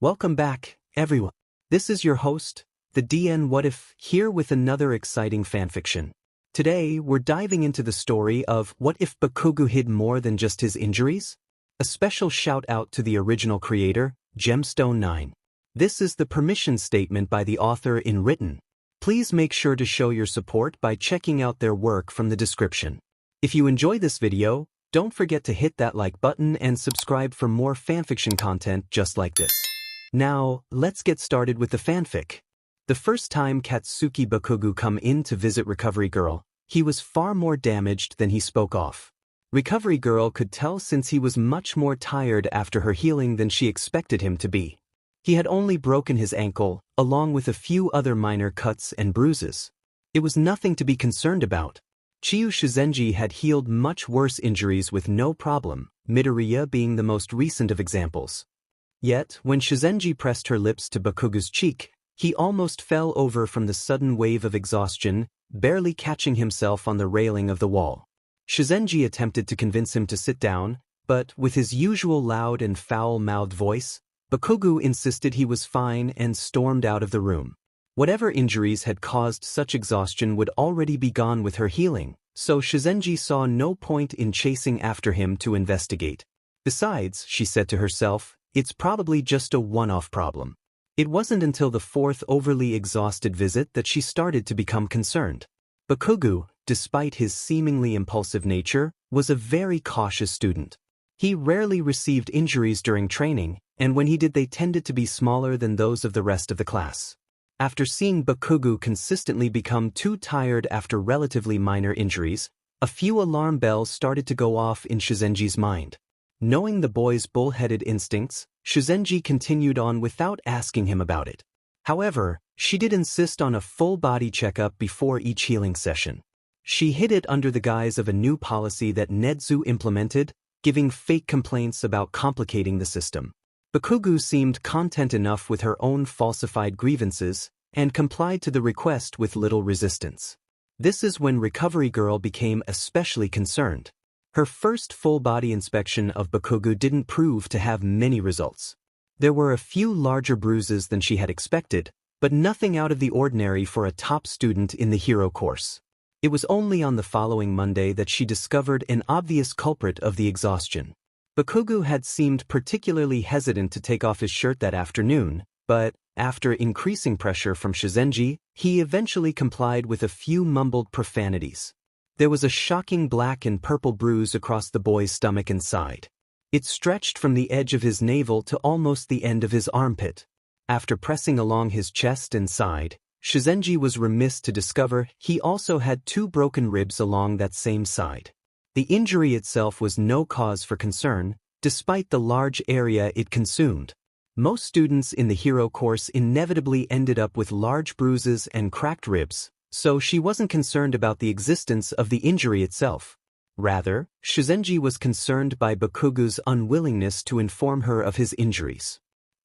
Welcome back, everyone. This is your host, the DN WhatIf, here with another exciting fanfiction. Today, we're diving into the story of what if Bakugou hid more than just his injuries? A special shout out to the original creator, Gemstone 9. This is the permission statement by the author in written. Please make sure to show your support by checking out their work from the description. If you enjoy this video, don't forget to hit that like button and subscribe for more fanfiction content just like this. Now, let's get started with the fanfic. The first time Katsuki Bakugou come in to visit Recovery Girl, he was far more damaged than he spoke off. Recovery Girl could tell since he was much more tired after her healing than she expected him to be. He had only broken his ankle, along with a few other minor cuts and bruises. It was nothing to be concerned about. Chiyu Shizenji had healed much worse injuries with no problem, Midoriya being the most recent of examples. Yet, when Shizenji pressed her lips to Bakugou's cheek, he almost fell over from the sudden wave of exhaustion, barely catching himself on the railing of the wall. Shizenji attempted to convince him to sit down, but with his usual loud and foul-mouthed voice, Bakugou insisted he was fine and stormed out of the room. Whatever injuries had caused such exhaustion would already be gone with her healing, so Shizenji saw no point in chasing after him to investigate. Besides, she said to herself, it's probably just a one-off problem. It wasn't until the fourth overly exhausted visit that she started to become concerned. Bakugou, despite his seemingly impulsive nature, was a very cautious student. He rarely received injuries during training, and when he did they tended to be smaller than those of the rest of the class. After seeing Bakugou consistently become too tired after relatively minor injuries, a few alarm bells started to go off in Shizenji's mind. Knowing the boy's bull-headed instincts, Shizenji continued on without asking him about it. However, she did insist on a full-body checkup before each healing session. She hid it under the guise of a new policy that Nedzu implemented, giving fake complaints about complicating the system. Bakugou seemed content enough with her own falsified grievances and complied to the request with little resistance. This is when Recovery Girl became especially concerned. Her first full-body inspection of Bakugou didn't prove to have many results. There were a few larger bruises than she had expected, but nothing out of the ordinary for a top student in the hero course. It was only on the following Monday that she discovered an obvious culprit of the exhaustion. Bakugou had seemed particularly hesitant to take off his shirt that afternoon, but, after increasing pressure from Shizenji, he eventually complied with a few mumbled profanities. There was a shocking black and purple bruise across the boy's stomach and side. It stretched from the edge of his navel to almost the end of his armpit. After pressing along his chest and side, Shizenji was remiss to discover he also had 2 broken ribs along that same side. The injury itself was no cause for concern, despite the large area it consumed. Most students in the hero course inevitably ended up with large bruises and cracked ribs, so she wasn't concerned about the existence of the injury itself. Rather, Shizenji was concerned by Bakugou's unwillingness to inform her of his injuries.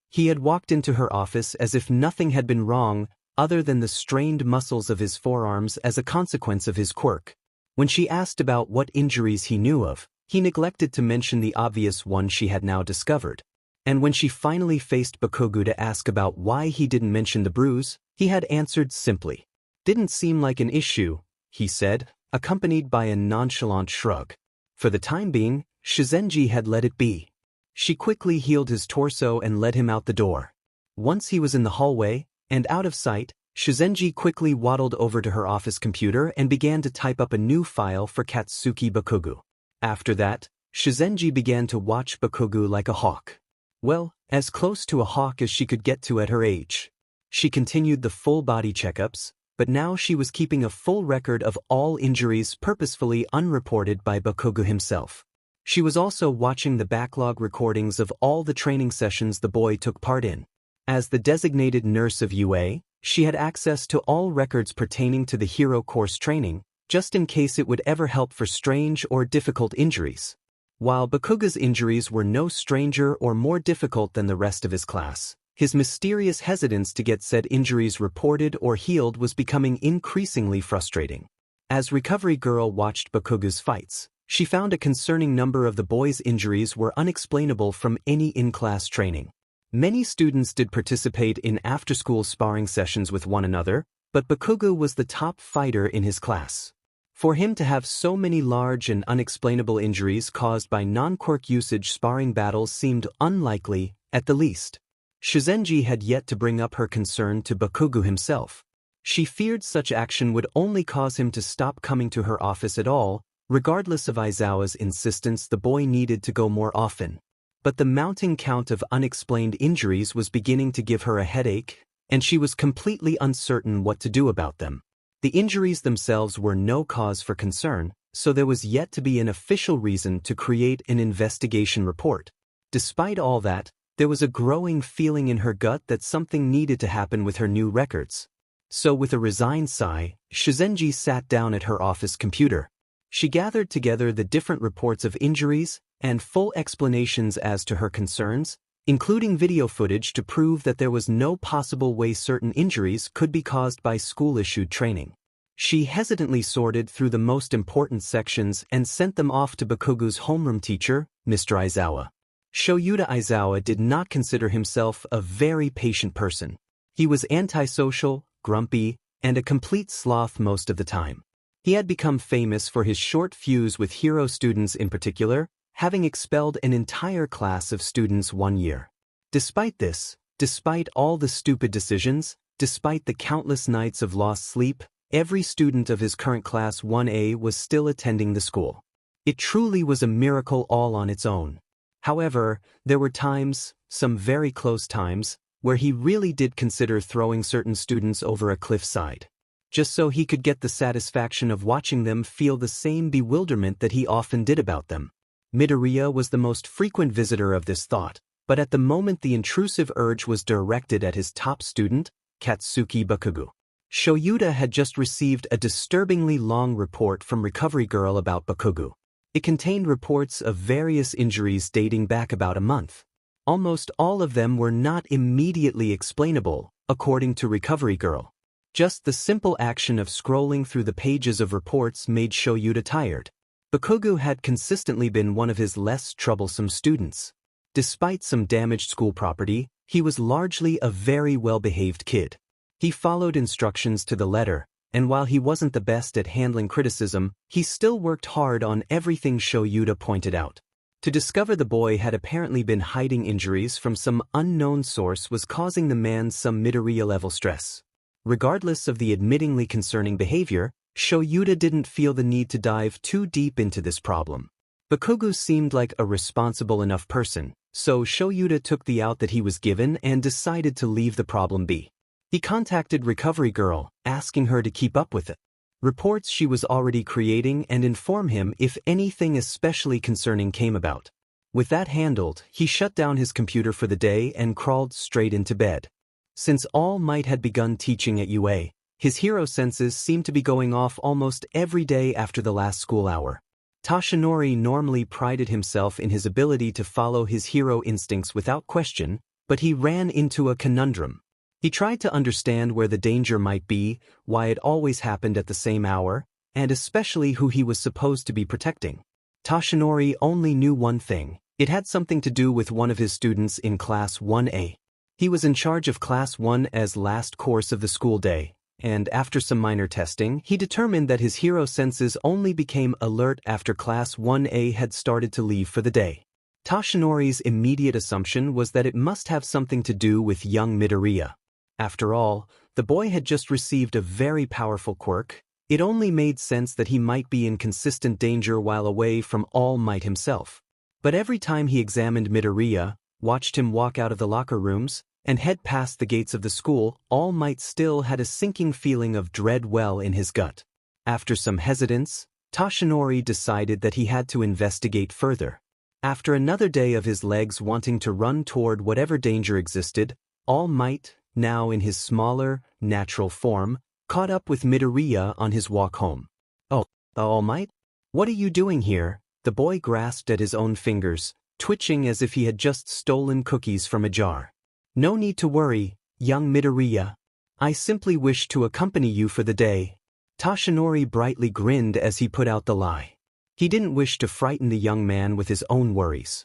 He had walked into her office as if nothing had been wrong other than the strained muscles of his forearms as a consequence of his quirk. When she asked about what injuries he knew of, he neglected to mention the obvious one she had now discovered. And when she finally faced Bakugou to ask about why he didn't mention the bruise, he had answered simply. Didn't seem like an issue, he said, accompanied by a nonchalant shrug. For the time being, Shizenji had let it be. She quickly healed his torso and led him out the door. Once he was in the hallway, and out of sight, Shizenji quickly waddled over to her office computer and began to type up a new file for Katsuki Bakugou. After that, Shizenji began to watch Bakugou like a hawk. Well, as close to a hawk as she could get to at her age. She continued the full-body checkups, but now she was keeping a full record of all injuries purposefully unreported by Bakugou himself. She was also watching the backlog recordings of all the training sessions the boy took part in. As the designated nurse of UA, she had access to all records pertaining to the hero course training, just in case it would ever help for strange or difficult injuries. While Bakugou's injuries were no stranger or more difficult than the rest of his class, his mysterious hesitance to get said injuries reported or healed was becoming increasingly frustrating. As Recovery Girl watched Bakugou's fights, she found a concerning number of the boy's injuries were unexplainable from any in-class training. Many students did participate in after-school sparring sessions with one another, but Bakugou was the top fighter in his class. For him to have so many large and unexplainable injuries caused by non-quirk usage sparring battles seemed unlikely, at the least. Shizenji had yet to bring up her concern to Bakugou himself. She feared such action would only cause him to stop coming to her office at all. Regardless of Aizawa's insistence, the boy needed to go more often. But the mounting count of unexplained injuries was beginning to give her a headache, and she was completely uncertain what to do about them. The injuries themselves were no cause for concern, so there was yet to be an official reason to create an investigation report. Despite all that, there was a growing feeling in her gut that something needed to happen with her new records. So with a resigned sigh, Shizenji sat down at her office computer. She gathered together the different reports of injuries and full explanations as to her concerns, including video footage to prove that there was no possible way certain injuries could be caused by school-issued training. She hesitantly sorted through the most important sections and sent them off to Bakugou's homeroom teacher, Mr. Aizawa. Shoyuta Aizawa did not consider himself a very patient person. He was antisocial, grumpy, and a complete sloth most of the time. He had become famous for his short fuse with hero students in particular, having expelled an entire class of students one year. Despite this, despite all the stupid decisions, despite the countless nights of lost sleep, every student of his current class 1A was still attending the school. It truly was a miracle all on its own. However, there were times, some very close times, where he really did consider throwing certain students over a cliffside, just so he could get the satisfaction of watching them feel the same bewilderment that he often did about them. Midoriya was the most frequent visitor of this thought, but at the moment the intrusive urge was directed at his top student, Katsuki Bakugou. Shoyuta had just received a disturbingly long report from Recovery Girl about Bakugou. It contained reports of various injuries dating back about a month. Almost all of them were not immediately explainable, according to Recovery Girl. Just the simple action of scrolling through the pages of reports made Shoyuta tired. Bakugou had consistently been one of his less troublesome students. Despite some damaged school property, he was largely a very well-behaved kid. He followed instructions to the letter, and while he wasn't the best at handling criticism, he still worked hard on everything Shoyuta pointed out. To discover the boy had apparently been hiding injuries from some unknown source was causing the man some Midoriya-level stress. Regardless of the admittingly concerning behavior, Shoyuta didn't feel the need to dive too deep into this problem. Bakugou seemed like a responsible enough person, so Shoyuta took the out that he was given and decided to leave the problem be. He contacted Recovery Girl, asking her to keep up with it. Reports she was already creating and inform him if anything especially concerning came about. With that handled, he shut down his computer for the day and crawled straight into bed. Since All Might had begun teaching at UA, his hero senses seemed to be going off almost every day after the last school hour. Toshinori normally prided himself in his ability to follow his hero instincts without question, but he ran into a conundrum. He tried to understand where the danger might be, why it always happened at the same hour, and especially who he was supposed to be protecting. Toshinori only knew one thing: it had something to do with one of his students in Class 1A. He was in charge of Class 1 as last course of the school day, and after some minor testing, he determined that his hero senses only became alert after Class 1A had started to leave for the day. Toshinori's immediate assumption was that it must have something to do with young Midoriya. After all, the boy had just received a very powerful quirk. It only made sense that he might be in consistent danger while away from All Might himself. But every time he examined Midoriya, watched him walk out of the locker rooms, and head past the gates of the school, All Might still had a sinking feeling of dread well in his gut. After some hesitance, Toshinori decided that he had to investigate further. After another day of his legs wanting to run toward whatever danger existed, All Might, now in his smaller, natural form, caught up with Midoriya on his walk home. "Oh, All Might? What are you doing here?" The boy grasped at his own fingers, twitching as if he had just stolen cookies from a jar. "No need to worry, young Midoriya. I simply wish to accompany you for the day." Toshinori brightly grinned as he put out the lie. He didn't wish to frighten the young man with his own worries.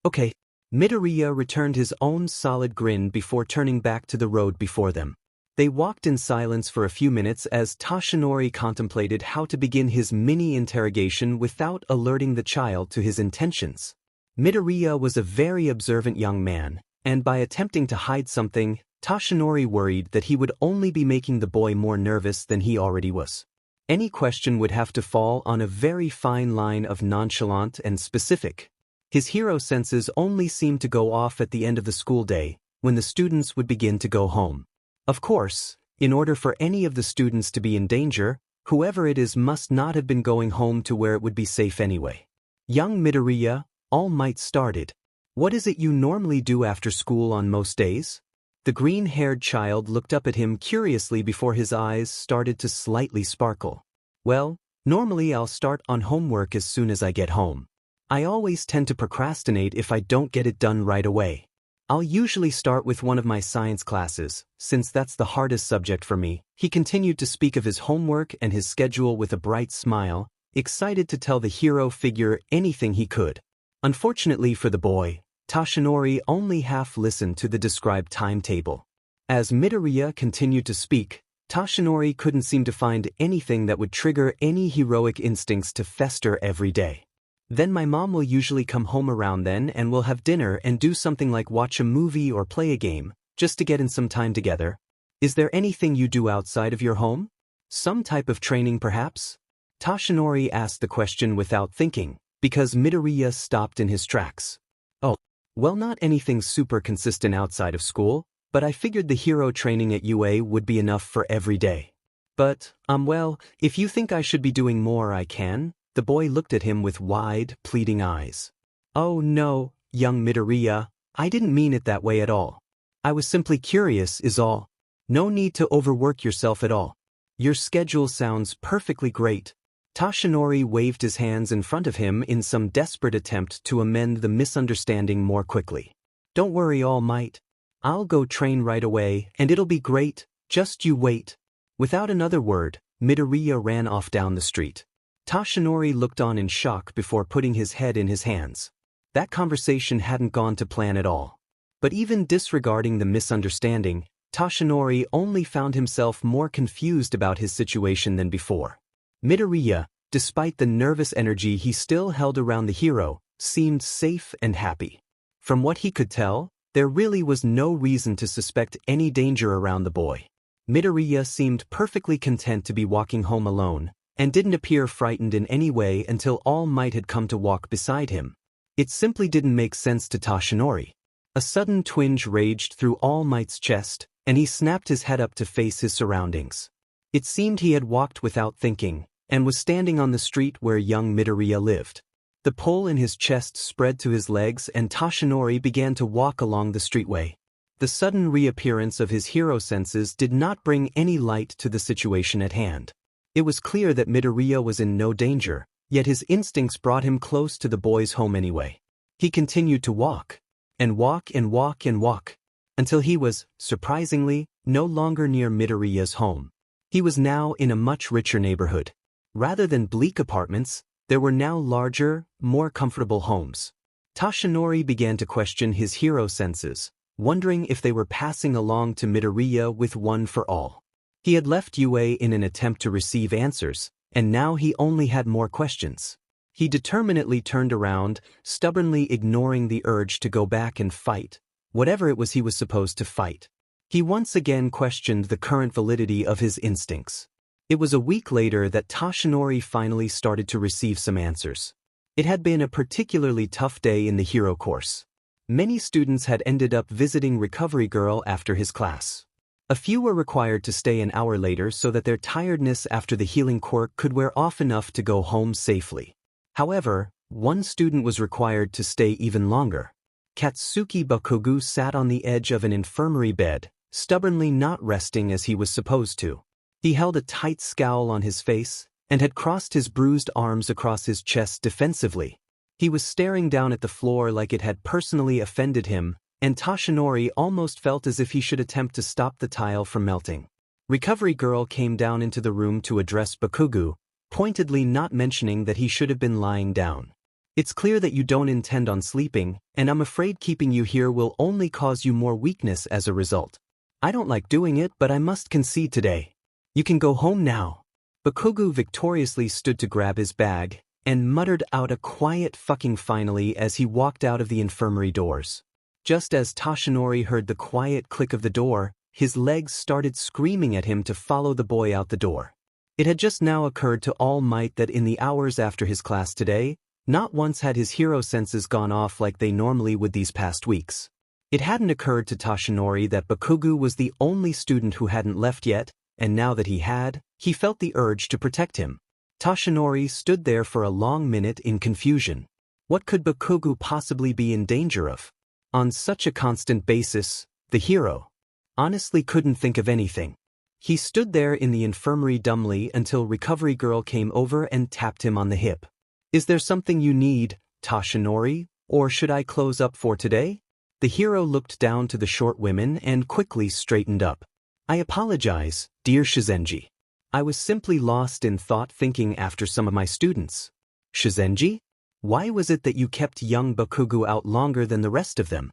Okay." Midoriya returned his own solid grin before turning back to the road before them. They walked in silence for a few minutes as Toshinori contemplated how to begin his mini-interrogation without alerting the child to his intentions. Midoriya was a very observant young man, and by attempting to hide something, Toshinori worried that he would only be making the boy more nervous than he already was. Any question would have to fall on a very fine line of nonchalant and specific. His hero senses only seemed to go off at the end of the school day, when the students would begin to go home. Of course, in order for any of the students to be in danger, whoever it is must not have been going home to where it would be safe anyway. Young Midoriya, All Might started. What is it you normally do after school on most days? The green-haired child looked up at him curiously before his eyes started to slightly sparkle. Well, normally I'll start on homework as soon as I get home. I always tend to procrastinate if I don't get it done right away. I'll usually start with one of my science classes, since that's the hardest subject for me. He continued to speak of his homework and his schedule with a bright smile, excited to tell the hero figure anything he could. Unfortunately for the boy, Toshinori only half listened to the described timetable. As Midoriya continued to speak, Toshinori couldn't seem to find anything that would trigger any heroic instincts to fester every day. Then my mom will usually come home around then and we'll have dinner and do something like watch a movie or play a game, just to get in some time together. Is there anything you do outside of your home? Some type of training perhaps? Toshinori asked the question without thinking, because Midoriya stopped in his tracks. Oh, well, not anything super consistent outside of school, but I figured the hero training at UA would be enough for every day. But, well, if you think I should be doing more I can. The boy looked at him with wide, pleading eyes. Oh no, young Midoriya, I didn't mean it that way at all. I was simply curious is all. No need to overwork yourself at all. Your schedule sounds perfectly great. Toshinori waved his hands in front of him in some desperate attempt to amend the misunderstanding more quickly. Don't worry, All Might. I'll go train right away and it'll be great, just you wait. Without another word, Midoriya ran off down the street. Toshinori looked on in shock before putting his head in his hands. That conversation hadn't gone to plan at all. But even disregarding the misunderstanding, Toshinori only found himself more confused about his situation than before. Midoriya, despite the nervous energy he still held around the hero, seemed safe and happy. From what he could tell, there really was no reason to suspect any danger around the boy. Midoriya seemed perfectly content to be walking home alone, and didn't appear frightened in any way until All Might had come to walk beside him. It simply didn't make sense to Toshinori. A sudden twinge raged through All Might's chest, and he snapped his head up to face his surroundings. It seemed he had walked without thinking, and was standing on the street where young Midoriya lived. The pull in his chest spread to his legs and Toshinori began to walk along the streetway. The sudden reappearance of his hero senses did not bring any light to the situation at hand. It was clear that Midoriya was in no danger, yet his instincts brought him close to the boy's home anyway. He continued to walk, and walk and walk and walk, until he was, surprisingly, no longer near Midoriya's home. He was now in a much richer neighborhood. Rather than bleak apartments, there were now larger, more comfortable homes. Toshinori began to question his hero senses, wondering if they were passing along to Midoriya with one for all. He had left UA in an attempt to receive answers, and now he only had more questions. He determinedly turned around, stubbornly ignoring the urge to go back and fight, whatever it was he was supposed to fight. He once again questioned the current validity of his instincts. It was a week later that Toshinori finally started to receive some answers. It had been a particularly tough day in the hero course. Many students had ended up visiting Recovery Girl after his class. A few were required to stay an hour later so that their tiredness after the healing quirk could wear off enough to go home safely. However, one student was required to stay even longer. Katsuki Bakugou sat on the edge of an infirmary bed, stubbornly not resting as he was supposed to. He held a tight scowl on his face, and had crossed his bruised arms across his chest defensively. He was staring down at the floor like it had personally offended him, and Toshinori almost felt as if he should attempt to stop the tile from melting. Recovery Girl came down into the room to address Bakugou, pointedly not mentioning that he should have been lying down. It's clear that you don't intend on sleeping, and I'm afraid keeping you here will only cause you more weakness as a result. I don't like doing it, but I must concede today. You can go home now." Bakugou victoriously stood to grab his bag, and muttered out a quiet fucking finally as he walked out of the infirmary doors. Just as Toshinori heard the quiet click of the door, his legs started screaming at him to follow the boy out the door. It had just now occurred to All Might that in the hours after his class today, not once had his hero senses gone off like they normally would these past weeks. It hadn't occurred to Toshinori that Bakugou was the only student who hadn't left yet, and now that he had, he felt the urge to protect him. Toshinori stood there for a long minute in confusion. What could Bakugou possibly be in danger of? On such a constant basis, the hero honestly couldn't think of anything. He stood there in the infirmary dumbly until Recovery Girl came over and tapped him on the hip. "Is there something you need, Toshinori, or should I close up for today?" The hero looked down to the short women and quickly straightened up. "I apologize, dear Shizenji. I was simply lost in thought thinking after some of my students." "Shizenji? Why was it that you kept young Bakugou out longer than the rest of them?"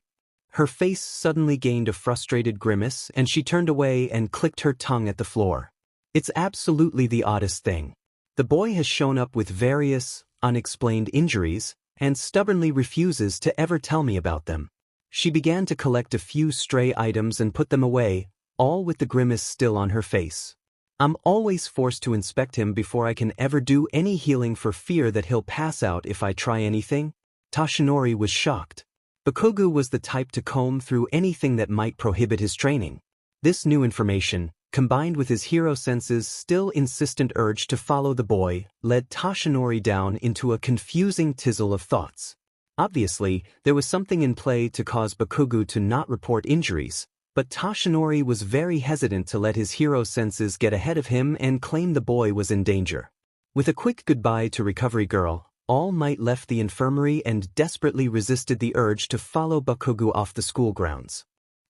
Her face suddenly gained a frustrated grimace and she turned away and clicked her tongue at the floor. "It's absolutely the oddest thing. The boy has shown up with various, unexplained injuries and stubbornly refuses to ever tell me about them." She began to collect a few stray items and put them away, all with the grimace still on her face. "I'm always forced to inspect him before I can ever do any healing for fear that he'll pass out if I try anything." Toshinori was shocked. Bakugou was the type to comb through anything that might prohibit his training. This new information, combined with his hero sense's still insistent urge to follow the boy, led Toshinori down into a confusing tizzel of thoughts. Obviously, there was something in play to cause Bakugou to not report injuries, but Toshinori was very hesitant to let his hero senses get ahead of him and claim the boy was in danger. With a quick goodbye to Recovery Girl, All Might left the infirmary and desperately resisted the urge to follow Bakugou off the school grounds.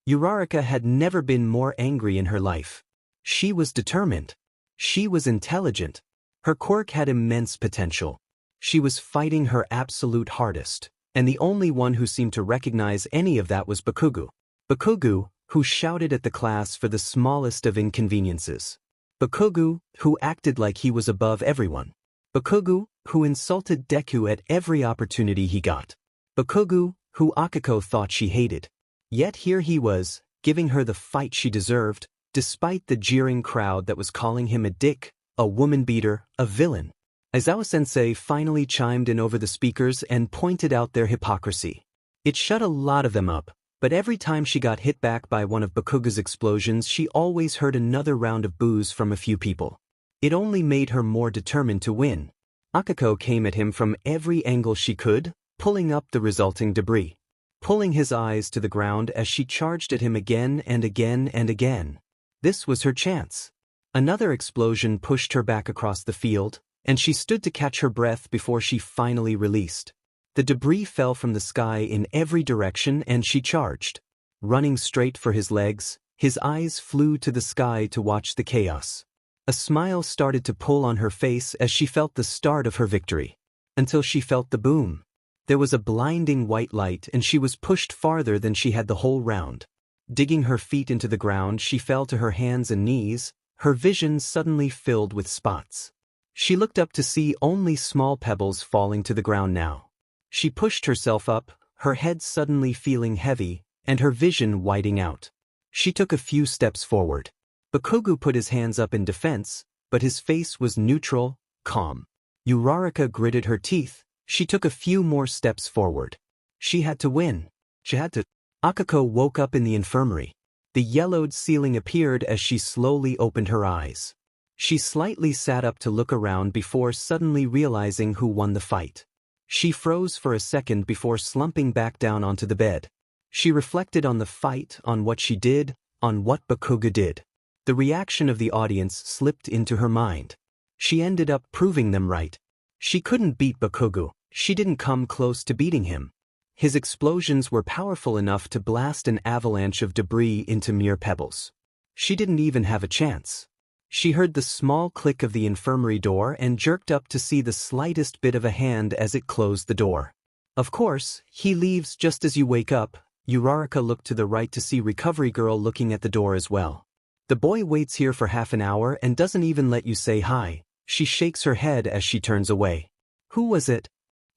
Uraraka had never been more angry in her life. She was determined. She was intelligent. Her quirk had immense potential. She was fighting her absolute hardest, and the only one who seemed to recognize any of that was Bakugou. Bakugou, who shouted at the class for the smallest of inconveniences. Bakugou, who acted like he was above everyone. Bakugou, who insulted Deku at every opportunity he got. Bakugou, who Akiko thought she hated. Yet here he was, giving her the fight she deserved, despite the jeering crowd that was calling him a dick, a woman-beater, a villain. Aizawa-sensei finally chimed in over the speakers and pointed out their hypocrisy. It shut a lot of them up, but every time she got hit back by one of Bakugou's explosions she always heard another round of boos from a few people. It only made her more determined to win. Akiko came at him from every angle she could, pulling up the resulting debris. Pulling his eyes to the ground as she charged at him again and again and again. This was her chance. Another explosion pushed her back across the field, and she stood to catch her breath before she finally released. The debris fell from the sky in every direction and she charged. Running straight for his legs, his eyes flew to the sky to watch the chaos. A smile started to pull on her face as she felt the start of her victory. Until she felt the boom. There was a blinding white light and she was pushed farther than she had the whole round. Digging her feet into the ground she fell to her hands and knees, her vision suddenly filled with spots. She looked up to see only small pebbles falling to the ground now. She pushed herself up, her head suddenly feeling heavy, and her vision widening out. She took a few steps forward. Bakugou put his hands up in defense, but his face was neutral, calm. Uraraka gritted her teeth. She took a few more steps forward. She had to win. She had to. Akiko woke up in the infirmary. The yellowed ceiling appeared as she slowly opened her eyes. She slightly sat up to look around before suddenly realizing who won the fight. She froze for a second before slumping back down onto the bed. She reflected on the fight, on what she did, on what Bakugou did. The reaction of the audience slipped into her mind. She ended up proving them right. She couldn't beat Bakugou. She didn't come close to beating him. His explosions were powerful enough to blast an avalanche of debris into mere pebbles. She didn't even have a chance. She heard the small click of the infirmary door and jerked up to see the slightest bit of a hand as it closed the door. Of course, he leaves just as you wake up. Uraraka looked to the right to see Recovery Girl looking at the door as well. The boy waits here for half an hour and doesn't even let you say hi. She shakes her head as she turns away. Who was it?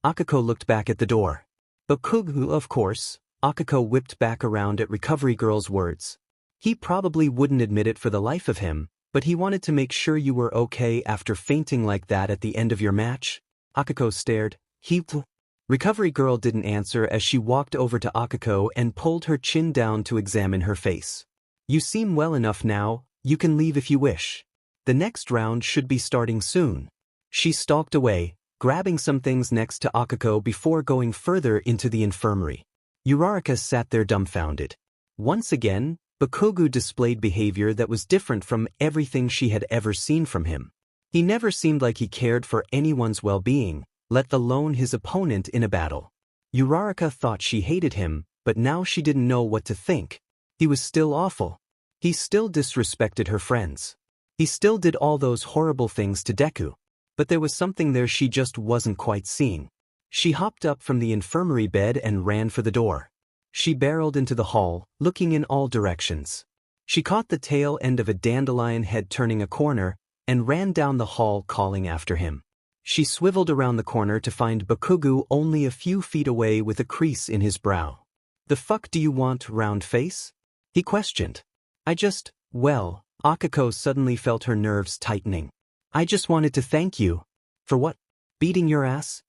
Akiko looked back at the door. Bakugou, of course. Akiko whipped back around at Recovery Girl's words. He probably wouldn't admit it for the life of him, but he wanted to make sure you were okay after fainting like that at the end of your match. Akiko stared. Recovery Girl didn't answer as she walked over to Akiko and pulled her chin down to examine her face. You seem well enough now, you can leave if you wish. The next round should be starting soon. She stalked away, grabbing some things next to Akiko before going further into the infirmary. Uraraka sat there dumbfounded. Once again, Bakugou displayed behavior that was different from everything she had ever seen from him. He never seemed like he cared for anyone's well-being, let alone his opponent in a battle. Uraraka thought she hated him, but now she didn't know what to think. He was still awful. He still disrespected her friends. He still did all those horrible things to Deku. But there was something there she just wasn't quite seeing. She hopped up from the infirmary bed and ran for the door. She barreled into the hall, looking in all directions. She caught the tail end of a dandelion head turning a corner, and ran down the hall calling after him. She swiveled around the corner to find Bakugou only a few feet away with a crease in his brow. The fuck do you want, round face? He questioned. Well, Akiko suddenly felt her nerves tightening. I just wanted to thank you. For what? Beating your ass?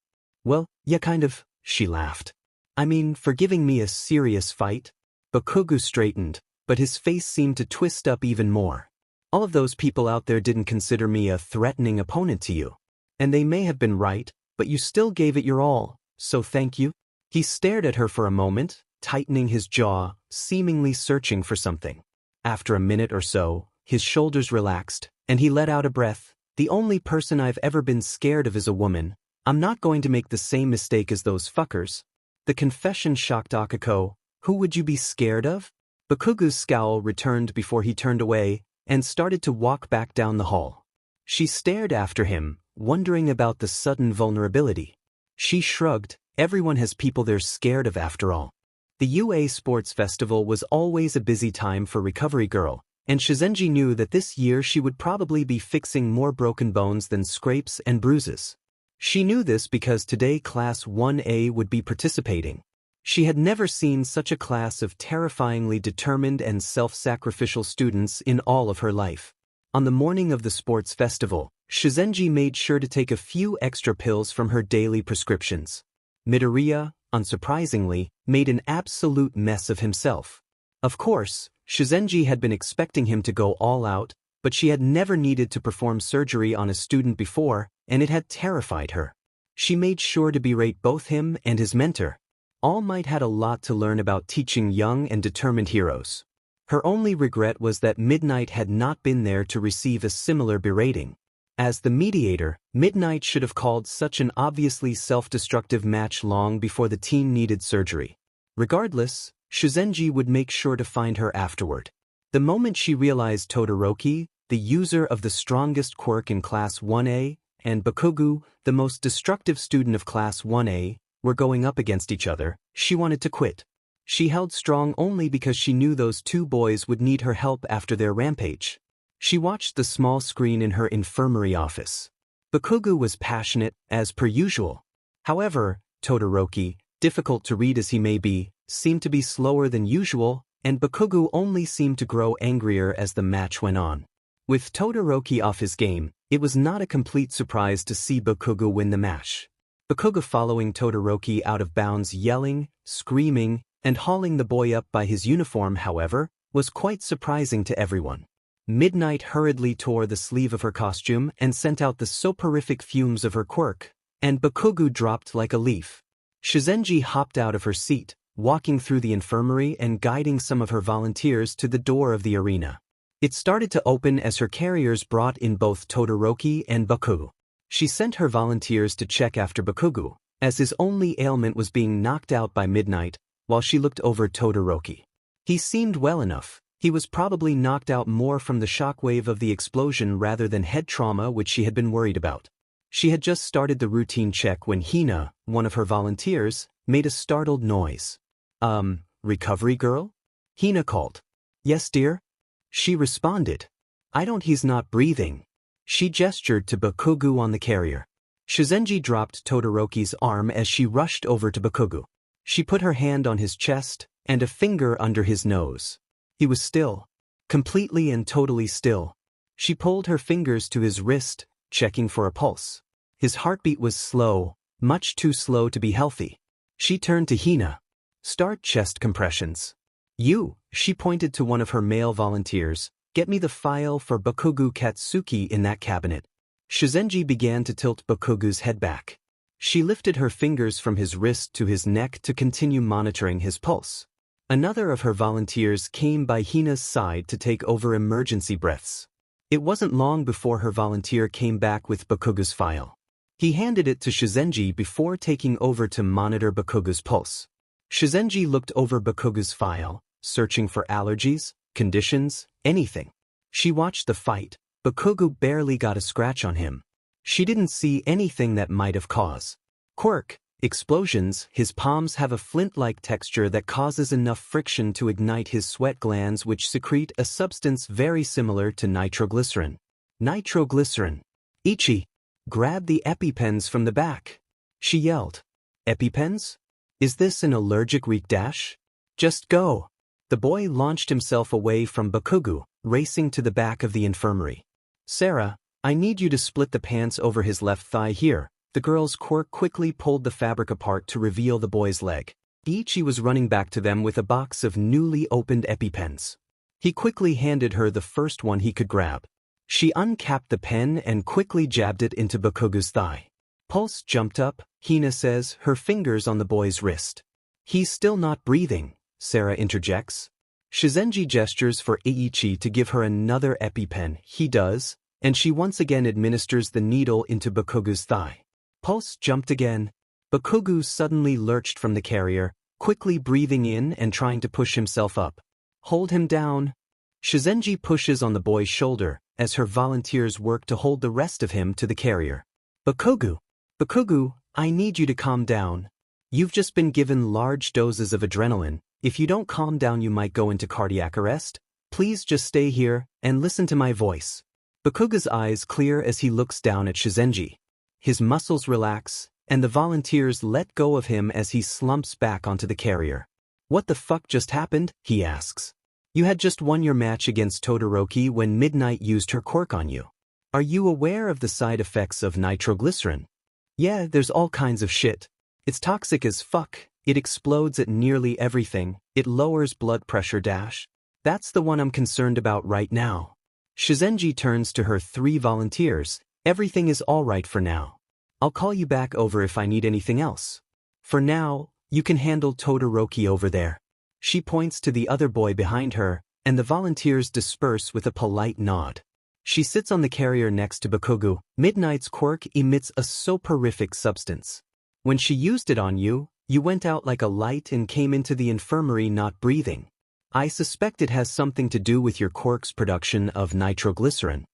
Well, yeah, kind of, she laughed. I mean, for giving me a serious fight? Bakugou straightened, but his face seemed to twist up even more. All of those people out there didn't consider me a threatening opponent to you. And they may have been right, but you still gave it your all, so thank you. He stared at her for a moment, tightening his jaw, seemingly searching for something. After a minute or so, his shoulders relaxed, and he let out a breath. The only person I've ever been scared of is a woman. I'm not going to make the same mistake as those fuckers. The confession shocked Akiko. Who would you be scared of? Bakugou's scowl returned before he turned away, and started to walk back down the hall. She stared after him, wondering about the sudden vulnerability. She shrugged. Everyone has people they're scared of after all. The UA Sports Festival was always a busy time for Recovery Girl, and Shizenji knew that this year she would probably be fixing more broken bones than scrapes and bruises. She knew this because today Class 1A would be participating. She had never seen such a class of terrifyingly determined and self-sacrificial students in all of her life. On the morning of the sports festival, Shizenji made sure to take a few extra pills from her daily prescriptions. Midoriya, unsurprisingly, made an absolute mess of himself. Of course, Shizenji had been expecting him to go all out, but she had never needed to perform surgery on a student before, and it had terrified her. She made sure to berate both him and his mentor. All Might had a lot to learn about teaching young and determined heroes. Her only regret was that Midnight had not been there to receive a similar berating. As the mediator, Midnight should have called such an obviously self-destructive match long before the team needed surgery. Regardless, Shizenji would make sure to find her afterward. The moment she realized Todoroki, the user of the strongest quirk in Class 1A, and Bakugou, the most destructive student of Class 1A, were going up against each other, she wanted to quit. She held strong only because she knew those two boys would need her help after their rampage. She watched the small screen in her infirmary office. Bakugou was passionate, as per usual. However, Todoroki, difficult to read as he may be, seemed to be slower than usual, and Bakugou only seemed to grow angrier as the match went on. With Todoroki off his game, it was not a complete surprise to see Bakugou win the match. Bakugou following Todoroki out of bounds, yelling, screaming, and hauling the boy up by his uniform, however, was quite surprising to everyone. Midnight hurriedly tore the sleeve of her costume and sent out the soporific fumes of her quirk, and Bakugou dropped like a leaf. Shizenji hopped out of her seat, walking through the infirmary and guiding some of her volunteers to the door of the arena. It started to open as her carriers brought in both Todoroki and Bakugou. She sent her volunteers to check after Bakugou, as his only ailment was being knocked out by Midnight, while she looked over Todoroki. He seemed well enough. He was probably knocked out more from the shockwave of the explosion rather than head trauma, which she had been worried about. She had just started the routine check when Hina, one of her volunteers, made a startled noise. Recovery girl? Hina called. Yes, dear? She responded. He's not breathing. She gestured to Bakugou on the carrier. Shizenji dropped Todoroki's arm as she rushed over to Bakugou. She put her hand on his chest and a finger under his nose. He was still. Completely and totally still. She pulled her fingers to his wrist, checking for a pulse. His heartbeat was slow, much too slow to be healthy. She turned to Hina. Start chest compressions. She pointed to one of her male volunteers, get me the file for Bakugou Katsuki in that cabinet. Shizenji began to tilt Bakugou's head back. She lifted her fingers from his wrist to his neck to continue monitoring his pulse. Another of her volunteers came by Hina's side to take over emergency breaths. It wasn't long before her volunteer came back with Bakugou's file. He handed it to Shizenji before taking over to monitor Bakugou's pulse. Shizenji looked over Bakugou's file, searching for allergies, conditions, anything. She watched the fight. Bakugou barely got a scratch on him. She didn't see anything that might have cause. Quirk, explosions. His palms have a flint-like texture that causes enough friction to ignite his sweat glands, which secrete a substance very similar to nitroglycerin. Nitroglycerin. Ichi, grab the EpiPens from the back. She yelled. EpiPens? Is this an allergic weak dash? Just go. The boy launched himself away from Bakugou, racing to the back of the infirmary. Sarah, I need you to split the pants over his left thigh here. The girl's Quirk quickly pulled the fabric apart to reveal the boy's leg. Ichi was running back to them with a box of newly opened EpiPens. He quickly handed her the first one he could grab. She uncapped the pen and quickly jabbed it into Bakugou's thigh. Pulse jumped up, Hina says, her fingers on the boy's wrist. He's still not breathing, Sarah interjects. Shizenji gestures for Eiichi to give her another EpiPen. He does, and she once again administers the needle into Bakugou's thigh. Pulse jumped again. Bakugou suddenly lurched from the carrier, quickly breathing in and trying to push himself up. Hold him down. Shizenji pushes on the boy's shoulder as her volunteers work to hold the rest of him to the carrier. Bakugou, I need you to calm down. You've just been given large doses of adrenaline. If you don't calm down, you might go into cardiac arrest. Please just stay here and listen to my voice. Bakugou's eyes clear as he looks down at Shizenji. His muscles relax, and the volunteers let go of him as he slumps back onto the carrier. What the fuck just happened? He asks. You had just won your match against Todoroki when Midnight used her quirk on you. Are you aware of the side effects of nitroglycerin? Yeah, there's all kinds of shit. It's toxic as fuck. It explodes at nearly everything. It lowers blood pressure dash. That's the one I'm concerned about right now. Shizenji turns to her 3 volunteers. Everything is all right for now. I'll call you back over if I need anything else. For now, you can handle Todoroki over there. She points to the other boy behind her, and the volunteers disperse with a polite nod. She sits on the carrier next to Bakugou. Midnight's quirk emits a soporific substance. When she used it on you, you went out like a light and came into the infirmary not breathing. I suspect it has something to do with your quirk's production of nitroglycerin.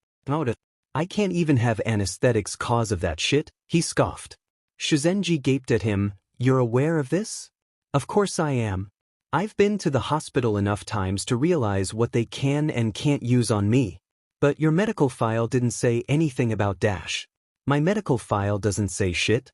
I can't even have anesthetics cause of that shit, he scoffed. Shizenji gaped at him. You're aware of this? Of course I am. I've been to the hospital enough times to realize what they can and can't use on me. But your medical file didn't say anything about Dash. My medical file doesn't say shit.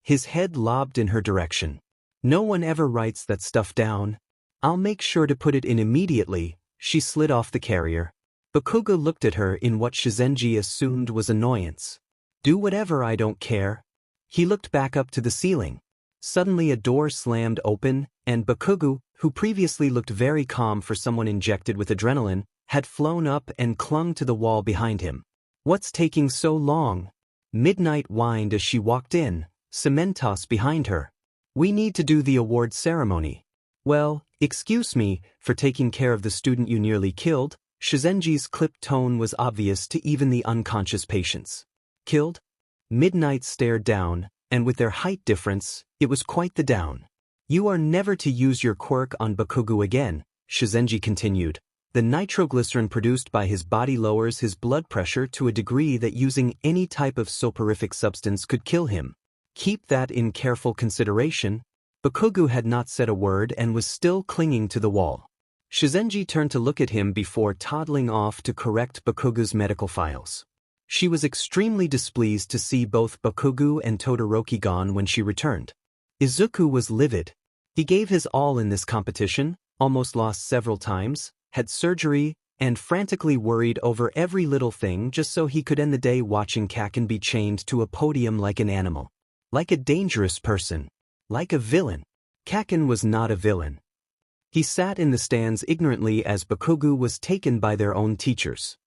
His head lobbed in her direction. No one ever writes that stuff down. I'll make sure to put it in immediately. She slid off the carrier. Bakugou looked at her in what Shizenji assumed was annoyance. Do whatever, I don't care. He looked back up to the ceiling. Suddenly a door slammed open, and Bakugou, who previously looked very calm for someone injected with adrenaline, had flown up and clung to the wall behind him. What's taking so long? Midnight whined as she walked in, Cementos behind her. We need to do the award ceremony. Well, excuse me, for taking care of the student you nearly killed. Shizenji's clipped tone was obvious to even the unconscious patients. Killed? Midnight stared down, and with their height difference, it was quite the down. You are never to use your quirk on Bakugou again, Shizenji continued. The nitroglycerin produced by his body lowers his blood pressure to a degree that using any type of soporific substance could kill him. Keep that in careful consideration. Bakugou had not said a word and was still clinging to the wall. Shizenji turned to look at him before toddling off to correct Bakugou's medical files. She was extremely displeased to see both Bakugou and Todoroki gone when she returned. Izuku was livid. He gave his all in this competition, almost lost several times, had surgery, and frantically worried over every little thing just so he could end the day watching Kaken be chained to a podium like an animal. Like a dangerous person. Like a villain. Kaken was not a villain. He sat in the stands ignorantly as Bakugou was taken by their own teachers.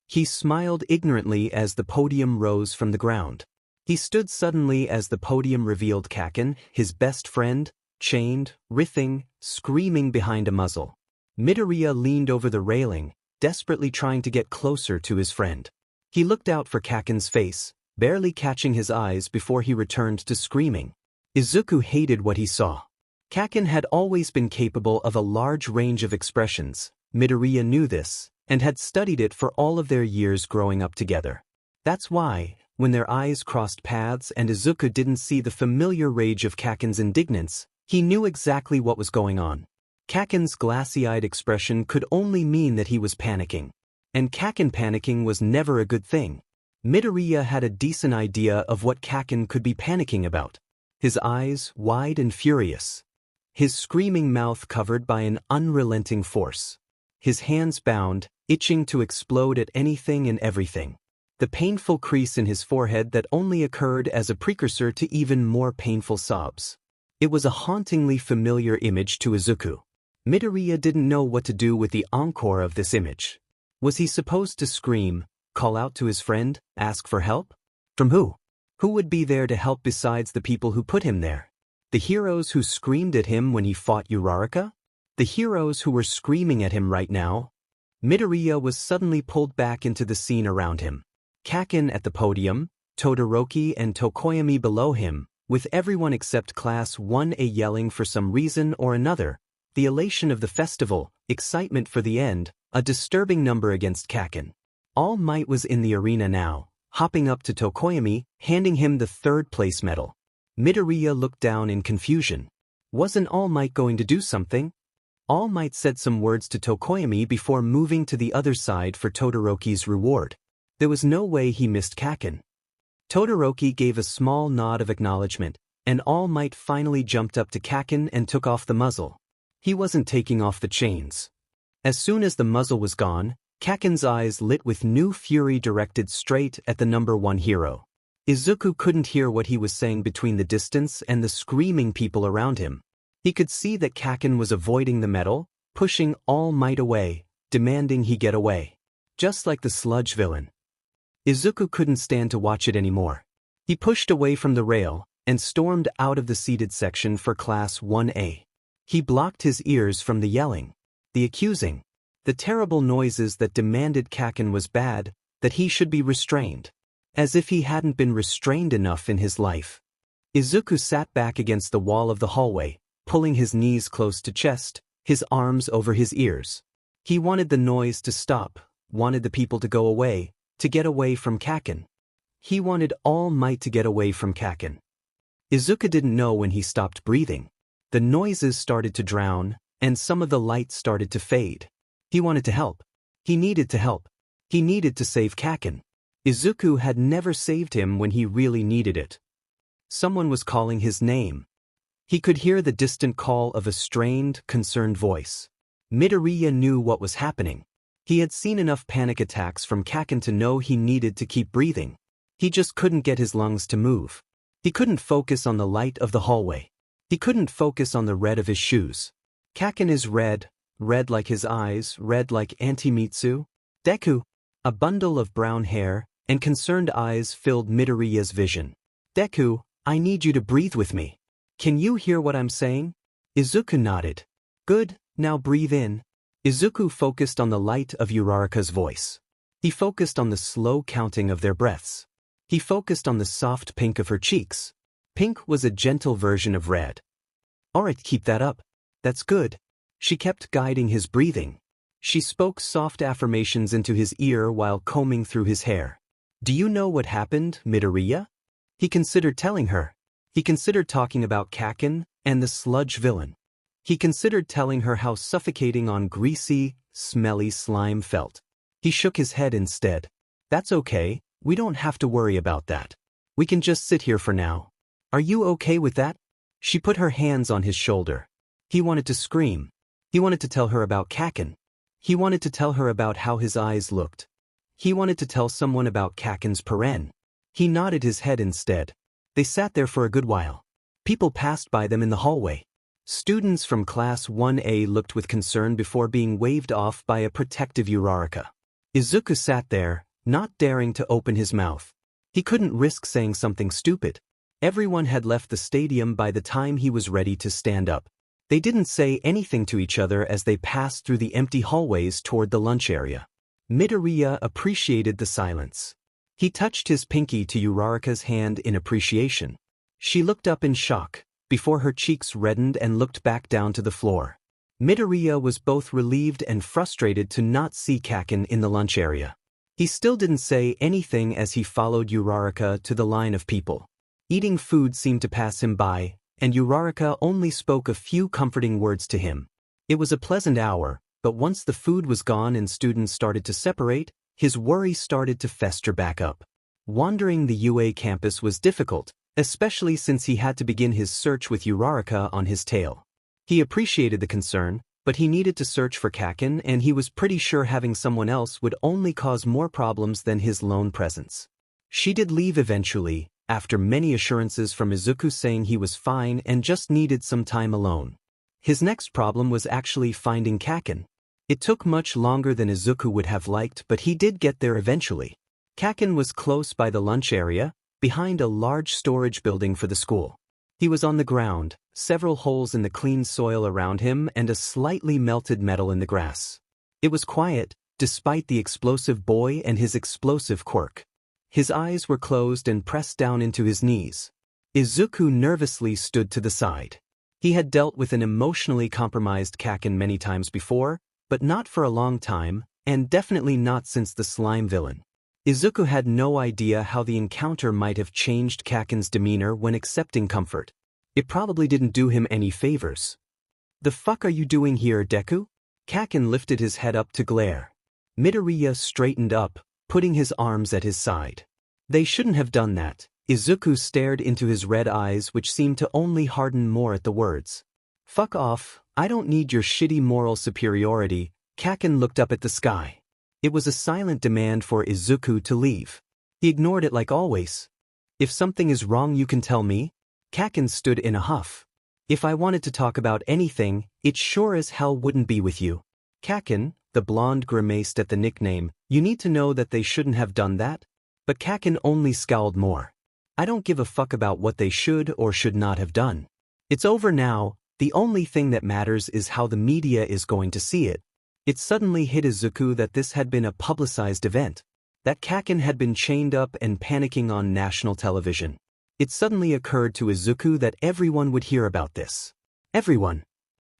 He smiled ignorantly as the podium rose from the ground. He stood suddenly as the podium revealed Kaken, his best friend, chained, writhing, screaming behind a muzzle. Midoriya leaned over the railing, desperately trying to get closer to his friend. He looked out for Kaken's face, barely catching his eyes before he returned to screaming. Izuku hated what he saw. Kaken had always been capable of a large range of expressions. Midoriya knew this, and had studied it for all of their years growing up together. That's why, when their eyes crossed paths and Izuku didn't see the familiar rage of Kaken's indignance, he knew exactly what was going on. Kaken's glassy-eyed expression could only mean that he was panicking. And Kaken panicking was never a good thing. Midoriya had a decent idea of what Kaken could be panicking about. His eyes wide and furious. His screaming mouth covered by an unrelenting force. His hands bound, itching to explode at anything and everything. The painful crease in his forehead that only occurred as a precursor to even more painful sobs. It was a hauntingly familiar image to Izuku. Midoriya didn't know what to do with the encore of this image. Was he supposed to scream, call out to his friend, ask for help? From who? Who would be there to help besides the people who put him there? The heroes who screamed at him when he fought Uraraka? The heroes who were screaming at him right now? Midoriya was suddenly pulled back into the scene around him. Kaken at the podium, Todoroki and Tokoyami below him, with everyone except Class 1A yelling for some reason or another, the elation of the festival, excitement for the end, a disturbing number against Kaken. All Might was in the arena now, hopping up to Tokoyami, handing him the third-place medal. Midoriya looked down in confusion. Wasn't All Might going to do something? All Might said some words to Tokoyami before moving to the other side for Todoroki's reward. There was no way he missed Kaken. Todoroki gave a small nod of acknowledgement, and All Might finally jumped up to Kaken and took off the muzzle. He wasn't taking off the chains. As soon as the muzzle was gone, Kaken's eyes lit with new fury directed straight at the number one hero. Izuku couldn't hear what he was saying between the distance and the screaming people around him. He could see that Kaken was avoiding the medal, pushing All Might away, demanding he get away. Just like the sludge villain. Izuku couldn't stand to watch it anymore. He pushed away from the rail and stormed out of the seated section for Class 1A. He blocked his ears from the yelling, the accusing, the terrible noises that demanded Kaken was bad, that he should be restrained. As if he hadn't been restrained enough in his life. Izuku sat back against the wall of the hallway, pulling his knees close to chest, his arms over his ears. He wanted the noise to stop, wanted the people to go away, to get away from Kaken. He wanted All Might to get away from Kaken. Izuku didn't know when he stopped breathing. The noises started to drown, and some of the light started to fade. He wanted to help. He needed to help. He needed to save Kaken. Izuku had never saved him when he really needed it. Someone was calling his name. He could hear the distant call of a strained, concerned voice. Midoriya knew what was happening. He had seen enough panic attacks from Kaken to know he needed to keep breathing. He just couldn't get his lungs to move. He couldn't focus on the light of the hallway. He couldn't focus on the red of his shoes. Kaken is red, red like his eyes, red like Antimitsu. Deku, a bundle of brown hair, and concerned eyes filled Midoriya's vision. Deku, I need you to breathe with me. Can you hear what I'm saying? Izuku nodded. Good, now breathe in. Izuku focused on the light of Uraraka's voice. He focused on the slow counting of their breaths. He focused on the soft pink of her cheeks. Pink was a gentle version of red. Alright, keep that up. That's good. She kept guiding his breathing. She spoke soft affirmations into his ear while combing through his hair. Do you know what happened, Midoriya? He considered telling her. He considered talking about Kaken and the sludge villain. He considered telling her how suffocating on greasy, smelly slime felt. He shook his head instead. That's okay, we don't have to worry about that. We can just sit here for now. Are you okay with that? She put her hands on his shoulder. He wanted to scream. He wanted to tell her about Kaken. He wanted to tell her about how his eyes looked. He wanted to tell someone about Kaken's paren. He nodded his head instead. They sat there for a good while. People passed by them in the hallway. Students from Class 1A looked with concern before being waved off by a protective Uraraka. Izuku sat there, not daring to open his mouth. He couldn't risk saying something stupid. Everyone had left the stadium by the time he was ready to stand up. They didn't say anything to each other as they passed through the empty hallways toward the lunch area. Midoriya appreciated the silence. He touched his pinky to Uraraka's hand in appreciation. She looked up in shock, before her cheeks reddened and looked back down to the floor. Midoriya was both relieved and frustrated to not see Kaken in the lunch area. He still didn't say anything as he followed Uraraka to the line of people. Eating food seemed to pass him by, and Uraraka only spoke a few comforting words to him. It was a pleasant hour, but once the food was gone and students started to separate, his worry started to fester back up. Wandering the UA campus was difficult, especially since he had to begin his search with Uraraka on his tail. He appreciated the concern, but he needed to search for Kaken, and he was pretty sure having someone else would only cause more problems than his lone presence. She did leave eventually, after many assurances from Izuku saying he was fine and just needed some time alone. His next problem was actually finding Kaken. It took much longer than Izuku would have liked, but he did get there eventually. Kaken was close by the lunch area, behind a large storage building for the school. He was on the ground, several holes in the clean soil around him and a slightly melted metal in the grass. It was quiet, despite the explosive boy and his explosive quirk. His eyes were closed and pressed down into his knees. Izuku nervously stood to the side. He had dealt with an emotionally compromised Kaken many times before, but not for a long time, and definitely not since the slime villain. Izuku had no idea how the encounter might have changed Kaken's demeanor when accepting comfort. It probably didn't do him any favors. The fuck are you doing here, Deku? Kaken lifted his head up to glare. Midoriya straightened up, putting his arms at his side. They shouldn't have done that. Izuku stared into his red eyes, which seemed to only harden more at the words. Fuck off, I don't need your shitty moral superiority. Kaken looked up at the sky. It was a silent demand for Izuku to leave. He ignored it like always. If something is wrong you can tell me? Kaken stood in a huff. If I wanted to talk about anything, it sure as hell wouldn't be with you. Kaken, the blonde grimaced at the nickname, you need to know that they shouldn't have done that? But Kaken only scowled more. I don't give a fuck about what they should or should not have done. It's over now, the only thing that matters is how the media is going to see it. It suddenly hit Izuku that this had been a publicized event, that Kaken had been chained up and panicking on national television. It suddenly occurred to Izuku that everyone would hear about this. Everyone.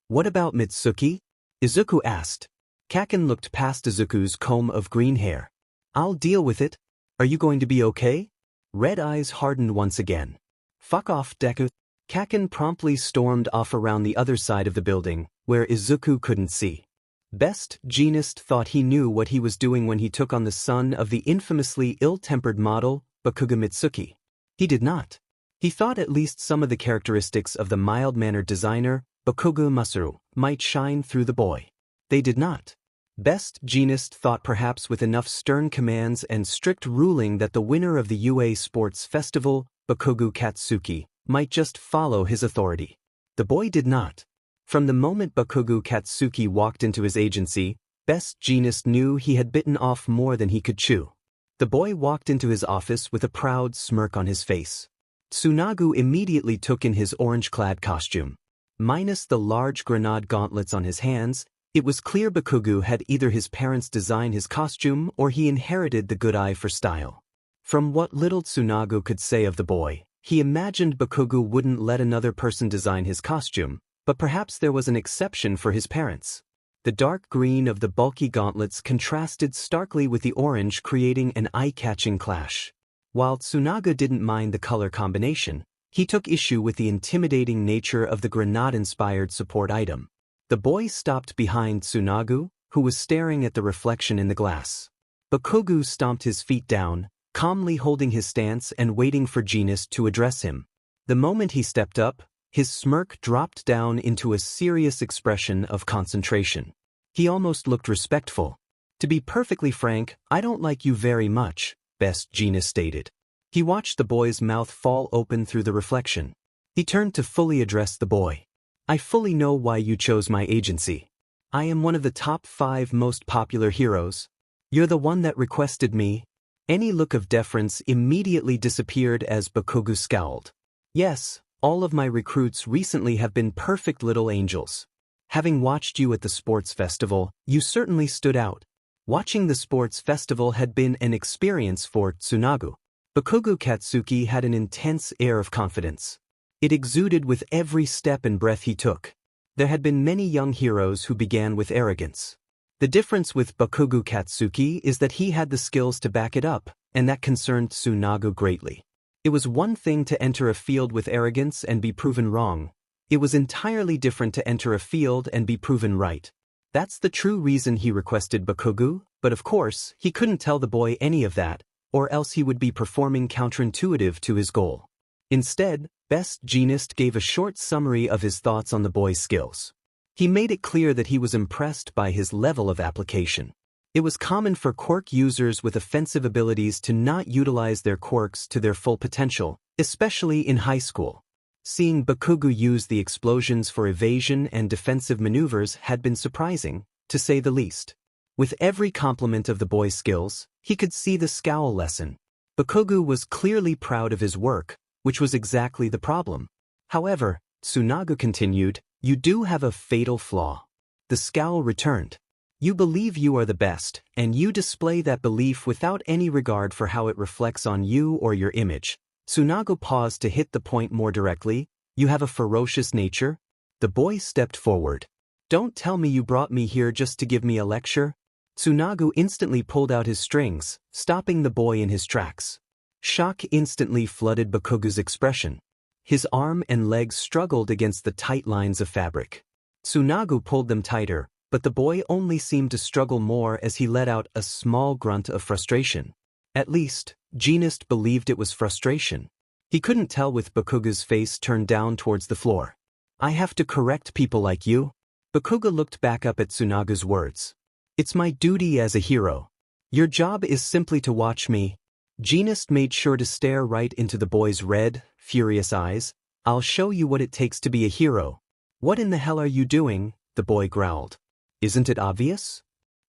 What about Mitsuki? Izuku asked. Kaken looked past Izuku's comb of green hair. I'll deal with it. Are you going to be okay? Red eyes hardened once again. Fuck off, Deku. Kaken promptly stormed off around the other side of the building, where Izuku couldn't see. Best Jeanist thought he knew what he was doing when he took on the son of the infamously ill-tempered model, Bakugou Mitsuki. He did not. He thought at least some of the characteristics of the mild-mannered designer, Bakugou Masaru, might shine through the boy. They did not. Best Jeanist thought perhaps with enough stern commands and strict ruling that the winner of the UA Sports Festival, Bakugou Katsuki, might just follow his authority. The boy did not. From the moment Bakugou Katsuki walked into his agency, Best Jeanist knew he had bitten off more than he could chew. The boy walked into his office with a proud smirk on his face. Tsunagu immediately took in his orange-clad costume. Minus the large grenade gauntlets on his hands, it was clear Bakugou had either his parents design his costume or he inherited the good eye for style. From what little Tsunagu could say of the boy, he imagined Bakugou wouldn't let another person design his costume, but perhaps there was an exception for his parents. The dark green of the bulky gauntlets contrasted starkly with the orange, creating an eye-catching clash. While Tsunaga didn't mind the color combination, he took issue with the intimidating nature of the grenade-inspired support item. The boy stopped behind Tsunaga, who was staring at the reflection in the glass. Bakugou stomped his feet down, calmly holding his stance and waiting for Genist to address him. The moment he stepped up, his smirk dropped down into a serious expression of concentration. He almost looked respectful. "To be perfectly frank, I don't like you very much," Best Genist stated. He watched the boy's mouth fall open through the reflection. He turned to fully address the boy. "I fully know why you chose my agency. I am one of the top 5 most popular heroes. You're the one that requested me." Any look of deference immediately disappeared as Bakugou scowled. "Yes, all of my recruits recently have been perfect little angels. Having watched you at the sports festival, you certainly stood out." Watching the sports festival had been an experience for Tsunaga. Bakugou Katsuki had an intense air of confidence. It exuded with every step and breath he took. There had been many young heroes who began with arrogance. The difference with Bakugou Katsuki is that he had the skills to back it up, and that concerned Tsunaga greatly. It was one thing to enter a field with arrogance and be proven wrong. It was entirely different to enter a field and be proven right. That's the true reason he requested Bakugou, but of course, he couldn't tell the boy any of that, or else he would be performing counterintuitive to his goal. Instead, Best Genist gave a short summary of his thoughts on the boy's skills. He made it clear that he was impressed by his level of application. It was common for quirk users with offensive abilities to not utilize their quirks to their full potential, especially in high school. Seeing Bakugou use the explosions for evasion and defensive maneuvers had been surprising, to say the least. With every compliment of the boy's skills, he could see the scowl lesson. Bakugou was clearly proud of his work, which was exactly the problem. However, Tsunaga continued, "You do have a fatal flaw." The scowl returned. "You believe you are the best, and you display that belief without any regard for how it reflects on you or your image." Tsunaga paused to hit the point more directly. "You have a ferocious nature?" The boy stepped forward. "Don't tell me you brought me here just to give me a lecture." Tsunaga instantly pulled out his strings, stopping the boy in his tracks. Shock instantly flooded Bakugou's expression. His arm and legs struggled against the tight lines of fabric. Tsunaga pulled them tighter, but the boy only seemed to struggle more as he let out a small grunt of frustration. At least, Genist believed it was frustration. He couldn't tell with Bakugou's face turned down towards the floor. "I have to correct people like you?" Bakugou looked back up at Tsunaga's words. "It's my duty as a hero. Your job is simply to watch me." Genist made sure to stare right into the boy's red, furious eyes. "I'll show you what it takes to be a hero." "What in the hell are you doing?" the boy growled. "Isn't it obvious?"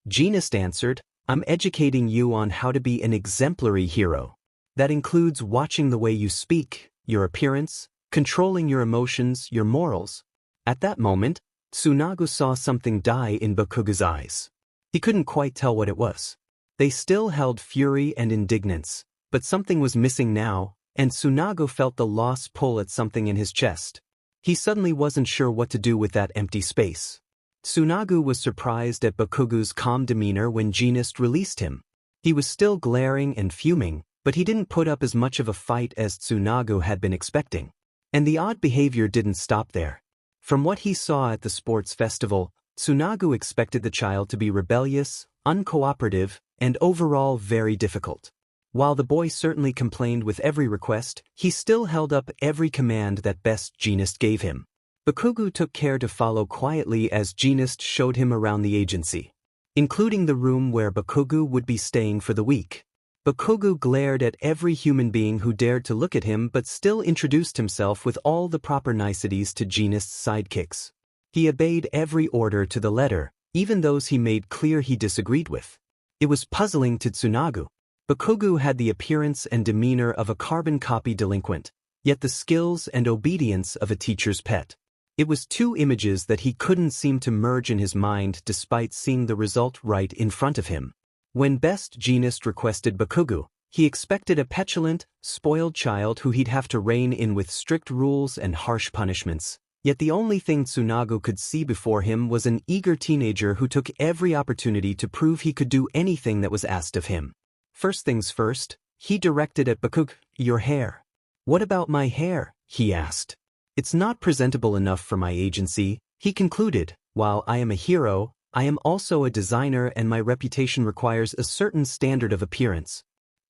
Genist answered, "I'm educating you on how to be an exemplary hero. That includes watching the way you speak, your appearance, controlling your emotions, your morals." At that moment, Tsunaga saw something die in Bakugou's eyes. He couldn't quite tell what it was. They still held fury and indignance, but something was missing now, and Tsunaga felt the lost pull at something in his chest. He suddenly wasn't sure what to do with that empty space. Tsunaga was surprised at Bakugou's calm demeanor when Genist released him. He was still glaring and fuming, but he didn't put up as much of a fight as Tsunaga had been expecting. And the odd behavior didn't stop there. From what he saw at the sports festival, Tsunaga expected the child to be rebellious, uncooperative, and overall very difficult. While the boy certainly complained with every request, he still held up every command that Best Genist gave him. Bakugou took care to follow quietly as Genist showed him around the agency, including the room where Bakugou would be staying for the week. Bakugou glared at every human being who dared to look at him but still introduced himself with all the proper niceties to Genist's sidekicks. He obeyed every order to the letter, even those he made clear he disagreed with. It was puzzling to Tsunaga. Bakugou had the appearance and demeanor of a carbon copy delinquent, yet the skills and obedience of a teacher's pet. It was two images that he couldn't seem to merge in his mind despite seeing the result right in front of him. When Best Genist requested Bakugou, he expected a petulant, spoiled child who he'd have to rein in with strict rules and harsh punishments. Yet the only thing Tsunago could see before him was an eager teenager who took every opportunity to prove he could do anything that was asked of him. First things first, he directed at Bakugou, "Your hair." "What about my hair?" he asked. "It's not presentable enough for my agency," he concluded. "While I am a hero, I am also a designer and my reputation requires a certain standard of appearance."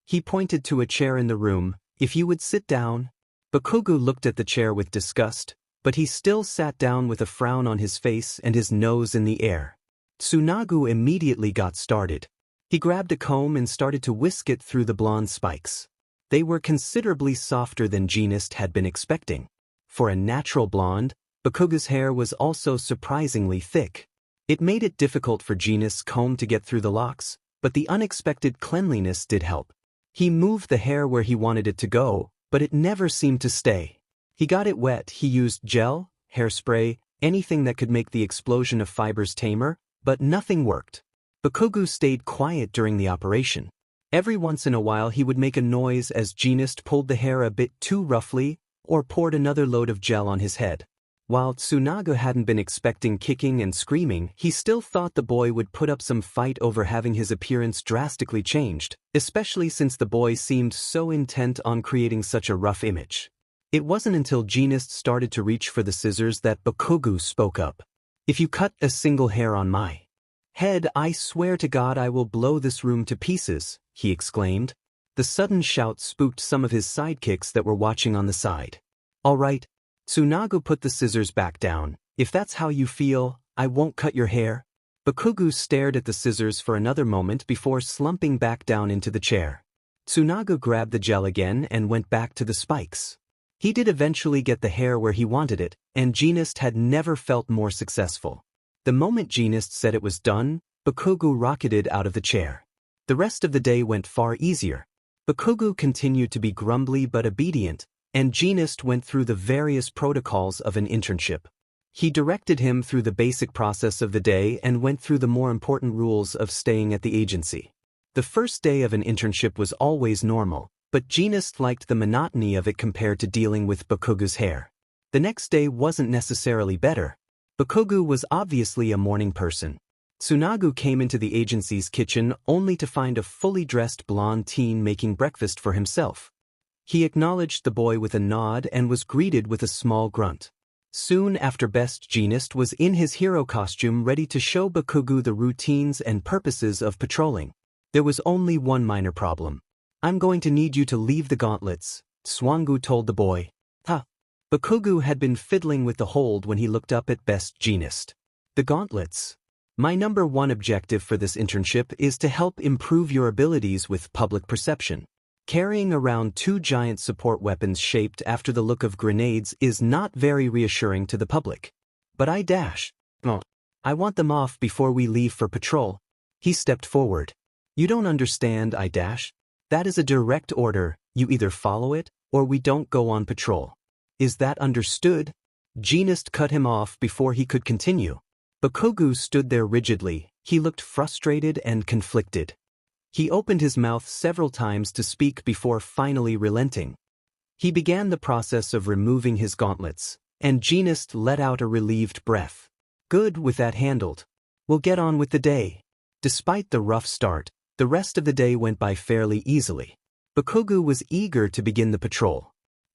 He pointed to a chair in the room. "If you would sit down." Bakugou looked at the chair with disgust, but he still sat down with a frown on his face and his nose in the air. Tsunago immediately got started. He grabbed a comb and started to whisk it through the blonde spikes. They were considerably softer than Genist had been expecting. For a natural blonde, Bakugou's hair was also surprisingly thick. It made it difficult for Genist's comb to get through the locks, but the unexpected cleanliness did help. He moved the hair where he wanted it to go, but it never seemed to stay. He got it wet. He used gel, hairspray, anything that could make the explosion of fibers tamer, but nothing worked. Bakugou stayed quiet during the operation. Every once in a while he would make a noise as Genist pulled the hair a bit too roughly or poured another load of gel on his head. While Tsunago hadn't been expecting kicking and screaming, he still thought the boy would put up some fight over having his appearance drastically changed, especially since the boy seemed so intent on creating such a rough image. It wasn't until Genist started to reach for the scissors that Bakugou spoke up. "If you cut a single hair on my head, I swear to God I will blow this room to pieces," he exclaimed. The sudden shout spooked some of his sidekicks that were watching on the side. "All right." Tsunago put the scissors back down. "If that's how you feel, I won't cut your hair." Bakugou stared at the scissors for another moment before slumping back down into the chair. Tsunago grabbed the gel again and went back to the spikes. He did eventually get the hair where he wanted it, and Genist had never felt more successful. The moment Genist said it was done, Bakugou rocketed out of the chair. The rest of the day went far easier. Bakugou continued to be grumbly but obedient, and Genist went through the various protocols of an internship. He directed him through the basic process of the day and went through the more important rules of staying at the agency. The first day of an internship was always normal, but Genist liked the monotony of it compared to dealing with Bakugou's hair. The next day wasn't necessarily better. Bakugou was obviously a morning person. Tsunago came into the agency's kitchen only to find a fully dressed blonde teen making breakfast for himself. He acknowledged the boy with a nod and was greeted with a small grunt. Soon after Best Genist was in his hero costume ready to show Bakugou the routines and purposes of patrolling. There was only one minor problem. "I'm going to need you to leave the gauntlets," Tsunago told the boy. "Huh." Bakugou had been fiddling with the hold when he looked up at Best Genist. "The gauntlets. My number one objective for this internship is to help improve your abilities with public perception. Carrying around two giant support weapons shaped after the look of grenades is not very reassuring to the public. But I want them off before we leave for patrol." He stepped forward. "You don't understand, That is a direct order. You either follow it, or we don't go on patrol. Is that understood?" Genist cut him off before he could continue. Bakugou stood there rigidly. He looked frustrated and conflicted. He opened his mouth several times to speak before finally relenting. He began the process of removing his gauntlets, and Genist let out a relieved breath. "Good, with that handled. We'll get on with the day." Despite the rough start, the rest of the day went by fairly easily. Bakugou was eager to begin the patrol.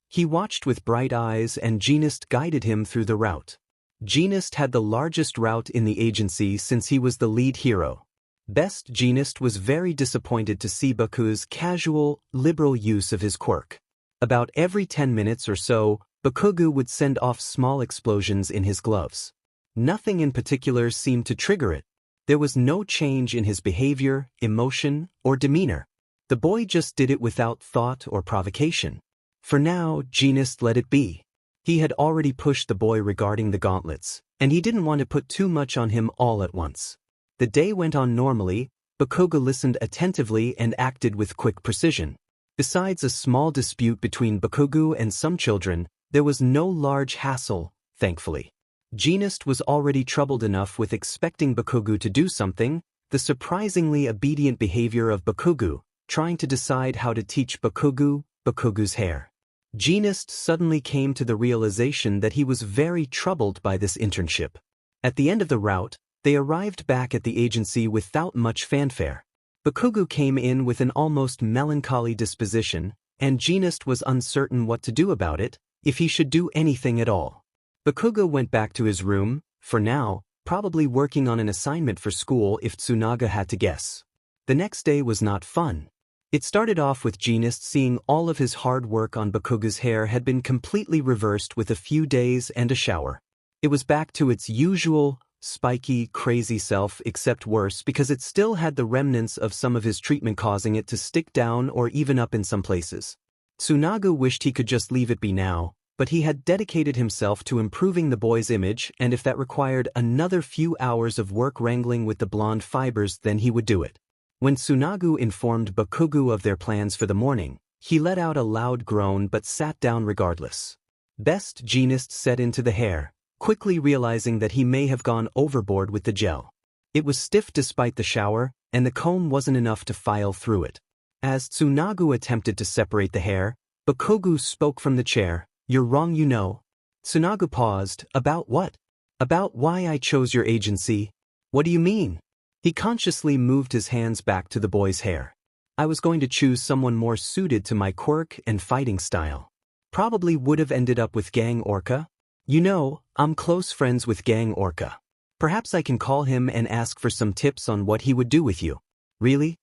He watched with bright eyes and Genist guided him through the route. Genist had the largest route in the agency since he was the lead hero. Best Genist was very disappointed to see Bakugou's casual, liberal use of his quirk. About every 10 minutes or so, Bakugou would send off small explosions in his gloves. Nothing in particular seemed to trigger it. There was no change in his behavior, emotion, or demeanor. The boy just did it without thought or provocation. For now, Genist let it be. He had already pushed the boy regarding the gauntlets, and he didn't want to put too much on him all at once. The day went on normally. Bakugou listened attentively and acted with quick precision. Besides a small dispute between Bakugou and some children, there was no large hassle, thankfully. Genist was already troubled enough with expecting Bakugou to do something. The surprisingly obedient behavior of Bakugou, trying to decide how to teach Bakugou's hair. Genist suddenly came to the realization that he was very troubled by this internship. At the end of the route, they arrived back at the agency without much fanfare. Bakugou came in with an almost melancholy disposition, and Genist was uncertain what to do about it, if he should do anything at all. Bakugou went back to his room, for now, probably working on an assignment for school if Tsunaga had to guess. The next day was not fun. It started off with Genist seeing all of his hard work on Bakugou's hair had been completely reversed with a few days and a shower. It was back to its usual, spiky, crazy self, except worse because it still had the remnants of some of his treatment causing it to stick down or even up in some places. Tsunaga wished he could just leave it be now, but he had dedicated himself to improving the boy's image, and if that required another few hours of work wrangling with the blonde fibers, then he would do it. When Tsunaga informed Bakugou of their plans for the morning, he let out a loud groan but sat down regardless. Best Genist set into the hair, quickly realizing that he may have gone overboard with the gel. It was stiff despite the shower, and the comb wasn't enough to file through it. As Tsunaga attempted to separate the hair, Bakugou spoke from the chair. "You're wrong, you know." Tsunaga paused. "About what?" "About why I chose your agency." "What do you mean?" He consciously moved his hands back to the boy's hair. "I was going to choose someone more suited to my quirk and fighting style. Probably would have ended up with Gang Orca. You know, I'm close friends with Gang Orca. Perhaps I can call him and ask for some tips on what he would do with you." "Really?"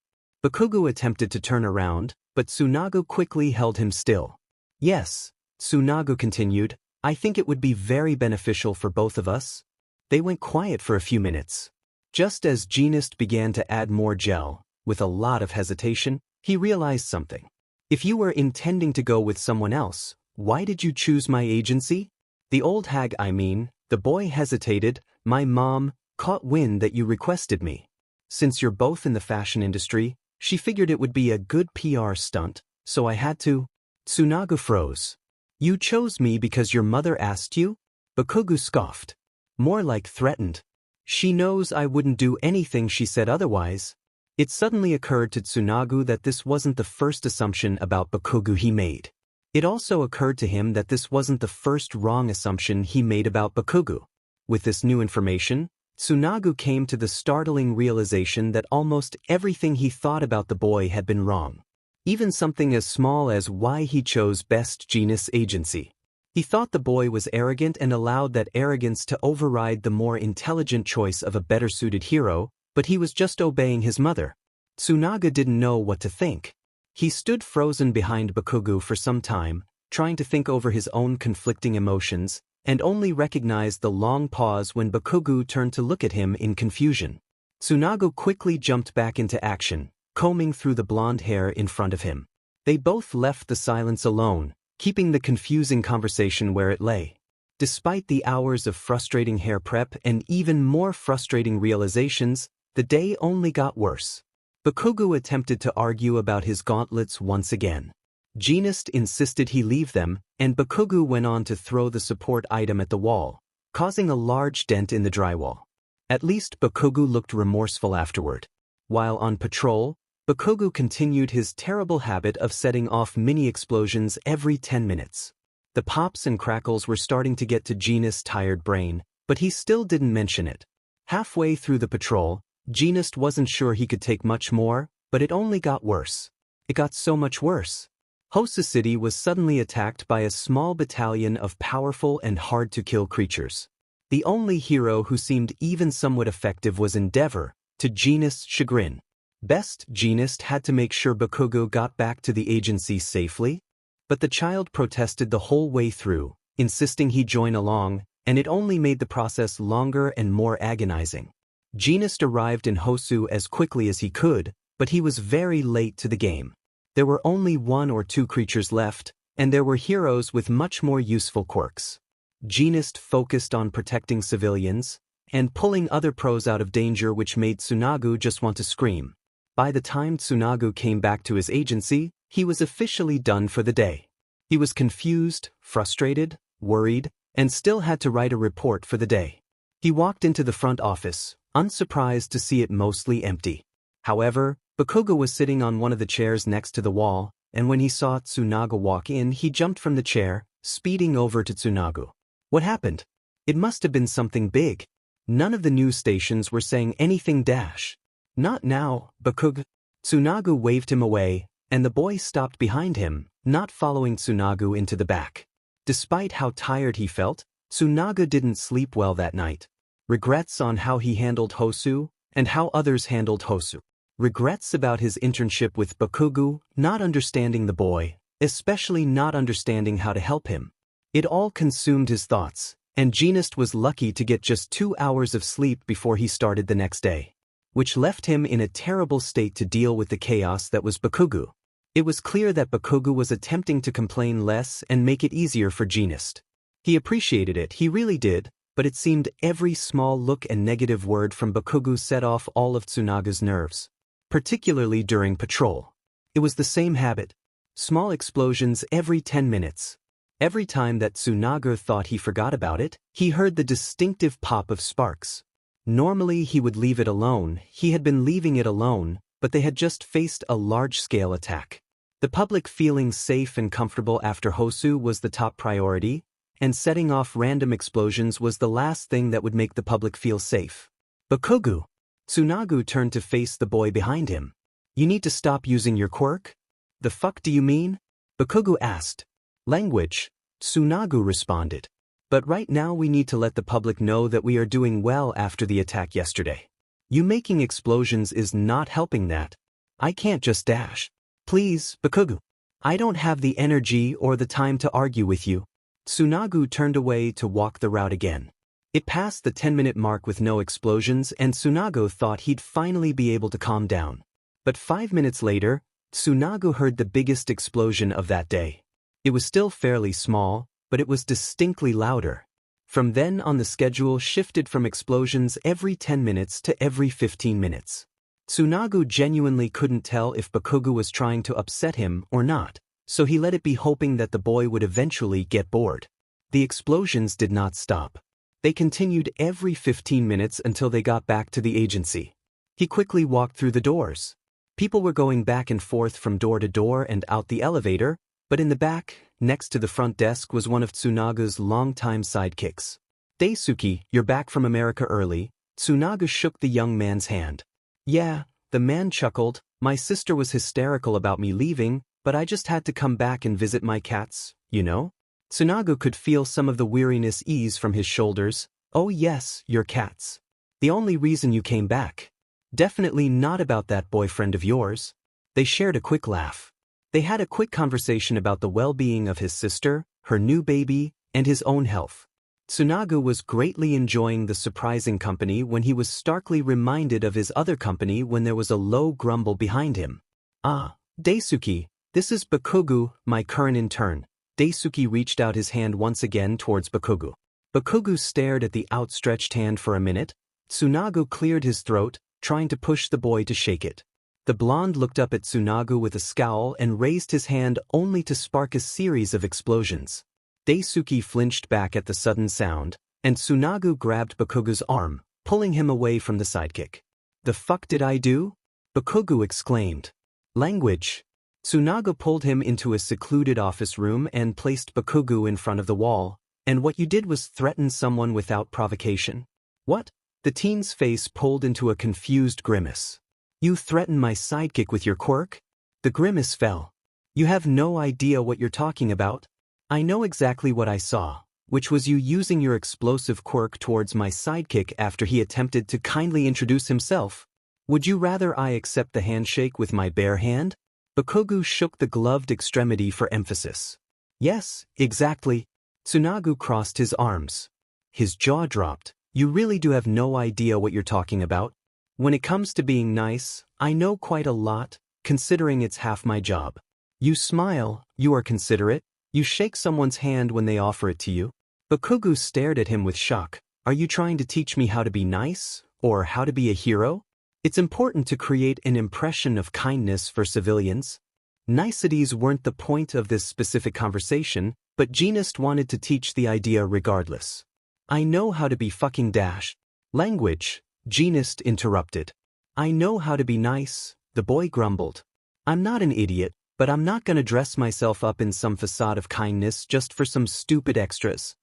Bakugou attempted to turn around, but Tsunaga quickly held him still. "Yes," Tsunaga continued, "I think it would be very beneficial for both of us." They went quiet for a few minutes. Just as Genist began to add more gel, with a lot of hesitation, he realized something. "If you were intending to go with someone else, why did you choose my agency?" "The old hag, I mean," the boy hesitated. "My mom caught wind that you requested me. Since you're both in the fashion industry, she figured it would be a good PR stunt, so I had to." Tsunaga froze. "You chose me because your mother asked you?" Bakugou scoffed. "More like threatened. She knows I wouldn't do anything she said otherwise." It suddenly occurred to Tsunaga that this wasn't the first assumption about Bakugou he made. It also occurred to him that this wasn't the first wrong assumption he made about Bakugou. With this new information, Tsunaga came to the startling realization that almost everything he thought about the boy had been wrong. Even something as small as why he chose Best Genist agency. He thought the boy was arrogant and allowed that arrogance to override the more intelligent choice of a better-suited hero, but he was just obeying his mother. Tsunaga didn't know what to think. He stood frozen behind Bakugou for some time, trying to think over his own conflicting emotions, and only recognized the long pause when Bakugou turned to look at him in confusion. Tsunaga quickly jumped back into action, combing through the blonde hair in front of him. They both left the silence alone, keeping the confusing conversation where it lay. Despite the hours of frustrating hair prep and even more frustrating realizations, the day only got worse. Bakugou attempted to argue about his gauntlets once again. Genist insisted he leave them, and Bakugou went on to throw the support item at the wall, causing a large dent in the drywall. At least Bakugou looked remorseful afterward. While on patrol, Bakugou continued his terrible habit of setting off mini-explosions every 10 minutes. The pops and crackles were starting to get to Genist's tired brain, but he still didn't mention it. Halfway through the patrol, Genist wasn't sure he could take much more, but it only got worse. It got so much worse. Hosa City was suddenly attacked by a small battalion of powerful and hard-to-kill creatures. The only hero who seemed even somewhat effective was Endeavor, to Genist's chagrin. Best Genist had to make sure Bakugou got back to the agency safely, but the child protested the whole way through, insisting he join along, and it only made the process longer and more agonizing. Genist arrived in Hosu as quickly as he could, but he was very late to the game. There were only 1 or 2 creatures left, and there were heroes with much more useful quirks. Genist focused on protecting civilians and pulling other pros out of danger, which made Tsunaga just want to scream. By the time Tsunaga came back to his agency, he was officially done for the day. He was confused, frustrated, worried, and still had to write a report for the day. He walked into the front office, unsurprised to see it mostly empty. However, Bakugou was sitting on one of the chairs next to the wall, and when he saw Tsunaga walk in, he jumped from the chair, speeding over to Tsunaga. What happened? It must have been something big. None of the news stations were saying anything dash. Not now, Bakugou. Tsunaga waved him away, and the boy stopped behind him, not following Tsunaga into the back. Despite how tired he felt, Tsunaga didn't sleep well that night. Regrets on how he handled Hosu, and how others handled Hosu. Regrets about his internship with Bakugou, not understanding the boy, especially not understanding how to help him. It all consumed his thoughts, and Genist was lucky to get just 2 hours of sleep before he started the next day, which left him in a terrible state to deal with the chaos that was Bakugou. It was clear that Bakugou was attempting to complain less and make it easier for Genist. He appreciated it, he really did, but it seemed every small look and negative word from Bakugou set off all of Tsunaga's nerves, particularly during patrol. It was the same habit. Small explosions every 10 minutes. Every time that Tsunaga thought he forgot about it, he heard the distinctive pop of sparks. Normally he would leave it alone, he had been leaving it alone, but they had just faced a large-scale attack. The public feeling safe and comfortable after Hosu was the top priority, and setting off random explosions was the last thing that would make the public feel safe. Bakugou. Tsunaga turned to face the boy behind him. You need to stop using your quirk? The fuck do you mean? Bakugou asked. Language. Tsunaga responded. But right now we need to let the public know that we are doing well after the attack yesterday. You making explosions is not helping that. I can't just dash. Please, Bakugou. I don't have the energy or the time to argue with you. Tsunaga turned away to walk the route again. It passed the 10-minute mark with no explosions, and Tsunaga thought he'd finally be able to calm down. But 5 minutes later, Tsunaga heard the biggest explosion of that day. It was still fairly small, but it was distinctly louder. From then on, the schedule shifted from explosions every 10 minutes to every 15 minutes. Tsunaga genuinely couldn't tell if Bakugou was trying to upset him or not, so he let it be, hoping that the boy would eventually get bored. The explosions did not stop. They continued every 15 minutes until they got back to the agency. He quickly walked through the doors. People were going back and forth from door to door and out the elevator, but in the back, next to the front desk, was one of Tsunaga's longtime sidekicks. Daisuke, you're back from America early. Tsunaga shook the young man's hand. Yeah, the man chuckled. My sister was hysterical about me leaving, but I just had to come back and visit my cats, you know? Tsunaga could feel some of the weariness ease from his shoulders. Oh yes, your cats. The only reason you came back. Definitely not about that boyfriend of yours. They shared a quick laugh. They had a quick conversation about the well-being of his sister, her new baby, and his own health. Tsunaga was greatly enjoying the surprising company when he was starkly reminded of his other company when there was a low grumble behind him. Ah, Daisuke, this is Bakugou, my current intern. Daisuke reached out his hand once again towards Bakugou. Bakugou stared at the outstretched hand for a minute. Tsunaga cleared his throat, trying to push the boy to shake it. The blonde looked up at Tsunaga with a scowl and raised his hand only to spark a series of explosions. Daisuke flinched back at the sudden sound, and Tsunaga grabbed Bakugou's arm, pulling him away from the sidekick. The fuck did I do? Bakugou exclaimed. Language. Tsunaga pulled him into a secluded office room and placed Bakugou in front of the wall. And what you did was threaten someone without provocation? What? The teen's face pulled into a confused grimace. You threatened my sidekick with your quirk? The grimace fell. You have no idea what you're talking about. I know exactly what I saw, which was you using your explosive quirk towards my sidekick after he attempted to kindly introduce himself. Would you rather I accept the handshake with my bare hand? Bakugou shook the gloved extremity for emphasis. Yes, exactly. Tsunaga crossed his arms. His jaw dropped. You really do have no idea what you're talking about. When it comes to being nice, I know quite a lot, considering it's half my job. You smile, you are considerate, you shake someone's hand when they offer it to you. Bakugou stared at him with shock. Are you trying to teach me how to be nice, or how to be a hero? It's important to create an impression of kindness for civilians. Niceties weren't the point of this specific conversation, but Genist wanted to teach the idea regardless. I know how to be fucking dash. Language, Genist interrupted. I know how to be nice, the boy grumbled. I'm not an idiot, but I'm not gonna dress myself up in some facade of kindness just for some stupid extras.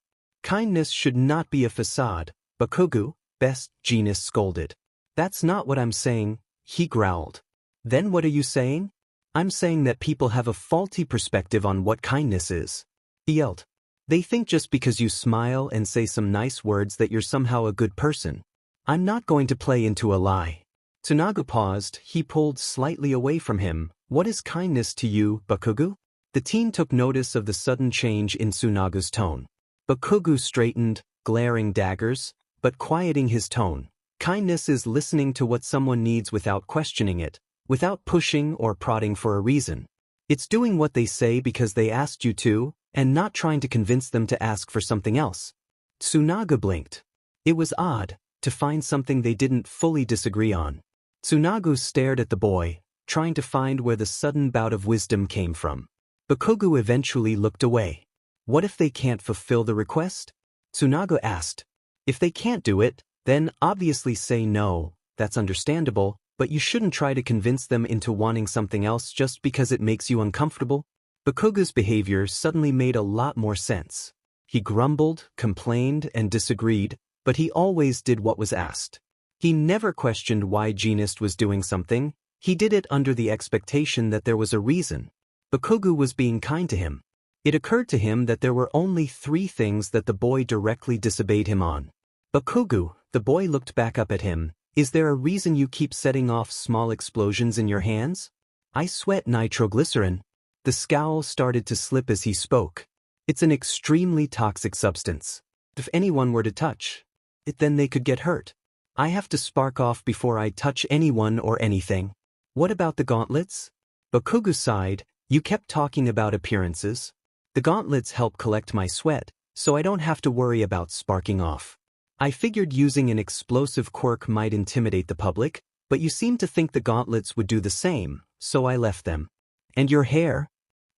Kindness should not be a facade, Bakugou, Best Jeanist scolded. That's not what I'm saying, he growled. Then what are you saying? I'm saying that people have a faulty perspective on what kindness is. He yelled. They think just because you smile and say some nice words that you're somehow a good person. I'm not going to play into a lie. Tsunaga paused, he pulled slightly away from him. What is kindness to you, Bakugou? The teen took notice of the sudden change in Tsunaga's tone. Bakugou straightened, glaring daggers, but quieting his tone. Kindness is listening to what someone needs without questioning it, without pushing or prodding for a reason. It's doing what they say because they asked you to, and not trying to convince them to ask for something else. Tsunaga blinked. It was odd to find something they didn't fully disagree on. Tsunaga stared at the boy, trying to find where the sudden bout of wisdom came from. Bakugou eventually looked away. What if they can't fulfill the request? Tsunaga asked. If they can't do it, then obviously say no, that's understandable, but you shouldn't try to convince them into wanting something else just because it makes you uncomfortable. Bakugou's behavior suddenly made a lot more sense. He grumbled, complained, and disagreed, but he always did what was asked. He never questioned why Jeanist was doing something, he did it under the expectation that there was a reason. Bakugou was being kind to him. It occurred to him that there were only 3 things that the boy directly disobeyed him on. Bakugou, the boy looked back up at him. Is there a reason you keep setting off small explosions in your hands? I sweat nitroglycerin. The scowl started to slip as he spoke. It's an extremely toxic substance. If anyone were to touch it, then they could get hurt. I have to spark off before I touch anyone or anything. What about the gauntlets? Bakugou sighed. You kept talking about appearances. The gauntlets help collect my sweat, so I don't have to worry about sparking off. I figured using an explosive quirk might intimidate the public, but you seem to think the gauntlets would do the same, so I left them. And your hair?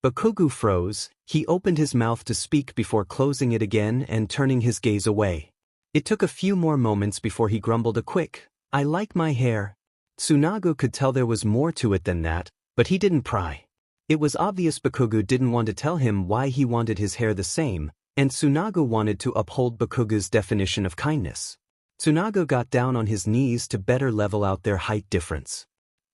Bakugou froze. He opened his mouth to speak before closing it again and turning his gaze away. It took a few more moments before he grumbled a quick, I like my hair. Tsunaga could tell there was more to it than that, but he didn't pry. It was obvious Bakugou didn't want to tell him why he wanted his hair the same, and Tsunaga wanted to uphold Bakugou's definition of kindness. Tsunaga got down on his knees to better level out their height difference.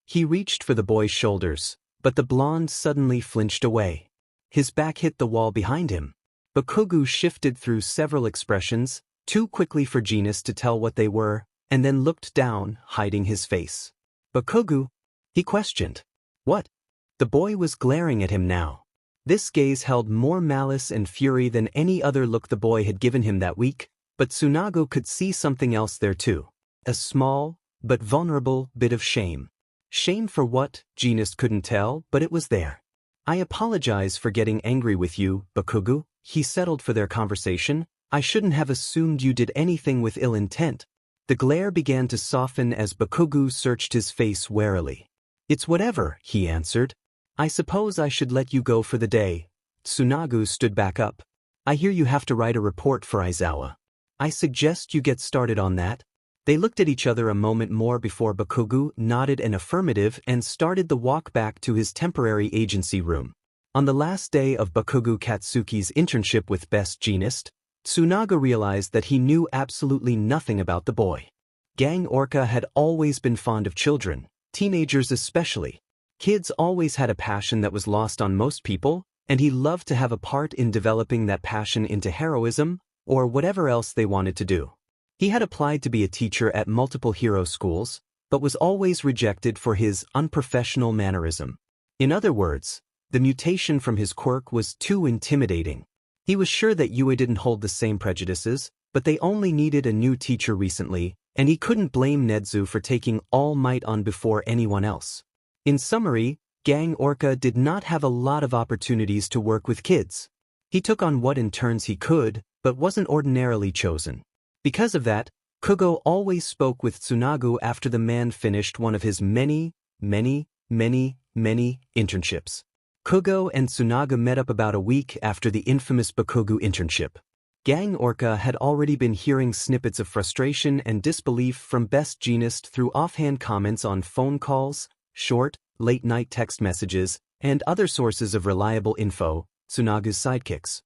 He reached for the boy's shoulders, but the blonde suddenly flinched away. His back hit the wall behind him. Bakugou shifted through several expressions, too quickly for Jeanist to tell what they were, and then looked down, hiding his face. Bakugou? He questioned. What? The boy was glaring at him now. This gaze held more malice and fury than any other look the boy had given him that week, but Tsunaga could see something else there too. A small, but vulnerable, bit of shame. Shame for what, Jeanist couldn't tell, but it was there. I apologize for getting angry with you, Bakugou, he settled for their conversation. I shouldn't have assumed you did anything with ill intent. The glare began to soften as Bakugou searched his face warily. It's whatever, he answered. I suppose I should let you go for the day. Tsunaga stood back up. I hear you have to write a report for Aizawa. I suggest you get started on that. They looked at each other a moment more before Bakugou nodded an affirmative and started the walk back to his temporary agency room. On the last day of Bakugou Katsuki's internship with Best Jeanist, Tsunaga realized that he knew absolutely nothing about the boy. Gang Orca had always been fond of children, teenagers especially. Kids always had a passion that was lost on most people, and he loved to have a part in developing that passion into heroism, or whatever else they wanted to do. He had applied to be a teacher at multiple hero schools, but was always rejected for his unprofessional mannerism. In other words, the mutation from his quirk was too intimidating. He was sure that Yue didn't hold the same prejudices, but they only needed a new teacher recently, and he couldn't blame Nedzu for taking All Might on before anyone else. In summary, Gang Orca did not have a lot of opportunities to work with kids. He took on what interns he could, but wasn't ordinarily chosen. Because of that, Kugo always spoke with Tsunaga after the man finished one of his many internships. Kugo and Tsunaga met up about a week after the infamous Bakugou internship. Gang Orca had already been hearing snippets of frustration and disbelief from Best Jeanist through offhand comments on phone calls, short, late-night text messages, and other sources of reliable info, Tsunagu's sidekicks.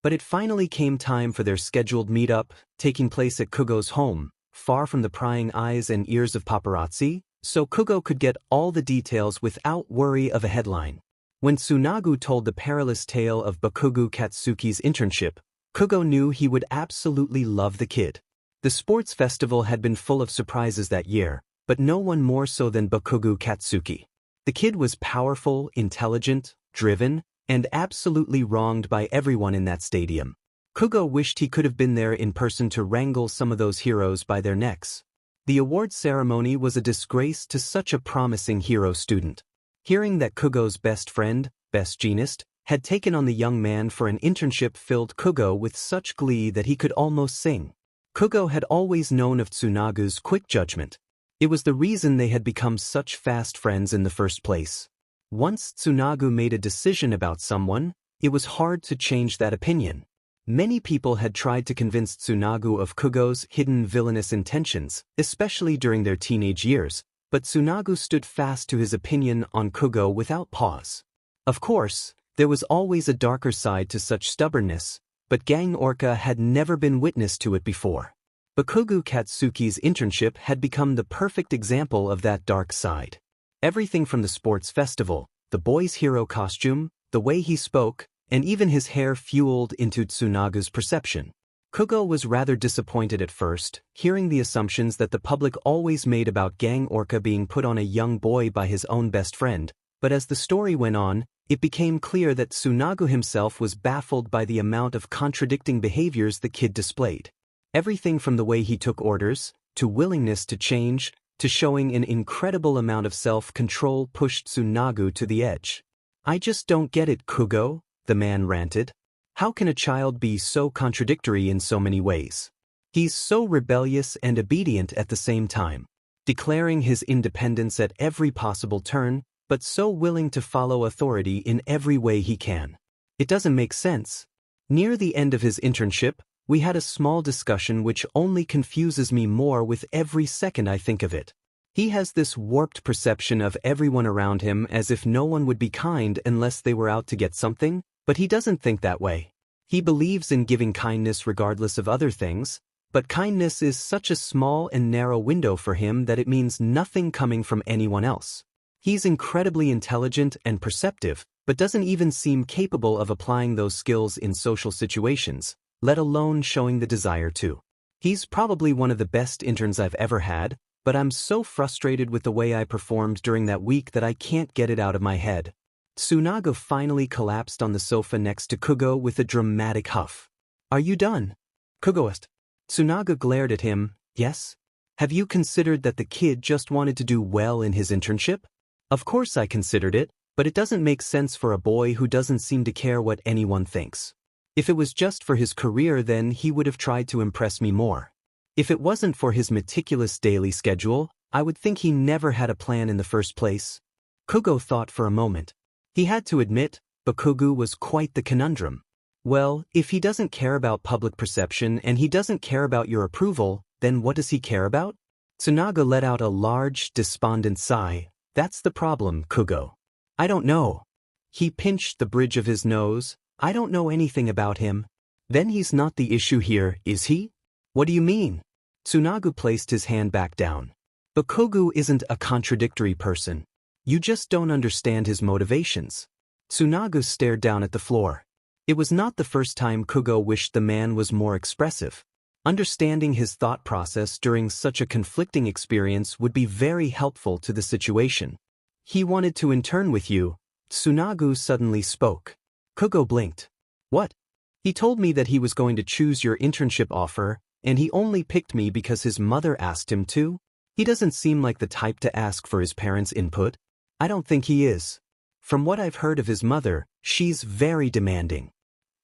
But it finally came time for their scheduled meetup, taking place at Kugo's home, far from the prying eyes and ears of paparazzi, so Kugo could get all the details without worry of a headline. When Tsunagu told the perilous tale of Bakugou Katsuki's internship, Kugo knew he would absolutely love the kid. The sports festival had been full of surprises that year, but no one more so than Bakugou Katsuki. The kid was powerful, intelligent, driven, and absolutely wronged by everyone in that stadium. Kugo wished he could have been there in person to wrangle some of those heroes by their necks. The award ceremony was a disgrace to such a promising hero student. Hearing that Kugo's best friend, Best Jeanist, had taken on the young man for an internship filled Kugo with such glee that he could almost sing. Kugo had always known of Tsunagu's quick judgment. It was the reason they had become such fast friends in the first place. Once Tsunagu made a decision about someone, it was hard to change that opinion. Many people had tried to convince Tsunagu of Kugo's hidden villainous intentions, especially during their teenage years, but Tsunagu stood fast to his opinion on Kugo without pause. Of course, there was always a darker side to such stubbornness, but Gang Orca had never been witness to it before. Bakugou Katsuki's internship had become the perfect example of that dark side. Everything from the sports festival, the boy's hero costume, the way he spoke, and even his hair fueled into Tsunagu's perception. Kugo was rather disappointed at first, hearing the assumptions that the public always made about Gang Orca being put on a young boy by his own best friend, but as the story went on, it became clear that Tsunagu himself was baffled by the amount of contradicting behaviors the kid displayed. Everything from the way he took orders, to willingness to change, to showing an incredible amount of self-control pushed Tsunagu to the edge. "I just don't get it, Kugo," the man ranted. "How can a child be so contradictory in so many ways? He's so rebellious and obedient at the same time, declaring his independence at every possible turn, but so willing to follow authority in every way he can. It doesn't make sense." Near the end of his internship, we had a small discussion which only confuses me more with every second I think of it. He has this warped perception of everyone around him as if no one would be kind unless they were out to get something, but he doesn't think that way. He believes in giving kindness regardless of other things, but kindness is such a small and narrow window for him that it means nothing coming from anyone else. He's incredibly intelligent and perceptive, but doesn't even seem capable of applying those skills in social situations, let alone showing the desire to. He's probably one of the best interns I've ever had, but I'm so frustrated with the way I performed during that week that I can't get it out of my head. Tsunagu finally collapsed on the sofa next to Kugo with a dramatic huff. "Are you done?" Kugo asked. Tsunagu glared at him. "Yes? Have you considered that the kid just wanted to do well in his internship?" "Of course I considered it, but it doesn't make sense for a boy who doesn't seem to care what anyone thinks. If it was just for his career, then he would have tried to impress me more. If it wasn't for his meticulous daily schedule, I would think he never had a plan in the first place." Kugo thought for a moment. He had to admit, Bakugou was quite the conundrum. Well, if he doesn't care about public perception and he doesn't care about your approval, then what does he care about? Tsunagu let out a large, despondent sigh. "That's the problem, Kugo. I don't know." He pinched the bridge of his nose. "I don't know anything about him." "Then he's not the issue here, is he?" "What do you mean?" Tsunagu placed his hand back down. "Bakugou isn't a contradictory person. You just don't understand his motivations." Tsunagu stared down at the floor. It was not the first time Kugo wished the man was more expressive. Understanding his thought process during such a conflicting experience would be very helpful to the situation. "He wanted to intern with you," Tsunagu suddenly spoke. Kugo blinked. "What?" "He told me that he was going to choose your internship offer, and he only picked me because his mother asked him to. He doesn't seem like the type to ask for his parents' input." "I don't think he is. From what I've heard of his mother, she's very demanding.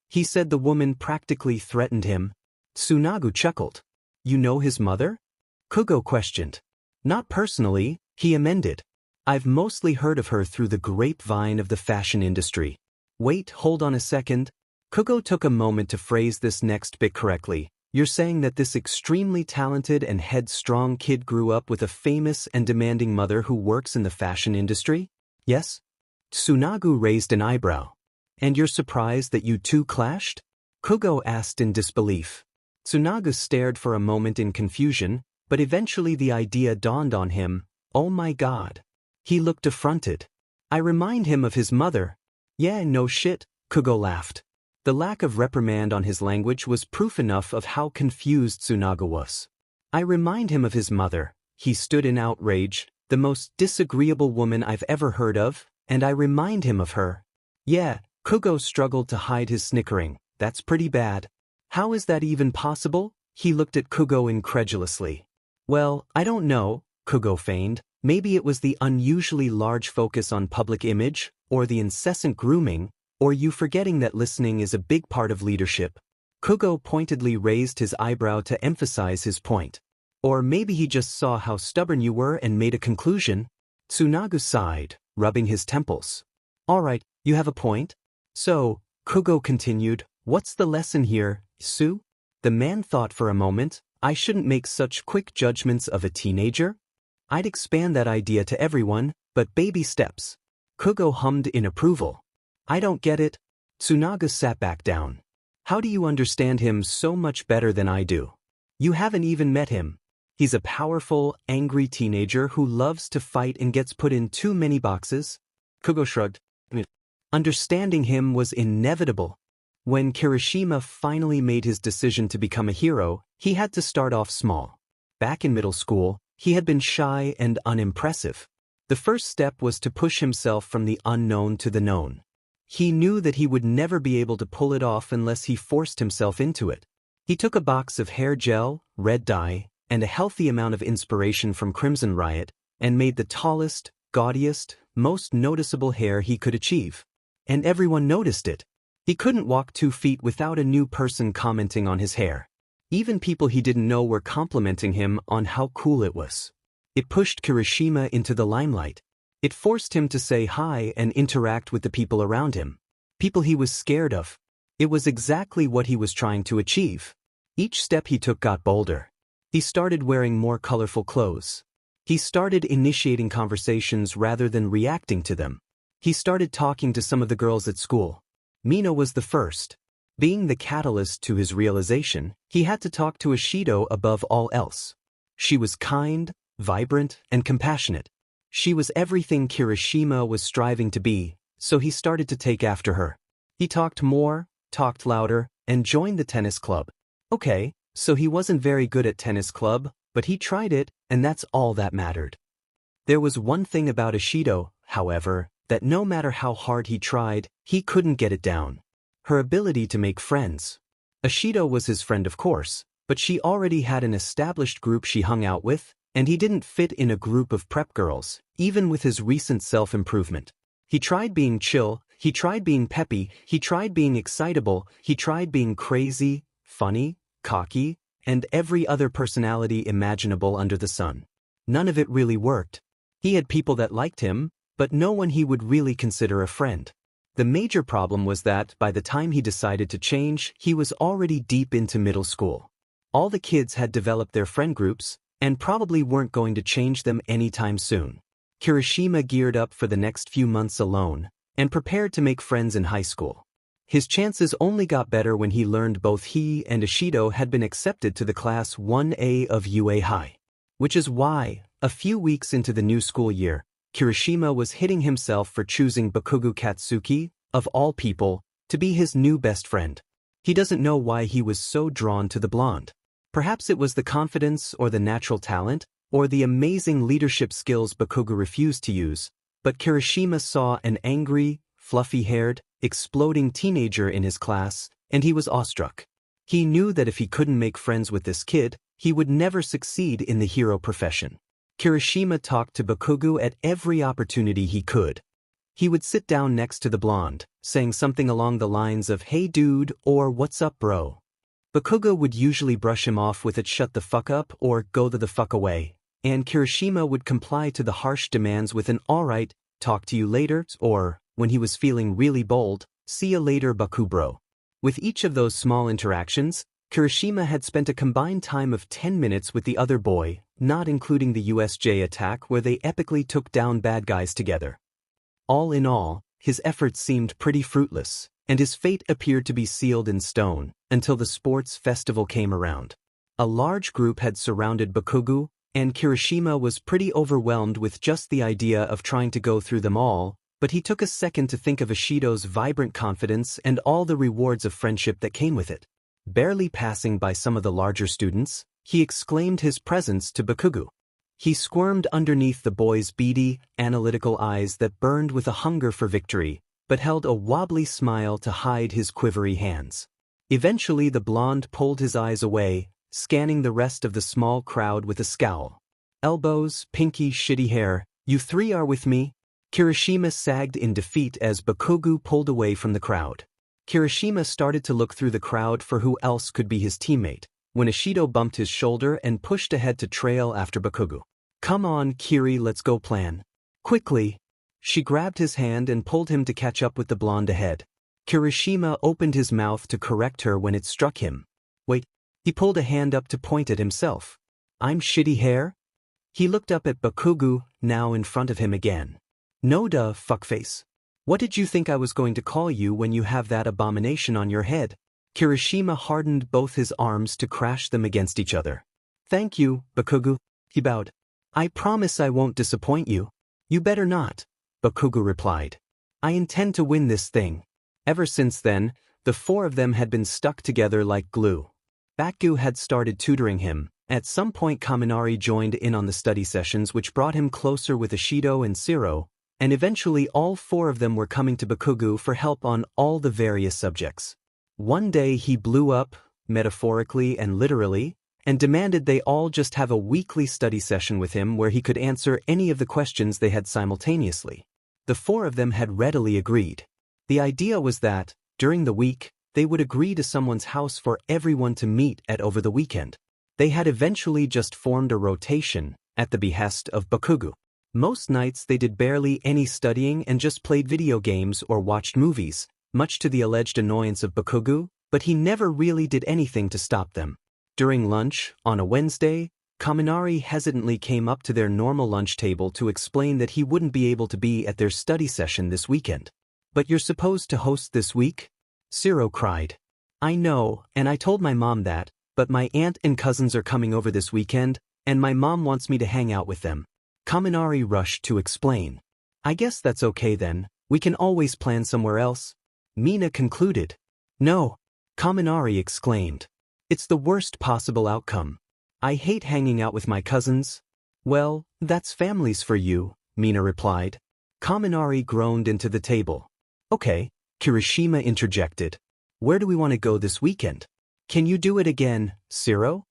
He said the woman practically threatened him." Tsunagu chuckled. "You know his mother?" Kugo questioned. "Not personally," he amended. "I've mostly heard of her through the grapevine of the fashion industry." "Wait, hold on a second." Kugo took a moment to phrase this next bit correctly. "You're saying that this extremely talented and headstrong kid grew up with a famous and demanding mother who works in the fashion industry?" "Yes." Tsunagu raised an eyebrow. And you're surprised that you two clashed? Kugo asked in disbelief. Tsunagu stared for a moment in confusion, but eventually the idea dawned on him. Oh my god. He looked affronted. I remind him of his mother. Yeah, no shit, Kugo laughed. The lack of reprimand on his language was proof enough of how confused Tsunagu was. I remind him of his mother. He stood in outrage, the most disagreeable woman I've ever heard of, and I remind him of her. Yeah, Kugo struggled to hide his snickering. That's pretty bad. How is that even possible? He looked at Kugo incredulously. Well, I don't know, Kugo feigned. Maybe it was the unusually large focus on public image, or the incessant grooming, or you forgetting that listening is a big part of leadership. Kugo pointedly raised his eyebrow to emphasize his point. Or maybe he just saw how stubborn you were and made a conclusion. Tsunagu sighed, rubbing his temples. All right, you have a point. So, Kugo continued, what's the lesson here, Su? The man thought for a moment. I shouldn't make such quick judgments of a teenager? I'd expand that idea to everyone, but baby steps. Kugo hummed in approval. I don't get it. Tsunagu sat back down. How do you understand him so much better than I do? You haven't even met him. He's a powerful, angry teenager who loves to fight and gets put in too many boxes. Kugo shrugged. Understanding him was inevitable. When Kirishima finally made his decision to become a hero, he had to start off small. Back in middle school, he had been shy and unimpressive. The first step was to push himself from the unknown to the known. He knew that he would never be able to pull it off unless he forced himself into it. He took a box of hair gel, red dye, and a healthy amount of inspiration from Crimson Riot, and made the tallest, gaudiest, most noticeable hair he could achieve. And everyone noticed it. He couldn't walk 2 feet without a new person commenting on his hair. Even people he didn't know were complimenting him on how cool it was. It pushed Kirishima into the limelight. It forced him to say hi and interact with the people around him. People he was scared of. It was exactly what he was trying to achieve. Each step he took got bolder. He started wearing more colorful clothes. He started initiating conversations rather than reacting to them. He started talking to some of the girls at school. Mina was the first. Being the catalyst to his realization, he had to talk to Ashido above all else. She was kind, vibrant, and compassionate. She was everything Kirishima was striving to be, so he started to take after her. He talked more, talked louder, and joined the tennis club. Okay, so he wasn't very good at tennis club, but he tried it, and that's all that mattered. There was one thing about Ashido, however, that no matter how hard he tried, he couldn't get it down. Her ability to make friends. Ashido was his friend of course, but she already had an established group she hung out with, and he didn't fit in a group of prep girls, even with his recent self-improvement. He tried being chill, he tried being peppy, he tried being excitable, he tried being crazy, funny, cocky, and every other personality imaginable under the sun. None of it really worked. He had people that liked him, but no one he would really consider a friend. The major problem was that by the time he decided to change, he was already deep into middle school. All the kids had developed their friend groups, and probably weren't going to change them anytime soon. Kirishima geared up for the next few months alone, and prepared to make friends in high school. His chances only got better when he learned both he and Ashido had been accepted to the Class 1A of UA High. Which is why, a few weeks into the new school year, Kirishima was hitting himself for choosing Bakugou Katsuki, of all people, to be his new best friend. He doesn't know why he was so drawn to the blonde. Perhaps it was the confidence or the natural talent, or the amazing leadership skills Bakugou refused to use, but Kirishima saw an angry, fluffy-haired, exploding teenager in his class, and he was awestruck. He knew that if he couldn't make friends with this kid, he would never succeed in the hero profession. Kirishima talked to Bakugou at every opportunity he could. He would sit down next to the blonde, saying something along the lines of "Hey dude" or "What's up bro?" Bakugou would usually brush him off with a "shut the fuck up" or "go the fuck away," and Kirishima would comply to the harsh demands with an "alright, talk to you later," or, when he was feeling really bold, "see ya later Baku bro." With each of those small interactions, Kirishima had spent a combined time of 10 minutes with the other boy, not including the USJ attack where they epically took down bad guys together. All in all, his efforts seemed pretty fruitless, and his fate appeared to be sealed in stone until the sports festival came around. A large group had surrounded Bakugou, and Kirishima was pretty overwhelmed with just the idea of trying to go through them all, but he took a second to think of Ishido's vibrant confidence and all the rewards of friendship that came with it. Barely passing by some of the larger students, he exclaimed his presence to Bakugou. He squirmed underneath the boy's beady, analytical eyes that burned with a hunger for victory, but held a wobbly smile to hide his quivery hands. Eventually the blonde pulled his eyes away, scanning the rest of the small crowd with a scowl. Elbows, pinky, shitty hair, you three are with me? Kirishima sagged in defeat as Bakugou pulled away from the crowd. Kirishima started to look through the crowd for who else could be his teammate, when Ishido bumped his shoulder and pushed ahead to trail after Bakugou. Come on, Kiri, let's go plan. Quickly. She grabbed his hand and pulled him to catch up with the blonde ahead. Kirishima opened his mouth to correct her when it struck him. Wait, he pulled a hand up to point at himself. I'm shitty hair? He looked up at Bakugou, now in front of him again. No duh, fuckface. What did you think I was going to call you when you have that abomination on your head? Kirishima hardened both his arms to crash them against each other. Thank you, Bakugou. He bowed. I promise I won't disappoint you. You better not, Bakugou replied. I intend to win this thing. Ever since then, the four of them had been stuck together like glue. Bakugou had started tutoring him. At some point Kaminari joined in on the study sessions, which brought him closer with Ishido and Shiro, and eventually all four of them were coming to Bakugou for help on all the various subjects. One day he blew up, metaphorically and literally, and demanded they all just have a weekly study session with him where he could answer any of the questions they had simultaneously. The four of them had readily agreed. The idea was that, during the week, they would agree to someone's house for everyone to meet at over the weekend. They had eventually just formed a rotation, at the behest of Bakugou. Most nights they did barely any studying and just played video games or watched movies, much to the alleged annoyance of Bakugou, but he never really did anything to stop them. During lunch, on a Wednesday, Kaminari hesitantly came up to their normal lunch table to explain that he wouldn't be able to be at their study session this weekend. But you're supposed to host this week? Shiro cried. I know, and I told my mom that, but my aunt and cousins are coming over this weekend, and my mom wants me to hang out with them. Kaminari rushed to explain. I guess that's okay then, we can always plan somewhere else. Mina concluded. No, Kaminari exclaimed. It's the worst possible outcome. I hate hanging out with my cousins. Well, that's families for you, Mina replied. Kaminari groaned into the table. Okay, Kirishima interjected. Where do we want to go this weekend? Can you do it again, Shiro?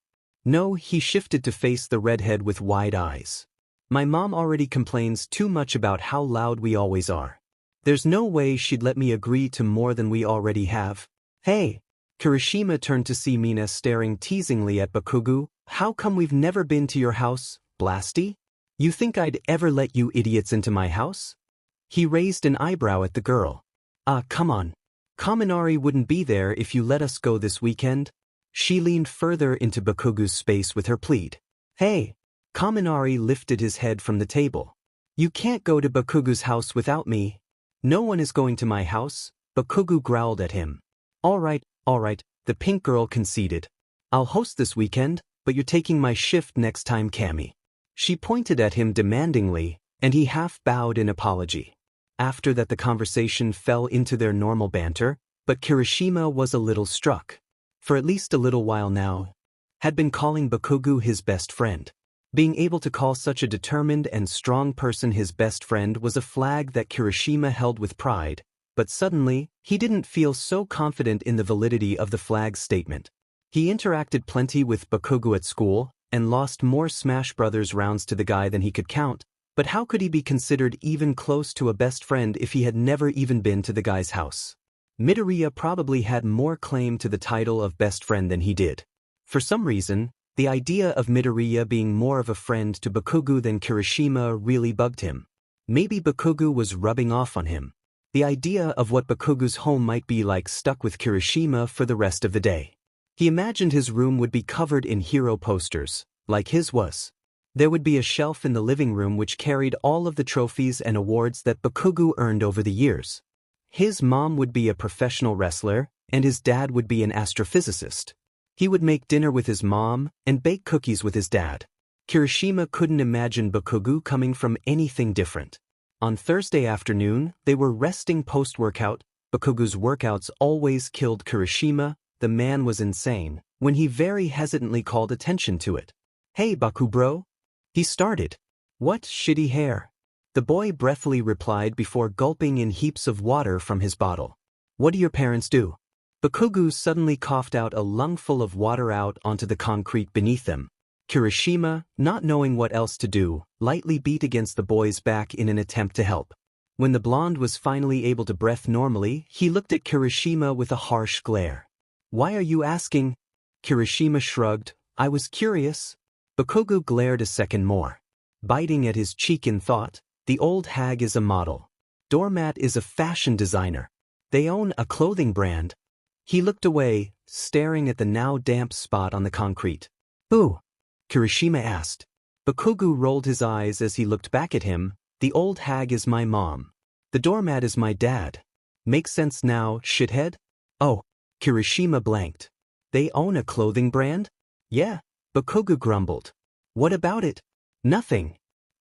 No, he shifted to face the redhead with wide eyes. My mom already complains too much about how loud we always are. There's no way she'd let me agree to more than we already have. Hey! Kirishima turned to see Mina staring teasingly at Bakugou. How come we've never been to your house, Blasty? You think I'd ever let you idiots into my house? He raised an eyebrow at the girl. Ah, come on. Kaminari wouldn't be there if you let us go this weekend. She leaned further into Bakugou's space with her plead. Hey! Kaminari lifted his head from the table. You can't go to Bakugou's house without me. No one is going to my house, Bakugou growled at him. All right, the pink girl conceded. I'll host this weekend, but you're taking my shift next time, Kami. She pointed at him demandingly, and he half bowed in apology. After that the conversation fell into their normal banter, but Kirishima was a little struck. For at least a little while now, had been calling Bakugou his best friend. Being able to call such a determined and strong person his best friend was a flag that Kirishima held with pride, but suddenly, he didn't feel so confident in the validity of the flag's statement. He interacted plenty with Bakugou at school, and lost more Smash Brothers rounds to the guy than he could count, but how could he be considered even close to a best friend if he had never even been to the guy's house? Midoriya probably had more claim to the title of best friend than he did. For some reason, the idea of Midoriya being more of a friend to Bakugou than Kirishima really bugged him. Maybe Bakugou was rubbing off on him. The idea of what Bakugou's home might be like stuck with Kirishima for the rest of the day. He imagined his room would be covered in hero posters, like his was. There would be a shelf in the living room which carried all of the trophies and awards that Bakugou earned over the years. His mom would be a professional wrestler, and his dad would be an astrophysicist. He would make dinner with his mom and bake cookies with his dad. Kirishima couldn't imagine Bakugou coming from anything different. On Thursday afternoon, they were resting post-workout. Bakugou's workouts always killed Kirishima. The man was insane when he very hesitantly called attention to it. "Hey Baku bro?" He started. "What shitty hair?" The boy breathily replied before gulping in heaps of water from his bottle. "What do your parents do?" Bakugou suddenly coughed out a lungful of water out onto the concrete beneath them. Kirishima, not knowing what else to do, lightly beat against the boy's back in an attempt to help. When the blonde was finally able to breathe normally, he looked at Kirishima with a harsh glare. "Why are you asking?" Kirishima shrugged. "I was curious." Bakugou glared a second more. Biting at his cheek in thought, the old hag is a model. Doormat is a fashion designer. They own a clothing brand. He looked away, staring at the now damp spot on the concrete. "Who?" Kirishima asked. Bakugou rolled his eyes as he looked back at him. "The old hag is my mom. The doormat is my dad. Makes sense now, shithead?" "Oh." Kirishima blanked. "They own a clothing brand?" "Yeah." Bakugou grumbled. "What about it?" "Nothing."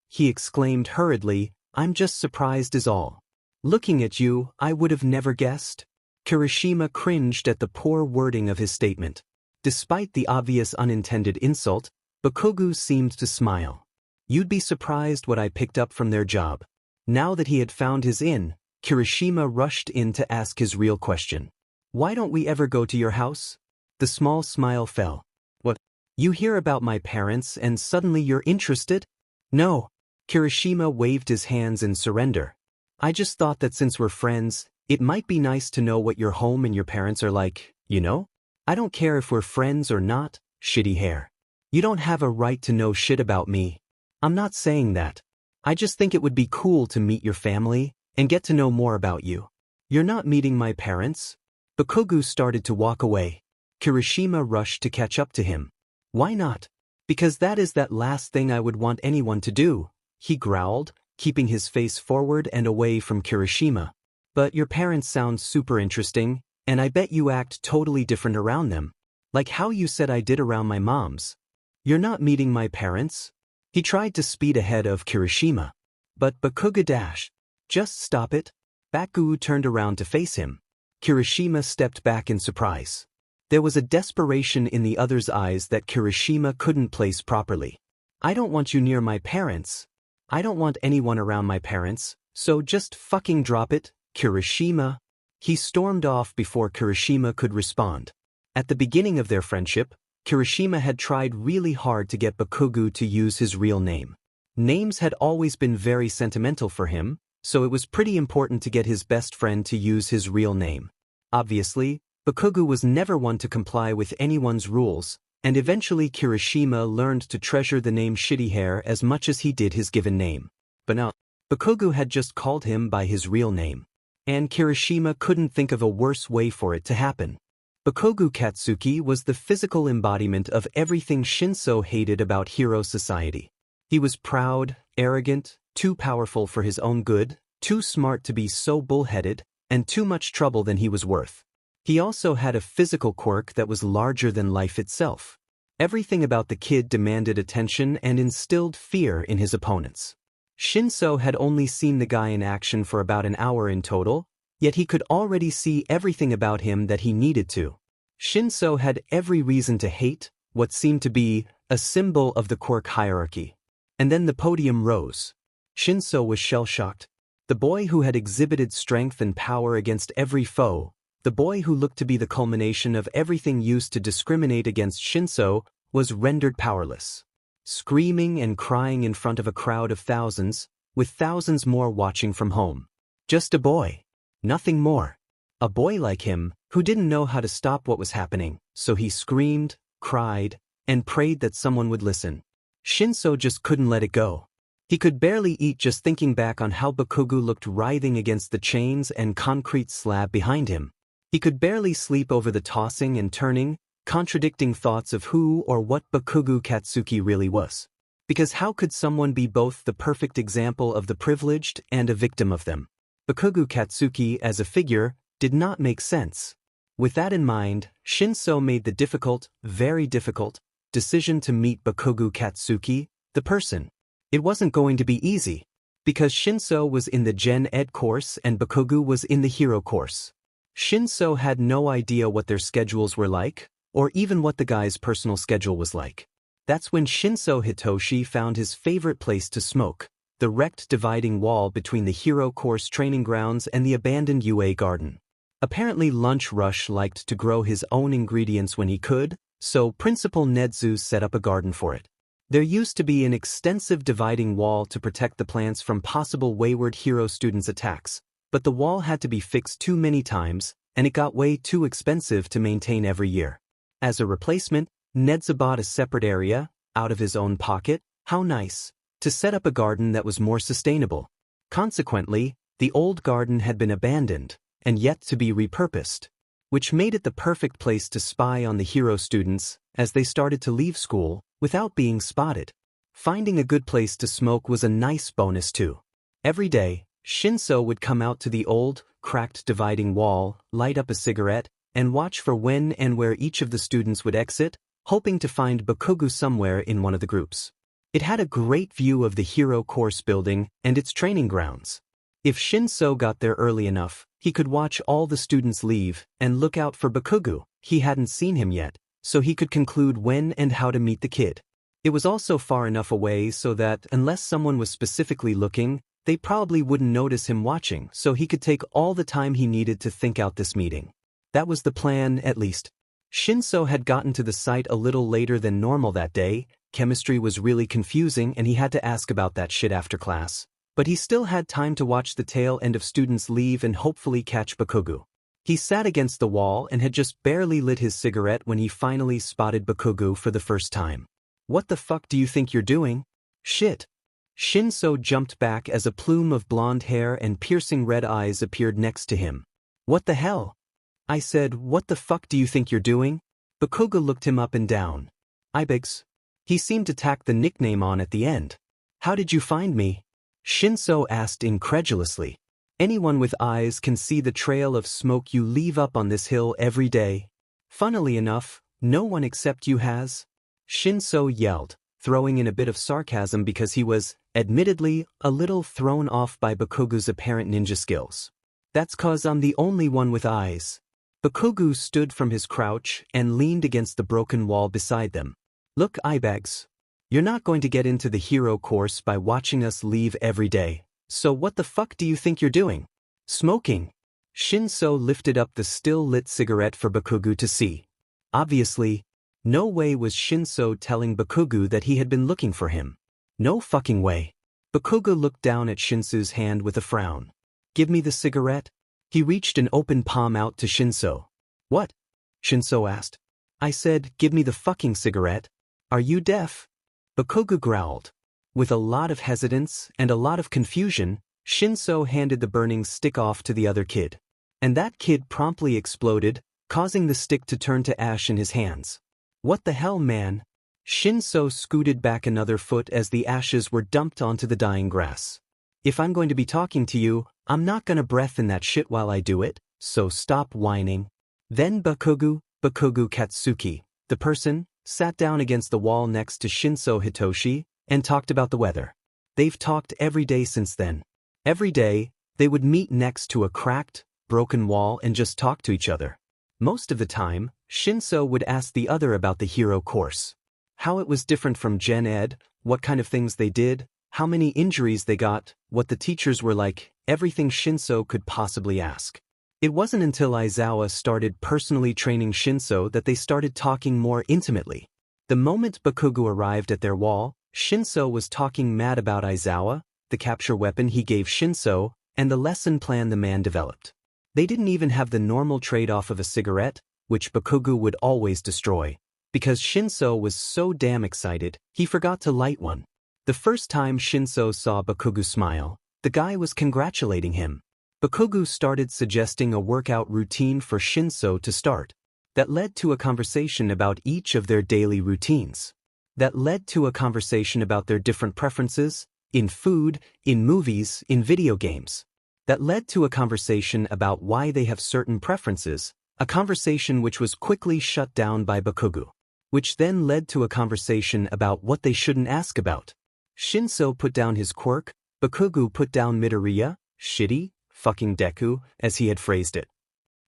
He exclaimed hurriedly, "I'm just surprised is all. Looking at you, I would have never guessed." Kirishima cringed at the poor wording of his statement. Despite the obvious unintended insult, Bakugou seemed to smile. "You'd be surprised what I picked up from their job." Now that he had found his in, Kirishima rushed in to ask his real question. "Why don't we ever go to your house?" The small smile fell. "What? You hear about my parents and suddenly you're interested?" "No." Kirishima waved his hands in surrender. "I just thought that since we're friends, it might be nice to know what your home and your parents are like, you know? I don't care if we're friends or not, shitty hair. You don't have a right to know shit about me. I'm not saying that. I just think it would be cool to meet your family and get to know more about you." "You're not meeting my parents?" Bakugou started to walk away. Kirishima rushed to catch up to him. "Why not?" "Because that is that last thing I would want anyone to do," he growled, keeping his face forward and away from Kirishima. "But your parents sound super interesting, and I bet you act totally different around them. Like how you said I did around my mom's." "You're not meeting my parents?" He tried to speed ahead of Kirishima. But Bakugou dashed. "Just stop it." Bakugou turned around to face him. Kirishima stepped back in surprise. There was a desperation in the other's eyes that Kirishima couldn't place properly. "I don't want you near my parents. I don't want anyone around my parents, so just fucking drop it, Kirishima." He stormed off before Kirishima could respond. At the beginning of their friendship, Kirishima had tried really hard to get Bakugou to use his real name. Names had always been very sentimental for him, so it was pretty important to get his best friend to use his real name. Obviously, Bakugou was never one to comply with anyone's rules, and eventually Kirishima learned to treasure the name Shitty Hair as much as he did his given name. But now, Bakugou had just called him by his real name, and Kirishima couldn't think of a worse way for it to happen. Bakugou Katsuki was the physical embodiment of everything Shinso hated about hero society. He was proud, arrogant, too powerful for his own good, too smart to be so bullheaded, and too much trouble than he was worth. He also had a physical quirk that was larger than life itself. Everything about the kid demanded attention and instilled fear in his opponents. Shinso had only seen the guy in action for about an hour in total, yet he could already see everything about him that he needed to. Shinso had every reason to hate what seemed to be a symbol of the quirk hierarchy. And then the podium rose. Shinso was shell-shocked. The boy who had exhibited strength and power against every foe, the boy who looked to be the culmination of everything used to discriminate against Shinso, was rendered powerless. Screaming and crying in front of a crowd of thousands, with thousands more watching from home. Just a boy. Nothing more. A boy like him, who didn't know how to stop what was happening, so he screamed, cried, and prayed that someone would listen. Shinso just couldn't let it go. He could barely eat just thinking back on how Bakugou looked writhing against the chains and concrete slab behind him. He could barely sleep over the tossing and turning, contradicting thoughts of who or what Bakugou Katsuki really was. Because how could someone be both the perfect example of the privileged and a victim of them? Bakugou Katsuki as a figure did not make sense. With that in mind, Shinso made the difficult, very difficult, decision to meet Bakugou Katsuki, the person. It wasn't going to be easy, because Shinso was in the Gen Ed course and Bakugou was in the Hero course. Shinso had no idea what their schedules were like, or even what the guy's personal schedule was like. That's when Shinso Hitoshi found his favorite place to smoke, the wrecked dividing wall between the Hero course training grounds and the abandoned UA garden. Apparently Lunch Rush liked to grow his own ingredients when he could, so Principal Nedzu set up a garden for it. There used to be an extensive dividing wall to protect the plants from possible wayward Hero students' attacks, but the wall had to be fixed too many times, and it got way too expensive to maintain every year. As a replacement, Nedzu bought a separate area, out of his own pocket, how nice, to set up a garden that was more sustainable. Consequently, the old garden had been abandoned, and yet to be repurposed, which made it the perfect place to spy on the Hero students as they started to leave school without being spotted. Finding a good place to smoke was a nice bonus too. Every day, Shinso would come out to the old, cracked dividing wall, light up a cigarette, and watch for when and where each of the students would exit, hoping to find Bakugou somewhere in one of the groups. It had a great view of the Hero course building and its training grounds. If Shinso got there early enough, he could watch all the students leave and look out for Bakugou. He hadn't seen him yet, so he could conclude when and how to meet the kid. It was also far enough away so that, unless someone was specifically looking, they probably wouldn't notice him watching, so he could take all the time he needed to think out this meeting. That was the plan, at least. Shinso had gotten to the site a little later than normal that day. Chemistry was really confusing and he had to ask about that shit after class. But he still had time to watch the tail end of students leave and hopefully catch Bakugou. He sat against the wall and had just barely lit his cigarette when he finally spotted Bakugou for the first time. "What the fuck do you think you're doing?" "Shit." Shinso jumped back as a plume of blonde hair and piercing red eyes appeared next to him. "What the hell?" I said, "What the fuck do you think you're doing?" Bakugou looked him up and down. "Ibex." He seemed to tack the nickname on at the end. "How did you find me?" Shinso asked incredulously. "Anyone with eyes can see the trail of smoke you leave up on this hill every day." "Funnily enough, no one except you has," Shinso yelled, throwing in a bit of sarcasm because he was, admittedly, a little thrown off by Bakugou's apparent ninja skills. "That's 'cause I'm the only one with eyes." Bakugou stood from his crouch and leaned against the broken wall beside them. "Look, Ibex. You're not going to get into the Hero course by watching us leave every day, so what the fuck do you think you're doing?" "Smoking." Shinso lifted up the still-lit cigarette for Bakugou to see. Obviously, no way was Shinso telling Bakugou that he had been looking for him. No fucking way. Bakugou looked down at Shinso's hand with a frown. "Give me the cigarette." He reached an open palm out to Shinso. "What?" Shinso asked. "I said, give me the fucking cigarette. Are you deaf?" Bakugou growled. With a lot of hesitance and a lot of confusion, Shinso handed the burning stick off to the other kid. And that kid promptly exploded, causing the stick to turn to ash in his hands. "What the hell, man?" Shinso scooted back another foot as the ashes were dumped onto the dying grass. "If I'm going to be talking to you, I'm not gonna breath in that shit while I do it, so stop whining." Then Bakugou Katsuki, the person, sat down against the wall next to Shinso Hitoshi, and talked about the weather. They've talked every day since then. Every day, they would meet next to a cracked, broken wall and just talk to each other. Most of the time, Shinso would ask the other about the Hero course. How it was different from Gen Ed, what kind of things they did, how many injuries they got, what the teachers were like, everything Shinso could possibly ask. It wasn't until Aizawa started personally training Shinso that they started talking more intimately. The moment Bakugou arrived at their wall, Shinso was talking mad about Aizawa, the capture weapon he gave Shinso, and the lesson plan the man developed. They didn't even have the normal trade-off of a cigarette, which Bakugou would always destroy. Because Shinso was so damn excited, he forgot to light one. The first time Shinso saw Bakugou smile, the guy was congratulating him. Bakugou started suggesting a workout routine for Shinso to start. That led to a conversation about each of their daily routines. that led to a conversation about their different preferences, in food, in movies, in video games. That led to a conversation about why they have certain preferences, a conversation which was quickly shut down by Bakugou. Which then led to a conversation about what they shouldn't ask about. Shinso put down his quirk, Bakugou put down Midoriya, shitty, fucking Deku, as he had phrased it.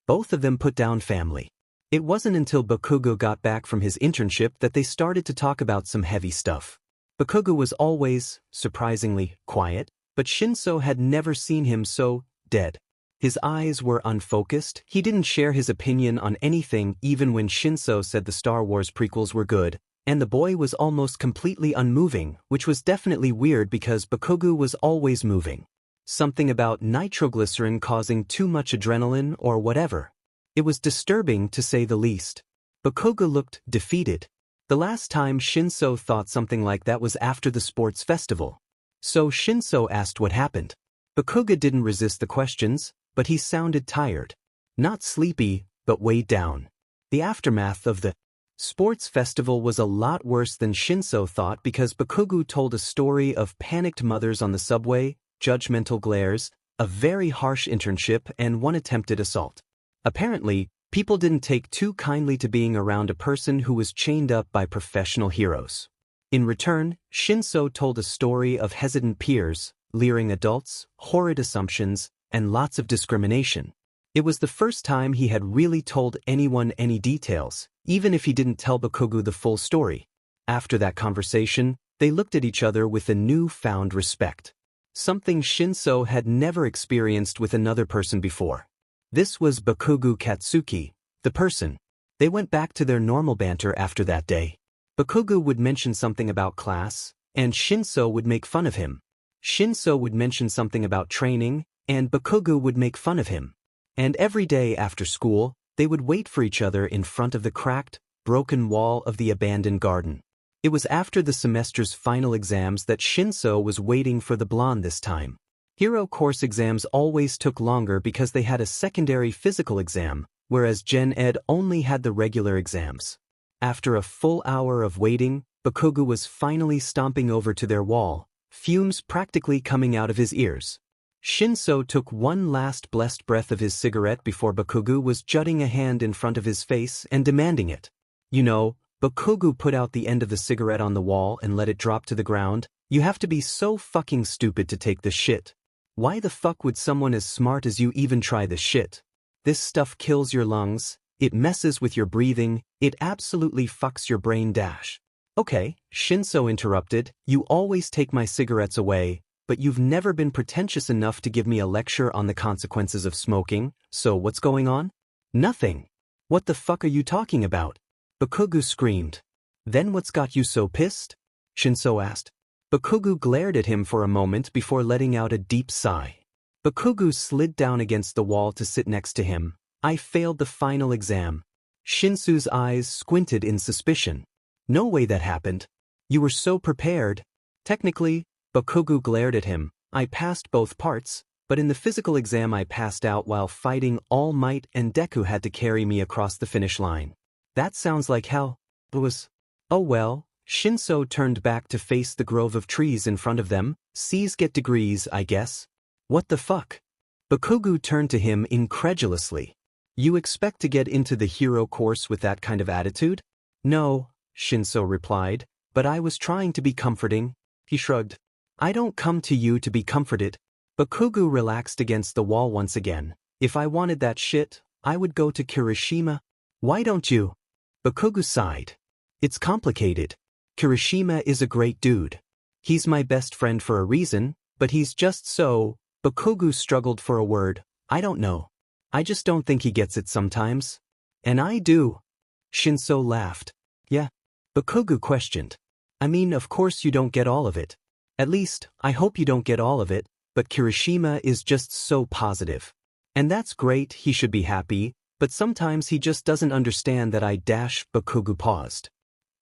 Both of them put down family. It wasn't until Bakugou got back from his internship that they started to talk about some heavy stuff. Bakugou was always, surprisingly, quiet, but Shinso had never seen him so dead. His eyes were unfocused, he didn't share his opinion on anything even when Shinso said the Star Wars prequels were good, and the boy was almost completely unmoving, which was definitely weird because Bakugou was always moving. Something about nitroglycerin causing too much adrenaline or whatever. It was disturbing to say the least. Bakugou looked defeated. The last time Shinso thought something like that was after the sports festival. So Shinso asked what happened. Bakugou didn't resist the questions, but he sounded tired. Not sleepy, but weighed down. The aftermath of the sports festival was a lot worse than Shinso thought because Bakugou told a story of panicked mothers on the subway, judgmental glares, a very harsh internship, and one attempted assault. Apparently, people didn't take too kindly to being around a person who was chained up by professional heroes. In return, Shinso told a story of hesitant peers, leering adults, horrid assumptions, and lots of discrimination. It was the first time he had really told anyone any details, even if he didn't tell Bakugou the full story. After that conversation, they looked at each other with a newfound respect. Something Shinso had never experienced with another person before. This was Bakugou Katsuki, the person. They went back to their normal banter after that day. Bakugou would mention something about class, and Shinso would make fun of him. Shinso would mention something about training, and Bakugou would make fun of him. And every day after school, they would wait for each other in front of the cracked, broken wall of the abandoned garden. It was after the semester's final exams that Shinso was waiting for the blonde this time. Hero course exams always took longer because they had a secondary physical exam, whereas Gen Ed only had the regular exams. After a full hour of waiting, Bakugou was finally stomping over to their wall, fumes practically coming out of his ears. Shinso took one last blessed breath of his cigarette before Bakugou was jutting a hand in front of his face and demanding it. You know, Bakugou put out the end of the cigarette on the wall and let it drop to the ground. You have to be so fucking stupid to take this shit. Why the fuck would someone as smart as you even try this shit? This stuff kills your lungs, it messes with your breathing, it absolutely fucks your brain dash. Okay, Shinso interrupted, you always take my cigarettes away, but you've never been pretentious enough to give me a lecture on the consequences of smoking, so what's going on? Nothing. What the fuck are you talking about? Bakugou screamed. Then what's got you so pissed? Shinso asked. Bakugou glared at him for a moment before letting out a deep sigh. Bakugou slid down against the wall to sit next to him. I failed the final exam. Shinso's eyes squinted in suspicion. No way that happened. You were so prepared. Technically, Bakugou glared at him. I passed both parts, but in the physical exam I passed out while fighting All Might and Deku had to carry me across the finish line. That sounds like hell. Oh well. Shinso turned back to face the grove of trees in front of them. C's get degrees, I guess. What the fuck? Bakugou turned to him incredulously. You expect to get into the hero course with that kind of attitude? No, Shinso replied, but I was trying to be comforting. He shrugged. I don't come to you to be comforted. Bakugou relaxed against the wall once again. If I wanted that shit, I would go to Kirishima. Why don't you? Bakugou sighed. It's complicated. Kirishima is a great dude. He's my best friend for a reason, but he's just so... Bakugou struggled for a word. I don't know. I just don't think he gets it sometimes. And I do. Shinso laughed. Yeah? Bakugou questioned. I mean, of course you don't get all of it. At least, I hope you don't get all of it, but Kirishima is just so positive. And that's great, he should be happy, but sometimes he just doesn't understand that Bakugou paused.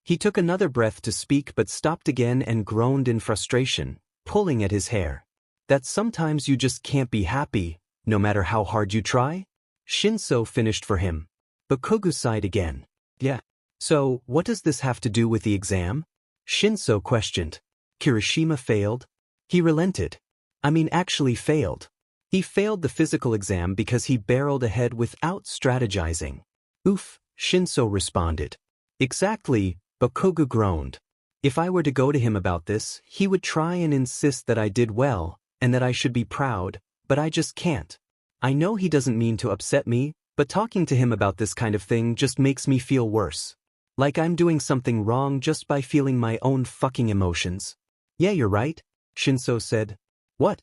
He took another breath to speak but stopped again and groaned in frustration, pulling at his hair. That sometimes you just can't be happy, no matter how hard you try? Shinso finished for him. Bakugou sighed again. Yeah. So, what does this have to do with the exam? Shinso questioned. Kirishima failed? He relented. Actually failed. He failed the physical exam because he barreled ahead without strategizing. Oof, Shinso responded. Exactly, Bakugou groaned. If I were to go to him about this, he would try and insist that I did well, and that I should be proud, but I just can't. I know he doesn't mean to upset me, but talking to him about this kind of thing just makes me feel worse. Like I'm doing something wrong just by feeling my own fucking emotions. Yeah, you're right, Shinso said. What?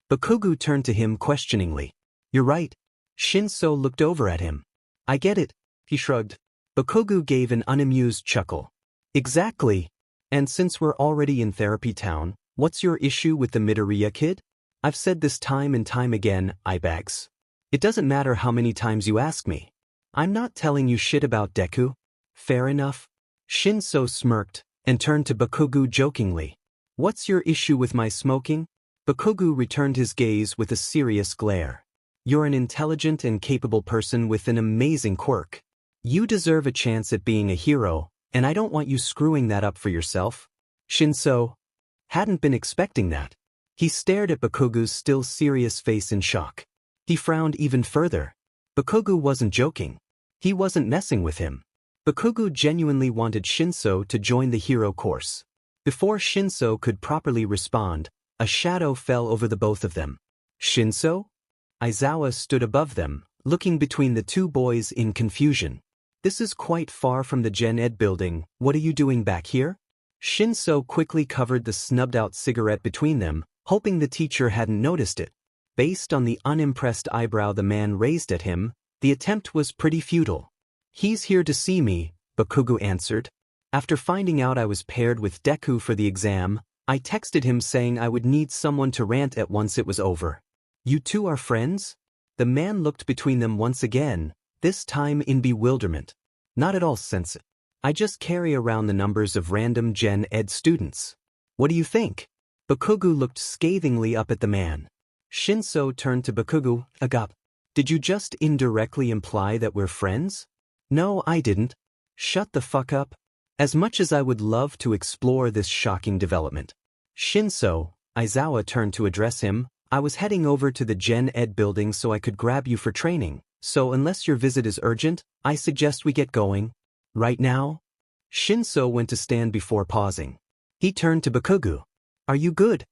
Bakugou turned to him questioningly. You're right. Shinso looked over at him. I get it, he shrugged. Bakugou gave an unamused chuckle. Exactly. And since we're already in Therapy Town, what's your issue with the Midoriya kid? I've said this time and time again, Ibex. It doesn't matter how many times you ask me. I'm not telling you shit about Deku. Fair enough. Shinso smirked, and turned to Bakugou jokingly. What's your issue with my smoking? Bakugou returned his gaze with a serious glare. You're an intelligent and capable person with an amazing quirk. You deserve a chance at being a hero, and I don't want you screwing that up for yourself. Shinso hadn't been expecting that. He stared at Bakugou's still serious face in shock. He frowned even further. Bakugou wasn't joking. He wasn't messing with him. Bakugou genuinely wanted Shinso to join the hero course. Before Shinso could properly respond, a shadow fell over the both of them. Shinso? Aizawa stood above them, looking between the two boys in confusion. This is quite far from the Gen Ed building. What are you doing back here? Shinso quickly covered the snubbed-out cigarette between them, hoping the teacher hadn't noticed it. Based on the unimpressed eyebrow the man raised at him, the attempt was pretty futile. He's here to see me, Bakugou answered. After finding out I was paired with Deku for the exam, I texted him saying I would need someone to rant at once it was over. You two are friends? The man looked between them once again, this time in bewilderment. Not at all, Sensei. I just carry around the numbers of random Gen Ed students. What do you think? Bakugou looked scathingly up at the man. Shinso turned to Bakugou. Agap, did you just indirectly imply that we're friends? No, I didn't. Shut the fuck up. As much as I would love to explore this shocking development. Shinso, Aizawa turned to address him. I was heading over to the Gen Ed building so I could grab you for training, so unless your visit is urgent, I suggest we get going. Right now? Shinso went to stand before pausing. He turned to Bakugou. Are you good?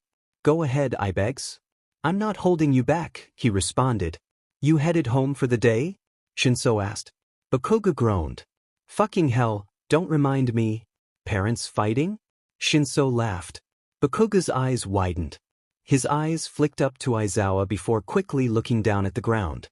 Go ahead, Ibex. I'm not holding you back, he responded. You headed home for the day? Shinso asked. Bakugou groaned. Fucking hell, don't remind me. Parents fighting? Shinso laughed. Bakugou's eyes widened. His eyes flicked up to Aizawa before quickly looking down at the ground.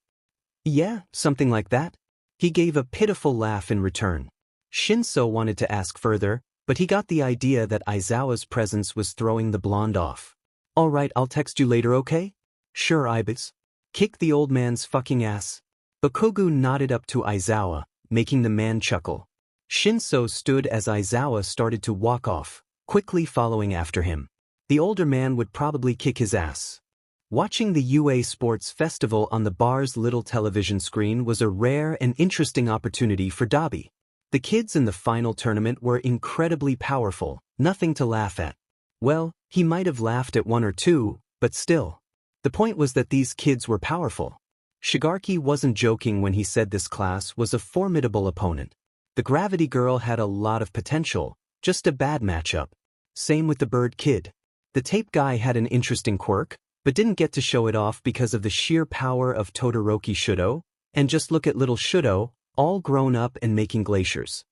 Yeah, something like that. He gave a pitiful laugh in return. Shinso wanted to ask further, but he got the idea that Aizawa's presence was throwing the blonde off. All right, I'll text you later, okay? Sure, Ibis. Kick the old man's fucking ass. Bakugou nodded up to Aizawa, making the man chuckle. Shinso stood as Aizawa started to walk off, quickly following after him. The older man would probably kick his ass. Watching the UA Sports Festival on the bar's little television screen was a rare and interesting opportunity for Dabi. The kids in the final tournament were incredibly powerful, nothing to laugh at. Well, he might have laughed at one or two, but still. The point was that these kids were powerful. Shigaraki wasn't joking when he said this class was a formidable opponent. The Gravity Girl had a lot of potential, just a bad matchup. Same with the Bird Kid. The Tape Guy had an interesting quirk, but didn't get to show it off because of the sheer power of Todoroki Shudo, and just look at little Shudo, all grown up and making glaciers.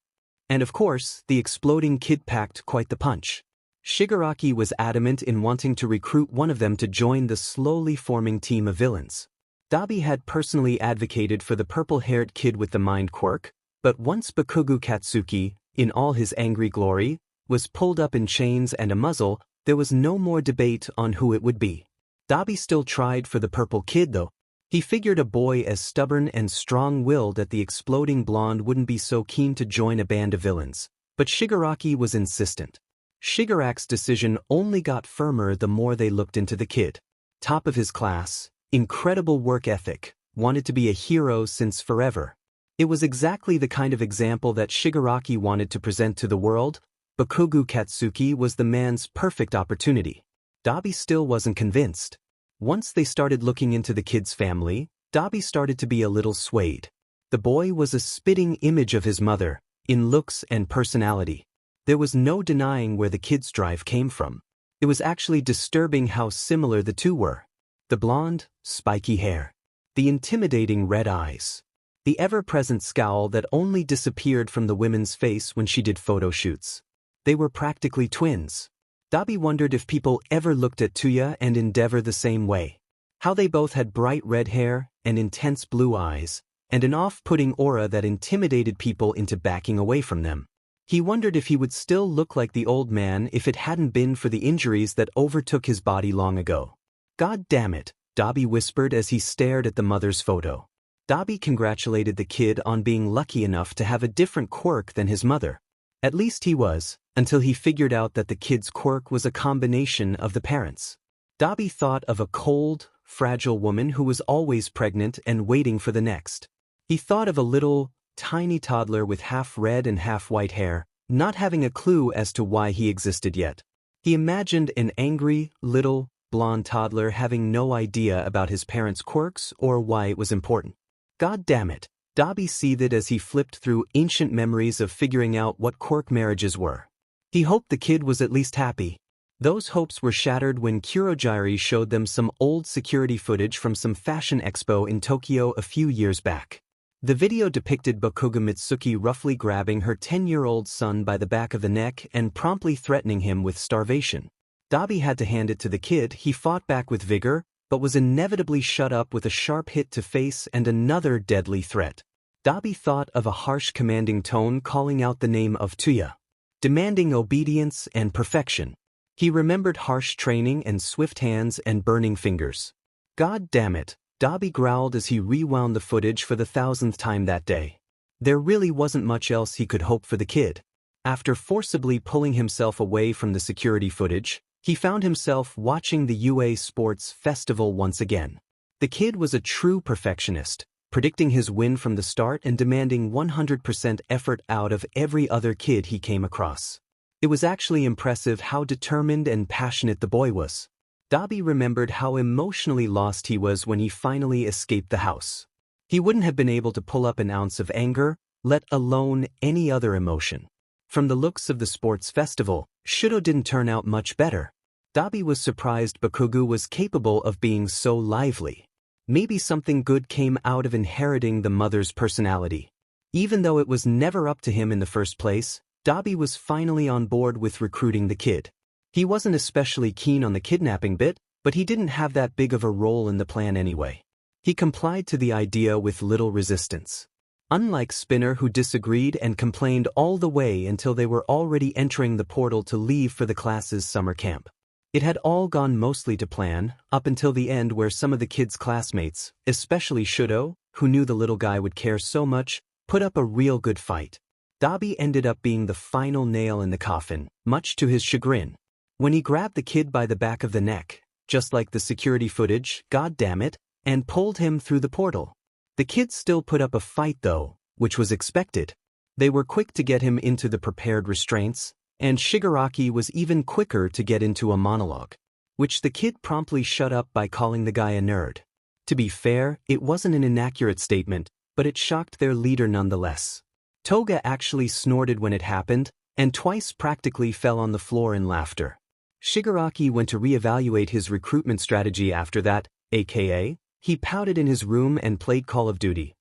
And of course, the Exploding Kid packed quite the punch. Shigaraki was adamant in wanting to recruit one of them to join the slowly forming team of villains. Dabi had personally advocated for the purple-haired kid with the mind quirk, but once Bakugou Katsuki, in all his angry glory, was pulled up in chains and a muzzle, there was no more debate on who it would be. Dabi still tried for the purple kid though. He figured a boy as stubborn and strong-willed that the exploding blonde wouldn't be so keen to join a band of villains, but Shigaraki was insistent. Shigarak's decision only got firmer the more they looked into the kid. Top of his class, incredible work ethic, wanted to be a hero since forever. It was exactly the kind of example that Shigaraki wanted to present to the world, Bakugou Katsuki was the man's perfect opportunity. Dabi still wasn't convinced. Once they started looking into the kid's family, Dabi started to be a little swayed. The boy was a spitting image of his mother, in looks and personality. There was no denying where the kid's drive came from. It was actually disturbing how similar the two were. The blonde, spiky hair. The intimidating red eyes. The ever-present scowl that only disappeared from the woman's face when she did photo shoots. They were practically twins. Dabi wondered if people ever looked at Tuya and Endeavor the same way. How they both had bright red hair and intense blue eyes, and an off-putting aura that intimidated people into backing away from them. He wondered if he would still look like the old man if it hadn't been for the injuries that overtook his body long ago. God damn it, Dabi whispered as he stared at the mother's photo. Dabi congratulated the kid on being lucky enough to have a different quirk than his mother. At least he was, until he figured out that the kid's quirk was a combination of the parents. Dabi thought of a cold, fragile woman who was always pregnant and waiting for the next. He thought of a little, tiny toddler with half red and half white hair, not having a clue as to why he existed yet. He imagined an angry, little, blonde toddler having no idea about his parents' quirks or why it was important. God damn it, Dabi seethed as he flipped through ancient memories of figuring out what quirk marriages were. He hoped the kid was at least happy. Those hopes were shattered when Kurogiri showed them some old security footage from some fashion expo in Tokyo a few years back. The video depicted Bakugou Mitsuki roughly grabbing her 10-year-old son by the back of the neck and promptly threatening him with starvation. Dabi had to hand it to the kid. He fought back with vigor, but was inevitably shut up with a sharp hit to face and another deadly threat. Dabi thought of a harsh commanding tone calling out the name of Tuya, demanding obedience and perfection. He remembered harsh training and swift hands and burning fingers. God damn it, Dabi growled as he rewound the footage for the 1000th time that day. There really wasn't much else he could hope for the kid. After forcibly pulling himself away from the security footage, he found himself watching the UA Sports Festival once again. The kid was a true perfectionist, predicting his win from the start and demanding 100% effort out of every other kid he came across. It was actually impressive how determined and passionate the boy was. Dabi remembered how emotionally lost he was when he finally escaped the house. He wouldn't have been able to pull up an ounce of anger, let alone any other emotion. From the looks of the sports festival, Shudo didn't turn out much better. Dabi was surprised Bakugou was capable of being so lively. Maybe something good came out of inheriting the mother's personality. Even though it was never up to him in the first place, Dabi was finally on board with recruiting the kid. He wasn't especially keen on the kidnapping bit, but he didn't have that big of a role in the plan anyway. He complied to the idea with little resistance. Unlike Spinner, who disagreed and complained all the way until they were already entering the portal to leave for the class's summer camp. It had all gone mostly to plan, up until the end where some of the kids' classmates, especially Shudo, who knew the little guy would care so much, put up a real good fight. Dabi ended up being the final nail in the coffin, much to his chagrin. When he grabbed the kid by the back of the neck, just like the security footage, God damn it, and pulled him through the portal. The kids still put up a fight though, which was expected. They were quick to get him into the prepared restraints, and Shigaraki was even quicker to get into a monologue, which the kid promptly shut up by calling the guy a nerd. To be fair, it wasn't an inaccurate statement, but it shocked their leader nonetheless. Toga actually snorted when it happened, and twice practically fell on the floor in laughter. Shigaraki went to reevaluate his recruitment strategy after that, aka, he pouted in his room and played Call of Duty,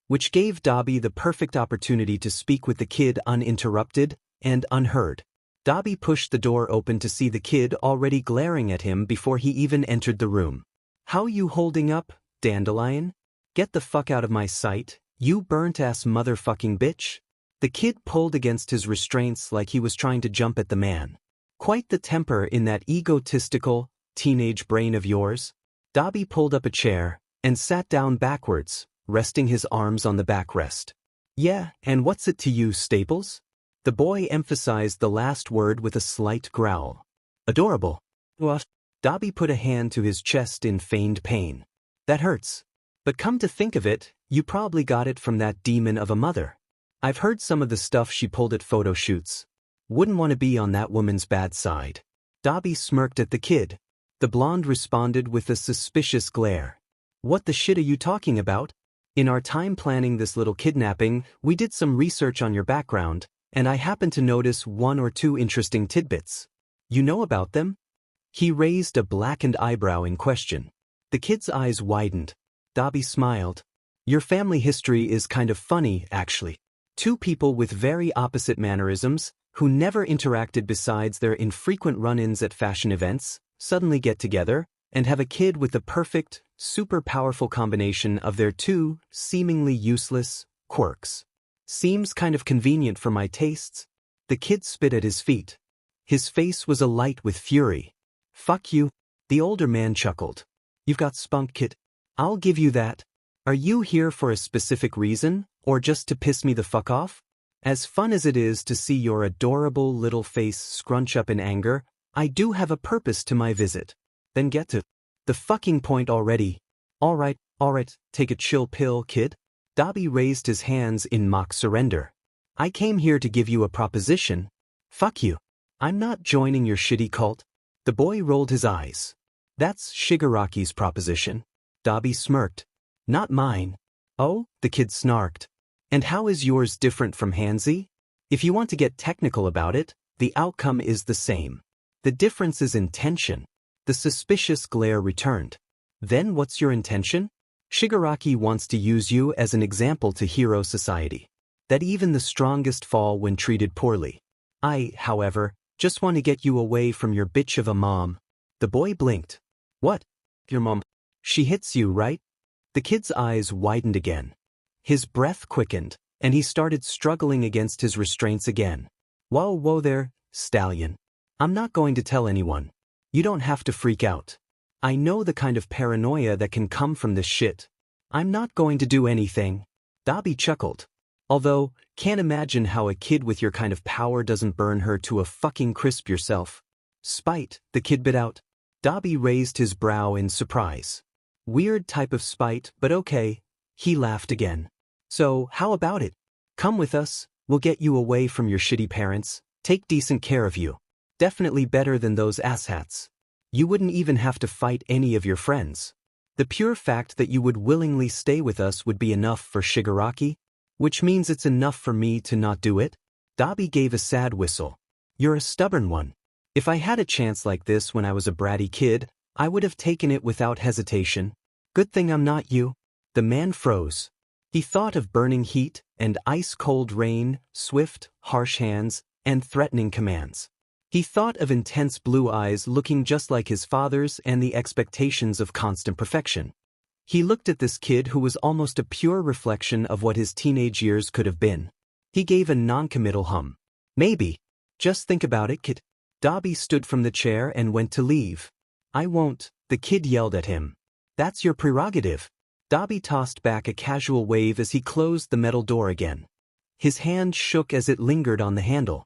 which gave Dabi the perfect opportunity to speak with the kid uninterrupted and unheard. Dabi pushed the door open to see the kid already glaring at him before he even entered the room. "How you holding up, Dandelion? Get the fuck out of my sight, you burnt-ass motherfucking bitch." The kid pulled against his restraints like he was trying to jump at the man. Quite the temper in that egotistical, teenage brain of yours. Dabi pulled up a chair and sat down backwards, resting his arms on the backrest. "Yeah, and what's it to you, Staples?" The boy emphasized the last word with a slight growl. "Adorable." "What?" Dabi put a hand to his chest in feigned pain. "That hurts. But come to think of it, you probably got it from that demon of a mother. I've heard some of the stuff she pulled at photo shoots. Wouldn't want to be on that woman's bad side. Dabi smirked at the kid. The blonde responded with a suspicious glare. What the shit are you talking about? In our time planning this little kidnapping, we did some research on your background, and I happened to notice one or two interesting tidbits. You know about them? He raised a blackened eyebrow in question. The kid's eyes widened. Dabi smiled. Your family history is kind of funny, actually. Two people with very opposite mannerisms, who never interacted besides their infrequent run-ins at fashion events, suddenly get together and have a kid with the perfect, super powerful combination of their two, seemingly useless, quirks. Seems kind of convenient for my tastes. The kid spit at his feet. His face was alight with fury. Fuck you. The older man chuckled. You've got spunk, kid. I'll give you that. Are you here for a specific reason, or just to piss me the fuck off? As fun as it is to see your adorable little face scrunch up in anger, I do have a purpose to my visit. Then get to the fucking point already. Alright, take a chill pill, kid. Dabi raised his hands in mock surrender. I came here to give you a proposition. Fuck you. I'm not joining your shitty cult. The boy rolled his eyes. That's Shigaraki's proposition. Dabi smirked. Not mine. Oh, the kid snarked. And how is yours different from Hanzi? If you want to get technical about it, the outcome is the same. The difference is intention. The suspicious glare returned. Then what's your intention? Shigaraki wants to use you as an example to hero society. That even the strongest fall when treated poorly. I, however, just want to get you away from your bitch of a mom. The boy blinked. What? Your mom? She hits you, right? The kid's eyes widened again. His breath quickened, and he started struggling against his restraints again. Whoa there, stallion. I'm not going to tell anyone. You don't have to freak out. I know the kind of paranoia that can come from this shit. I'm not going to do anything. Dabi chuckled. Although, can't imagine how a kid with your kind of power doesn't burn her to a fucking crisp yourself. Spite, the kid bit out. Dabi raised his brow in surprise. Weird type of spite, but okay. He laughed again. So, how about it? Come with us, we'll get you away from your shitty parents, take decent care of you. Definitely better than those asshats. You wouldn't even have to fight any of your friends. The pure fact that you would willingly stay with us would be enough for Shigaraki, which means it's enough for me to not do it. Dabi gave a sad whistle. You're a stubborn one. If I had a chance like this when I was a bratty kid, I would have taken it without hesitation. Good thing I'm not you. The man froze. He thought of burning heat and ice-cold rain, swift, harsh hands, and threatening commands. He thought of intense blue eyes looking just like his father's and the expectations of constant perfection. He looked at this kid who was almost a pure reflection of what his teenage years could have been. He gave a non-committal hum. Maybe. Just think about it, kid. Dabi stood from the chair and went to leave. I won't, the kid yelled at him. That's your prerogative. Dabi tossed back a casual wave as he closed the metal door again. His hand shook as it lingered on the handle.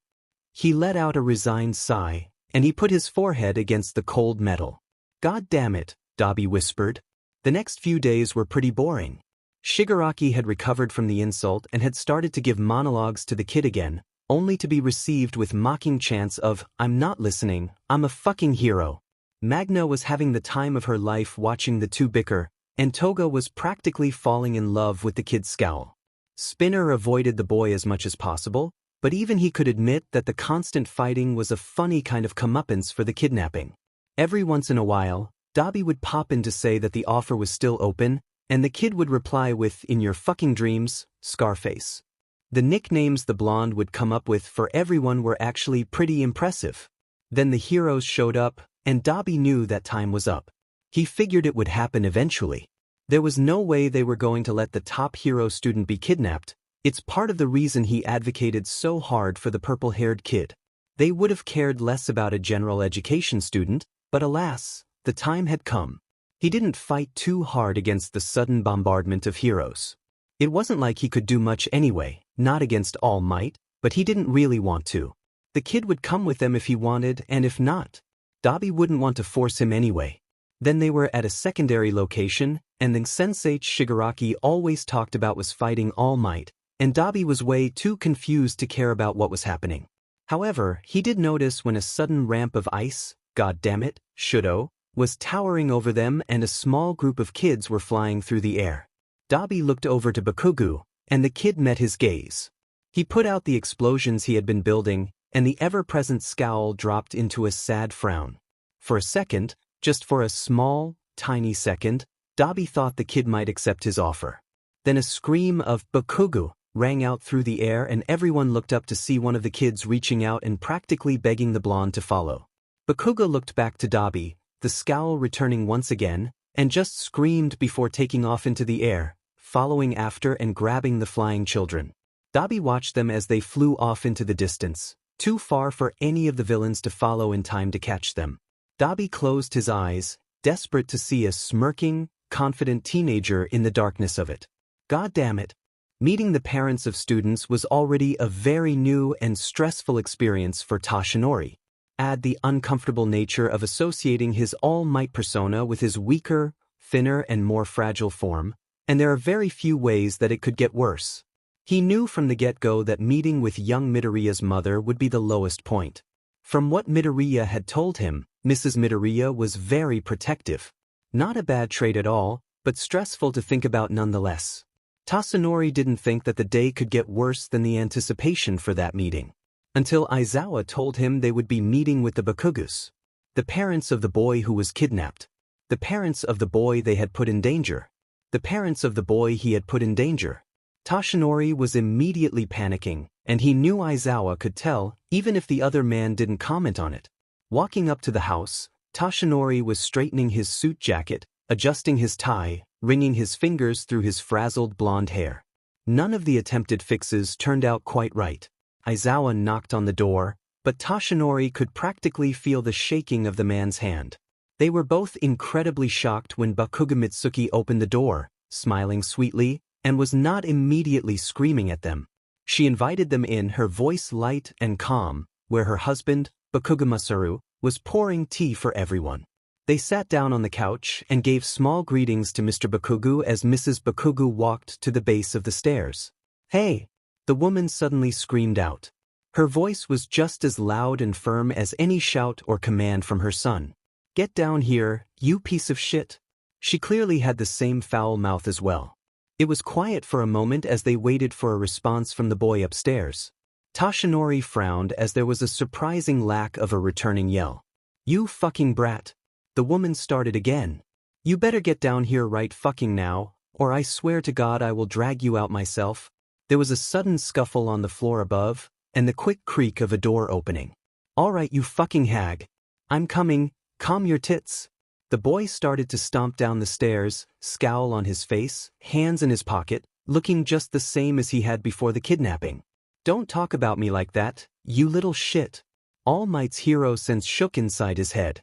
He let out a resigned sigh, and he put his forehead against the cold metal. God damn it, Dabi whispered. The next few days were pretty boring. Shigaraki had recovered from the insult and had started to give monologues to the kid again, only to be received with mocking chants of, I'm not listening, I'm a fucking hero. Magna was having the time of her life watching the two bicker, and Toga was practically falling in love with the kid's scowl. Spinner avoided the boy as much as possible, but even he could admit that the constant fighting was a funny kind of comeuppance for the kidnapping. Every once in a while, Dabi would pop in to say that the offer was still open, and the kid would reply with, in your fucking dreams, Scarface. The nicknames the blonde would come up with for everyone were actually pretty impressive. Then the heroes showed up, and Dabi knew that time was up. He figured it would happen eventually. There was no way they were going to let the top hero student be kidnapped. It's part of the reason he advocated so hard for the purple-haired kid. They would have cared less about a general education student, but alas, the time had come. He didn't fight too hard against the sudden bombardment of heroes. It wasn't like he could do much anyway, not against All Might, but he didn't really want to. The kid would come with them if he wanted, and if not, Dabi wouldn't want to force him anyway. Then they were at a secondary location, and the sensei Shigaraki always talked about was fighting All Might, and Dabi was way too confused to care about what was happening. However, he did notice when a sudden ramp of ice, god damn it, Shudo, was towering over them and a small group of kids were flying through the air. Dabi looked over to Bakugou, and the kid met his gaze. He put out the explosions he had been building, and the ever-present scowl dropped into a sad frown. For a second, just for a small, tiny second, Dabi thought the kid might accept his offer. Then a scream of Bakugou rang out through the air and everyone looked up to see one of the kids reaching out and practically begging the blonde to follow. Bakugou looked back to Dabi, the scowl returning once again, and just screamed before taking off into the air, following after and grabbing the flying children. Dabi watched them as they flew off into the distance, too far for any of the villains to follow in time to catch them. Dabi closed his eyes, desperate to see a smirking, confident teenager in the darkness of it. God damn it. Meeting the parents of students was already a very new and stressful experience for Tashinori. Add the uncomfortable nature of associating his all-might persona with his weaker, thinner and more fragile form, and there are very few ways that it could get worse. He knew from the get-go that meeting with young Midoriya's mother would be the lowest point. From what Midoriya had told him, Mrs. Midoriya was very protective. Not a bad trait at all, but stressful to think about nonetheless. Tashinori didn't think that the day could get worse than the anticipation for that meeting. Until Aizawa told him they would be meeting with the Bakugous, the parents of the boy who was kidnapped, the parents of the boy they had put in danger, the parents of the boy he had put in danger. Tashinori was immediately panicking, and he knew Aizawa could tell, even if the other man didn't comment on it. Walking up to the house, Tashinori was straightening his suit jacket, adjusting his tie, wringing his fingers through his frazzled blonde hair. None of the attempted fixes turned out quite right. Aizawa knocked on the door, but Tashinori could practically feel the shaking of the man's hand. They were both incredibly shocked when Bakugou Mitsuki opened the door, smiling sweetly, and was not immediately screaming at them. She invited them in, her voice light and calm, where her husband, Bakugou Masaru, was pouring tea for everyone. They sat down on the couch and gave small greetings to Mr. Bakugou as Mrs. Bakugou walked to the base of the stairs. "Hey!" the woman suddenly screamed out. Her voice was just as loud and firm as any shout or command from her son. "Get down here, you piece of shit." She clearly had the same foul mouth as well. It was quiet for a moment as they waited for a response from the boy upstairs. Tashinori frowned as there was a surprising lack of a returning yell. "You fucking brat." The woman started again. "You better get down here right fucking now, or I swear to God I will drag you out myself." There was a sudden scuffle on the floor above, and the quick creak of a door opening. "All right, you fucking hag. I'm coming, calm your tits." The boy started to stomp down the stairs, scowl on his face, hands in his pocket, looking just the same as he had before the kidnapping. "Don't talk about me like that, you little shit." All Might's hero sense shook inside his head.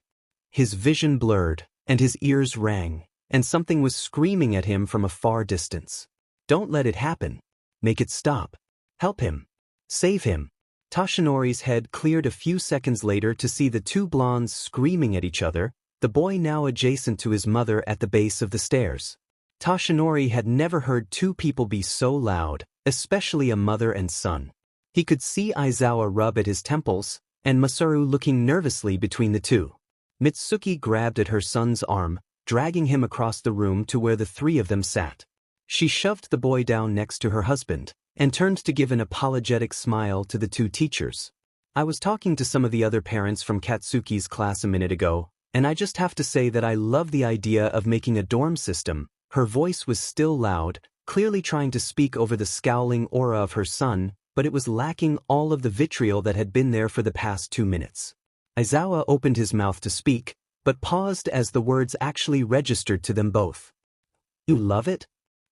His vision blurred, and his ears rang, and something was screaming at him from a far distance. "Don't let it happen. Make it stop. Help him. Save him." Tashinori's head cleared a few seconds later to see the two blondes screaming at each other, the boy now adjacent to his mother at the base of the stairs. Tashinori had never heard two people be so loud, especially a mother and son. He could see Aizawa rub at his temples, and Masaru looking nervously between the two. Mitsuki grabbed at her son's arm, dragging him across the room to where the three of them sat. She shoved the boy down next to her husband, and turned to give an apologetic smile to the two teachers. "I was talking to some of the other parents from Katsuki's class a minute ago, and I just have to say that I love the idea of making a dorm system." Her voice was still loud, clearly trying to speak over the scowling aura of her son, but it was lacking all of the vitriol that had been there for the past 2 minutes. Aizawa opened his mouth to speak, but paused as the words actually registered to them both. "You love it?"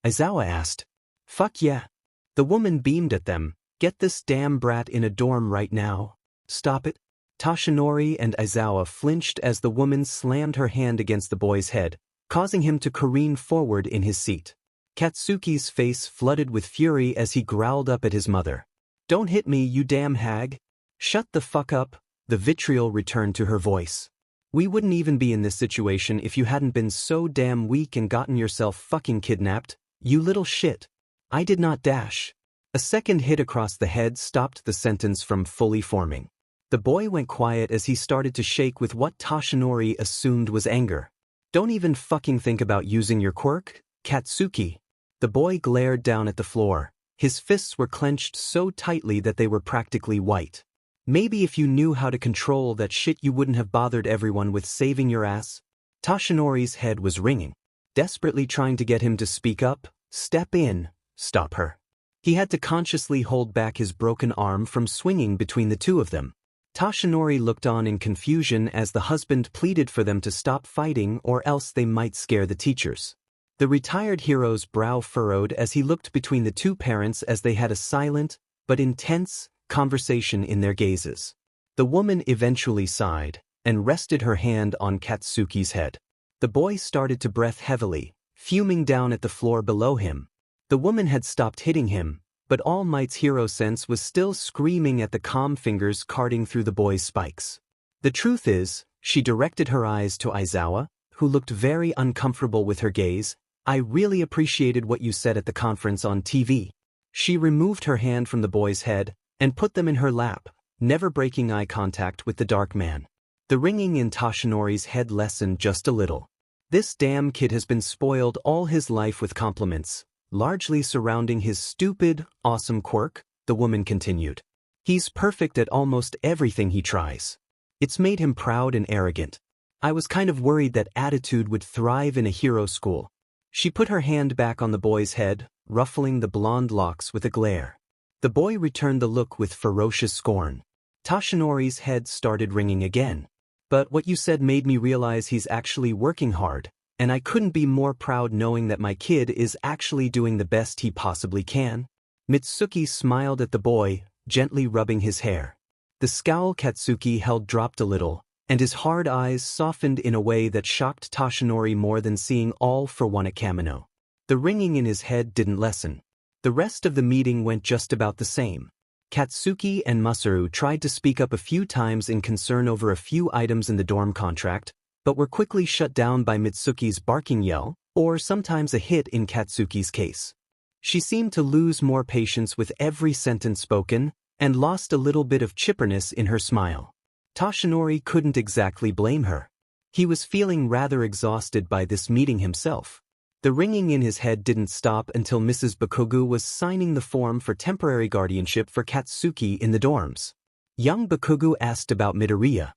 Aizawa asked. "Fuck yeah." The woman beamed at them. "Get this damn brat in a dorm right now." "Stop it." Tashinori and Aizawa flinched as the woman slammed her hand against the boy's head, causing him to careen forward in his seat. Katsuki's face flooded with fury as he growled up at his mother. "Don't hit me, you damn hag." "Shut the fuck up." The vitriol returned to her voice. "We wouldn't even be in this situation if you hadn't been so damn weak and gotten yourself fucking kidnapped, you little shit." "I did not dash." A second hit across the head stopped the sentence from fully forming. The boy went quiet as he started to shake with what Toshinori assumed was anger. "Don't even fucking think about using your quirk, Katsuki." The boy glared down at the floor. His fists were clenched so tightly that they were practically white. "Maybe if you knew how to control that shit you wouldn't have bothered everyone with saving your ass." Toshinori's head was ringing, desperately trying to get him to speak up, step in, stop her. He had to consciously hold back his broken arm from swinging between the two of them. Toshinori looked on in confusion as the husband pleaded for them to stop fighting or else they might scare the teachers. The retired hero's brow furrowed as he looked between the two parents as they had a silent, but intense, conversation in their gazes. The woman eventually sighed and rested her hand on Katsuki's head. The boy started to breath heavily, fuming down at the floor below him. The woman had stopped hitting him, but All Might's hero sense was still screaming at the calm fingers carting through the boy's spikes. The truth is, she directed her eyes to Aizawa, who looked very uncomfortable with her gaze. "I really appreciated what you said at the conference on TV." She removed her hand from the boy's head and put them in her lap, never breaking eye contact with the dark man. The ringing in Toshinori's head lessened just a little. "This damn kid has been spoiled all his life with compliments, largely surrounding his stupid, awesome quirk," the woman continued. "He's perfect at almost everything he tries. It's made him proud and arrogant. I was kind of worried that attitude would thrive in a hero school." She put her hand back on the boy's head, ruffling the blonde locks with a glare. The boy returned the look with ferocious scorn. Toshinori's head started ringing again. "But what you said made me realize he's actually working hard, and I couldn't be more proud knowing that my kid is actually doing the best he possibly can." Mitsuki smiled at the boy, gently rubbing his hair. The scowl Katsuki held dropped a little, and his hard eyes softened in a way that shocked Toshinori more than seeing All for One at Kamino. The ringing in his head didn't lessen. The rest of the meeting went just about the same. Katsuki and Masaru tried to speak up a few times in concern over a few items in the dorm contract, but were quickly shut down by Mitsuki's barking yell, or sometimes a hit in Katsuki's case. She seemed to lose more patience with every sentence spoken, and lost a little bit of chipperness in her smile. Toshinori couldn't exactly blame her. He was feeling rather exhausted by this meeting himself. The ringing in his head didn't stop until Mrs. Bakugou was signing the form for temporary guardianship for Katsuki in the dorms. Young Bakugou asked about Midoriya.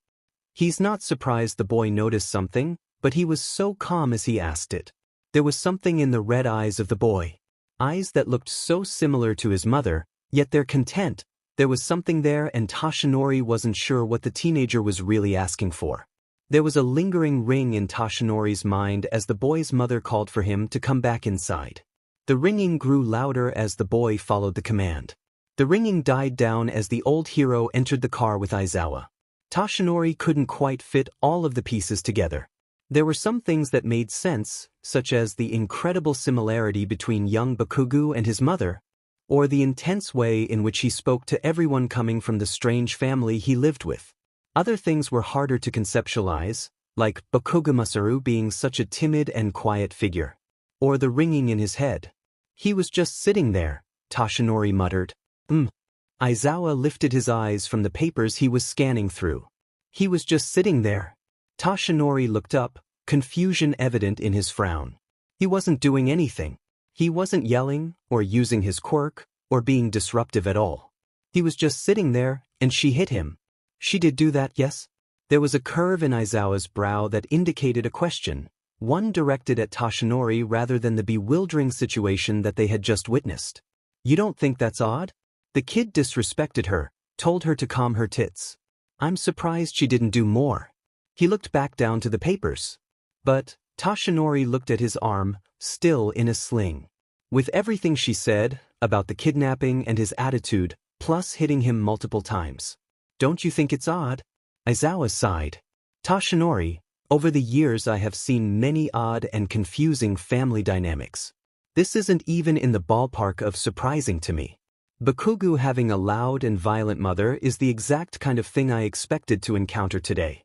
He's not surprised the boy noticed something, but he was so calm as he asked it. There was something in the red eyes of the boy. Eyes that looked so similar to his mother, yet they're content. There was something there and Toshinori wasn't sure what the teenager was really asking for. There was a lingering ring in Toshinori's mind as the boy's mother called for him to come back inside. The ringing grew louder as the boy followed the command. The ringing died down as the old hero entered the car with Aizawa. Toshinori couldn't quite fit all of the pieces together. There were some things that made sense, such as the incredible similarity between young Bakugou and his mother, or the intense way in which he spoke to everyone coming from the strange family he lived with. Other things were harder to conceptualize, like Bakugou Masaru being such a timid and quiet figure. Or the ringing in his head. "He was just sitting there," Toshinori muttered. Aizawa lifted his eyes from the papers he was scanning through. "He was just sitting there." Toshinori looked up, confusion evident in his frown. He wasn't doing anything. He wasn't yelling, or using his quirk, or being disruptive at all. He was just sitting there, and she hit him. "She did do that, yes?" There was a curve in Aizawa's brow that indicated a question, one directed at Toshinori rather than the bewildering situation that they had just witnessed. "You don't think that's odd?" The kid disrespected her, told her to calm her tits. "I'm surprised she didn't do more." He looked back down to the papers. But Toshinori looked at his arm, still in a sling. With everything she said, about the kidnapping and his attitude, plus hitting him multiple times. "Don't you think it's odd?" Aizawa sighed. "Toshinori, over the years I have seen many odd and confusing family dynamics. This isn't even in the ballpark of surprising to me. Bakugou having a loud and violent mother is the exact kind of thing I expected to encounter today.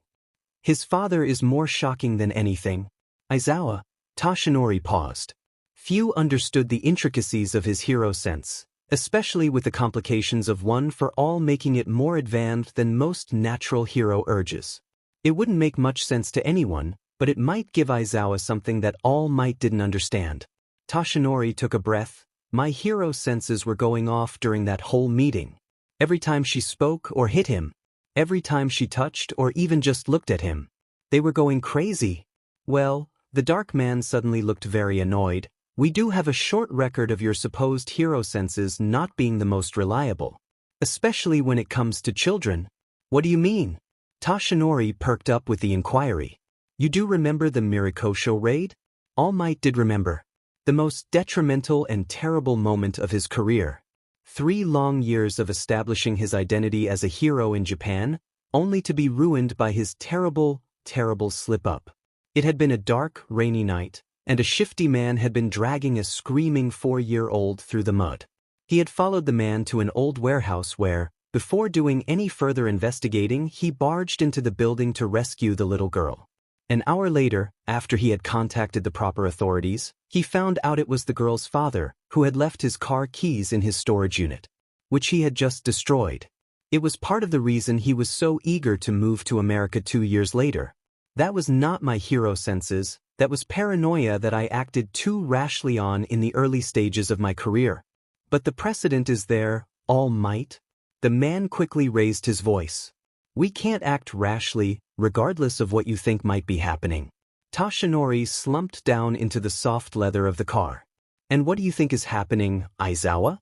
His father is more shocking than anything." Aizawa, Toshinori paused. Few understood the intricacies of his hero sense, especially with the complications of one for all making it more advanced than most natural hero urges. It wouldn't make much sense to anyone, but it might give Aizawa something that All Might didn't understand. Toshinori took a breath. My hero senses were going off during that whole meeting. Every time she spoke or hit him, every time she touched or even just looked at him, they were going crazy. Well, the dark man suddenly looked very annoyed. We do have a short record of your supposed hero senses not being the most reliable, especially when it comes to children. What do you mean? Toshinori perked up with the inquiry. You do remember the Mirikosho raid? All Might did remember. The most detrimental and terrible moment of his career. 3 long years of establishing his identity as a hero in Japan, only to be ruined by his terrible, terrible slip-up. It had been a dark, rainy night, and a shifty man had been dragging a screaming 4-year-old through the mud. He had followed the man to an old warehouse where, before doing any further investigating, he barged into the building to rescue the little girl. An hour later, after he had contacted the proper authorities, he found out it was the girl's father, who had left his car keys in his storage unit, which he had just destroyed. It was part of the reason he was so eager to move to America 2 years later. That was not my hero senses, that was paranoia that I acted too rashly on in the early stages of my career. But the precedent is there, All Might. The man quickly raised his voice. We can't act rashly, regardless of what you think might be happening. Toshinori slumped down into the soft leather of the car. And what do you think is happening, Aizawa?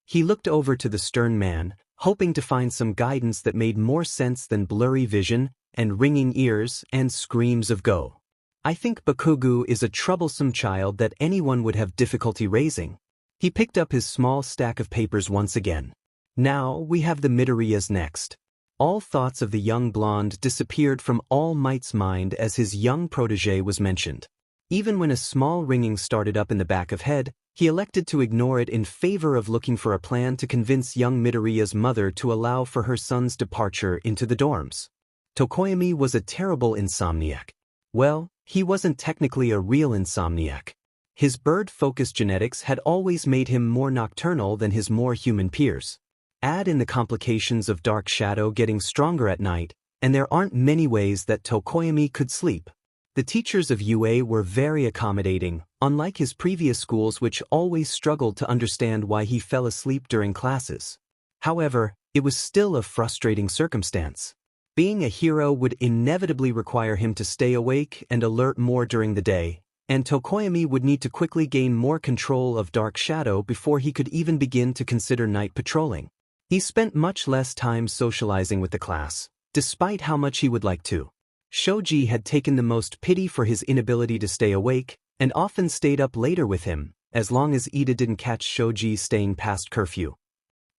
He looked over to the stern man, hoping to find some guidance that made more sense than blurry vision and ringing ears and screams of go. I think Bakugou is a troublesome child that anyone would have difficulty raising. He picked up his small stack of papers once again. Now we have the Midoriyas next. All thoughts of the young blonde disappeared from All Might's mind as his young protege was mentioned. Even when a small ringing started up in the back of head, he elected to ignore it in favor of looking for a plan to convince young Midoriya's mother to allow for her son's departure into the dorms. Tokoyami was a terrible insomniac. Well, he wasn't technically a real insomniac. His bird-focused genetics had always made him more nocturnal than his more human peers. Add in the complications of dark shadow getting stronger at night, and there aren't many ways that Tokoyami could sleep. The teachers of UA were very accommodating, unlike his previous schools which always struggled to understand why he fell asleep during classes. However, it was still a frustrating circumstance. Being a hero would inevitably require him to stay awake and alert more during the day, and Tokoyami would need to quickly gain more control of dark shadow before he could even begin to consider night patrolling. He spent much less time socializing with the class, despite how much he would like to. Shoji had taken the most pity for his inability to stay awake, and often stayed up later with him, as long as Ida didn't catch Shoji staying past curfew.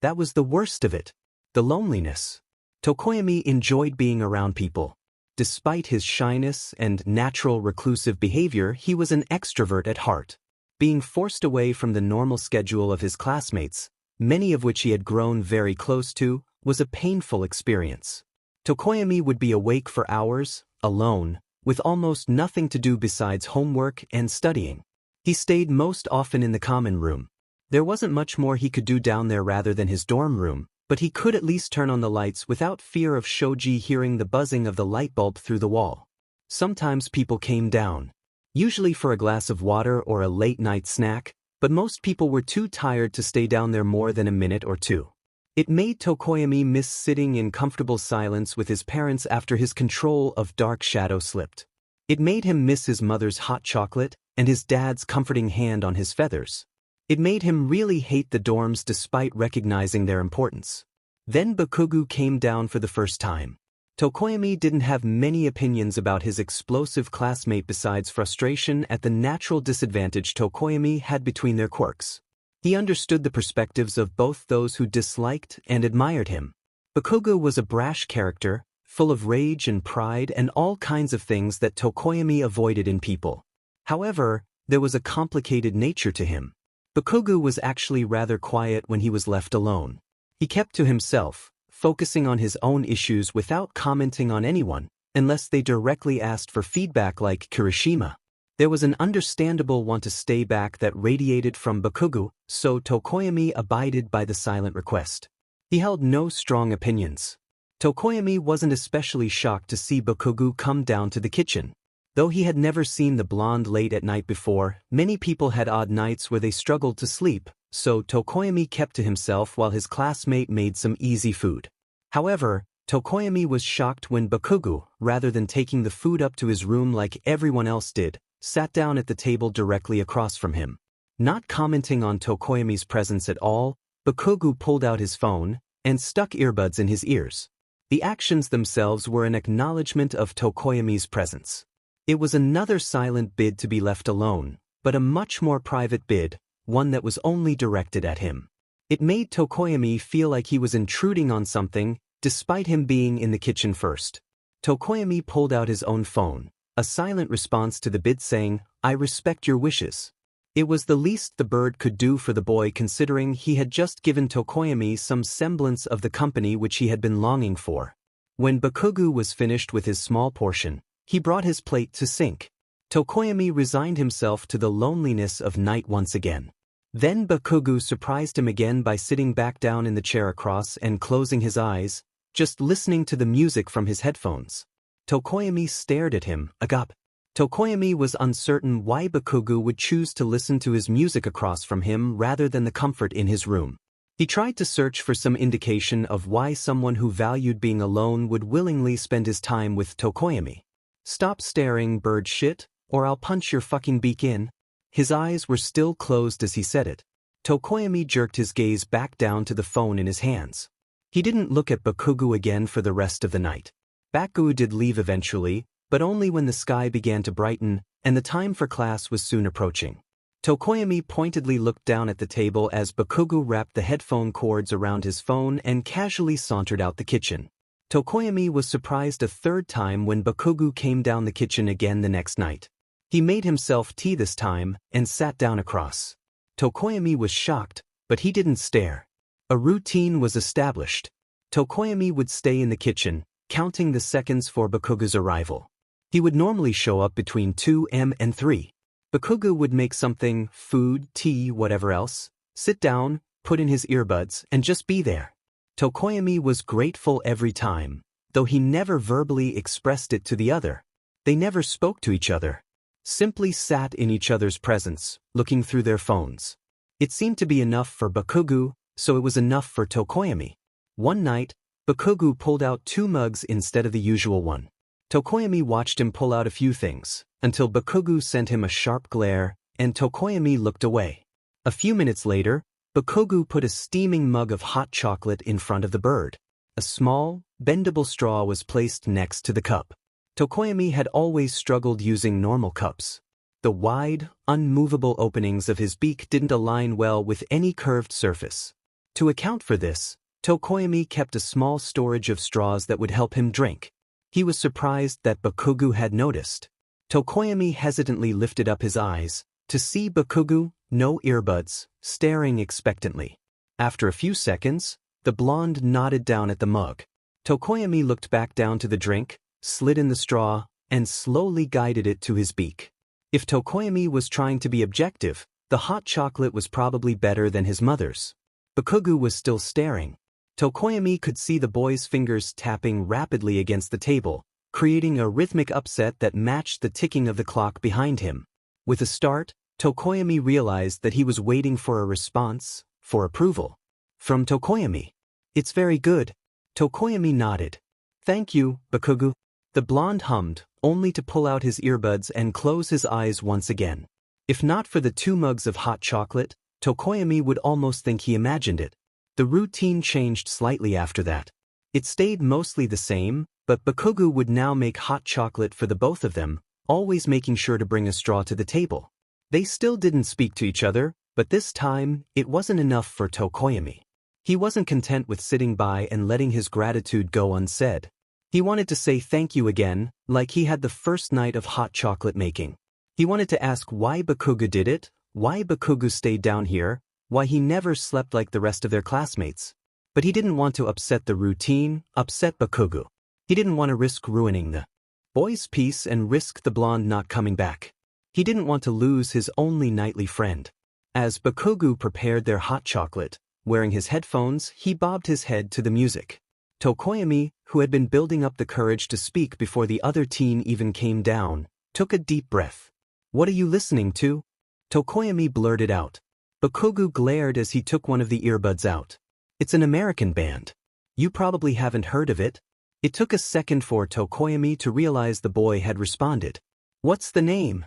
That was the worst of it. The loneliness. Tokoyami enjoyed being around people. Despite his shyness and natural reclusive behavior, he was an extrovert at heart. Being forced away from the normal schedule of his classmates, many of which he had grown very close to, was a painful experience. Tokoyami would be awake for hours, alone, with almost nothing to do besides homework and studying. He stayed most often in the common room. There wasn't much more he could do down there rather than his dorm room, but he could at least turn on the lights without fear of Shoji hearing the buzzing of the light bulb through the wall. Sometimes people came down, usually for a glass of water or a late-night snack, but most people were too tired to stay down there more than a minute or two. It made Tokoyami miss sitting in comfortable silence with his parents after his control of dark shadow slipped. It made him miss his mother's hot chocolate and his dad's comforting hand on his feathers. It made him really hate the dorms despite recognizing their importance. Then Bakugou came down for the first time. Tokoyami didn't have many opinions about his explosive classmate besides frustration at the natural disadvantage Tokoyami had between their quirks. He understood the perspectives of both those who disliked and admired him. Bakugou was a brash character, full of rage and pride and all kinds of things that Tokoyami avoided in people. However, there was a complicated nature to him. Bakugou was actually rather quiet when he was left alone. He kept to himself, focusing on his own issues without commenting on anyone, unless they directly asked for feedback like Kirishima. There was an understandable want to stay back that radiated from Bakugou, so Tokoyami abided by the silent request. He held no strong opinions. Tokoyami wasn't especially shocked to see Bakugou come down to the kitchen. Though he had never seen the blonde late at night before, many people had odd nights where they struggled to sleep, so Tokoyami kept to himself while his classmate made some easy food. However, Tokoyami was shocked when Bakugou, rather than taking the food up to his room like everyone else did, sat down at the table directly across from him. Not commenting on Tokoyami's presence at all, Bakugou pulled out his phone and stuck earbuds in his ears. The actions themselves were an acknowledgement of Tokoyami's presence. It was another silent bid to be left alone, but a much more private bid, one that was only directed at him. It made Tokoyami feel like he was intruding on something, despite him being in the kitchen first. Tokoyami pulled out his own phone, a silent response to the bid saying, "I respect your wishes." It was the least the bird could do for the boy considering he had just given Tokoyami some semblance of the company which he had been longing for. When Bakugou was finished with his small portion, he brought his plate to sink. Tokoyami resigned himself to the loneliness of night once again. Then Bakugou surprised him again by sitting back down in the chair across and closing his eyes, just listening to the music from his headphones. Tokoyami stared at him, agape. Tokoyami was uncertain why Bakugou would choose to listen to his music across from him rather than the comfort in his room. He tried to search for some indication of why someone who valued being alone would willingly spend his time with Tokoyami. "Stop staring, bird shit, or I'll punch your fucking beak in." His eyes were still closed as he said it. Tokoyami jerked his gaze back down to the phone in his hands. He didn't look at Bakugou again for the rest of the night. Bakugou did leave eventually, but only when the sky began to brighten, and the time for class was soon approaching. Tokoyami pointedly looked down at the table as Bakugou wrapped the headphone cords around his phone and casually sauntered out the kitchen. Tokoyami was surprised a third time when Bakugou came down the kitchen again the next night. He made himself tea this time and sat down across. Tokoyami was shocked, but he didn't stare. A routine was established. Tokoyami would stay in the kitchen, counting the seconds for Bakugou's arrival. He would normally show up between 2 and 3. Bakugou would make something, food, tea, whatever else, sit down, put in his earbuds, and just be there. Tokoyami was grateful every time, though he never verbally expressed it to the other. They never spoke to each other. Simply sat in each other's presence, looking through their phones. It seemed to be enough for Bakugou, so it was enough for Tokoyami. One night, Bakugou pulled out 2 mugs instead of the usual one. Tokoyami watched him pull out a few things, until Bakugou sent him a sharp glare, and Tokoyami looked away. A few minutes later, Bakugou put a steaming mug of hot chocolate in front of the bird. A small, bendable straw was placed next to the cup. Tokoyami had always struggled using normal cups. The wide, unmovable openings of his beak didn't align well with any curved surface. To account for this, Tokoyami kept a small storage of straws that would help him drink. He was surprised that Bakugou had noticed. Tokoyami hesitantly lifted up his eyes, to see Bakugou, no earbuds, staring expectantly. After a few seconds, the blonde nodded down at the mug. Tokoyami looked back down to the drink, slid in the straw, and slowly guided it to his beak. If Tokoyami was trying to be objective, the hot chocolate was probably better than his mother's. Bakugou was still staring. Tokoyami could see the boy's fingers tapping rapidly against the table, creating a rhythmic upset that matched the ticking of the clock behind him. With a start, Tokoyami realized that he was waiting for a response, for approval. From Tokoyami. "It's very good." Tokoyami nodded. "Thank you, Bakugou." The blonde hummed, only to pull out his earbuds and close his eyes once again. If not for the 2 mugs of hot chocolate, Tokoyami would almost think he imagined it. The routine changed slightly after that. It stayed mostly the same, but Bakugou would now make hot chocolate for the both of them, always making sure to bring a straw to the table. They still didn't speak to each other, but this time, it wasn't enough for Tokoyami. He wasn't content with sitting by and letting his gratitude go unsaid. He wanted to say thank you again, like he had the first night of hot chocolate making. He wanted to ask why Bakugou did it, why Bakugou stayed down here, why he never slept like the rest of their classmates. But he didn't want to upset the routine, upset Bakugou. He didn't want to risk ruining the boy's peace and risk the blonde not coming back. He didn't want to lose his only nightly friend. As Bakugou prepared their hot chocolate, wearing his headphones, he bobbed his head to the music. Tokoyami, who had been building up the courage to speak before the other teen even came down, took a deep breath. "What are you listening to?" Tokoyami blurted out. Bakugou glared as he took one of the earbuds out. "It's an American band. You probably haven't heard of it." It took a second for Tokoyami to realize the boy had responded. "What's the name?"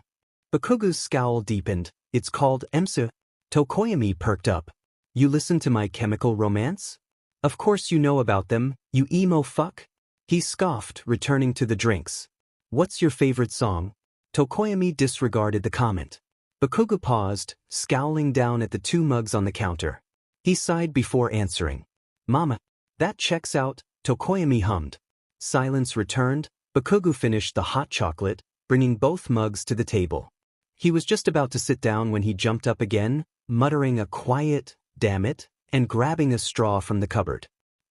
Bakugou's scowl deepened. "It's called EMSA." Tokoyami perked up. "You listen to My Chemical Romance? Of course you know about them, you emo fuck." He scoffed, returning to the drinks. "What's your favorite song?" Tokoyami disregarded the comment. Bakugou paused, scowling down at the two mugs on the counter. He sighed before answering. "Mama, that checks out," Tokoyami hummed. Silence returned. Bakugou finished the hot chocolate, bringing both mugs to the table. He was just about to sit down when he jumped up again, muttering a quiet, "Damn it," and grabbing a straw from the cupboard.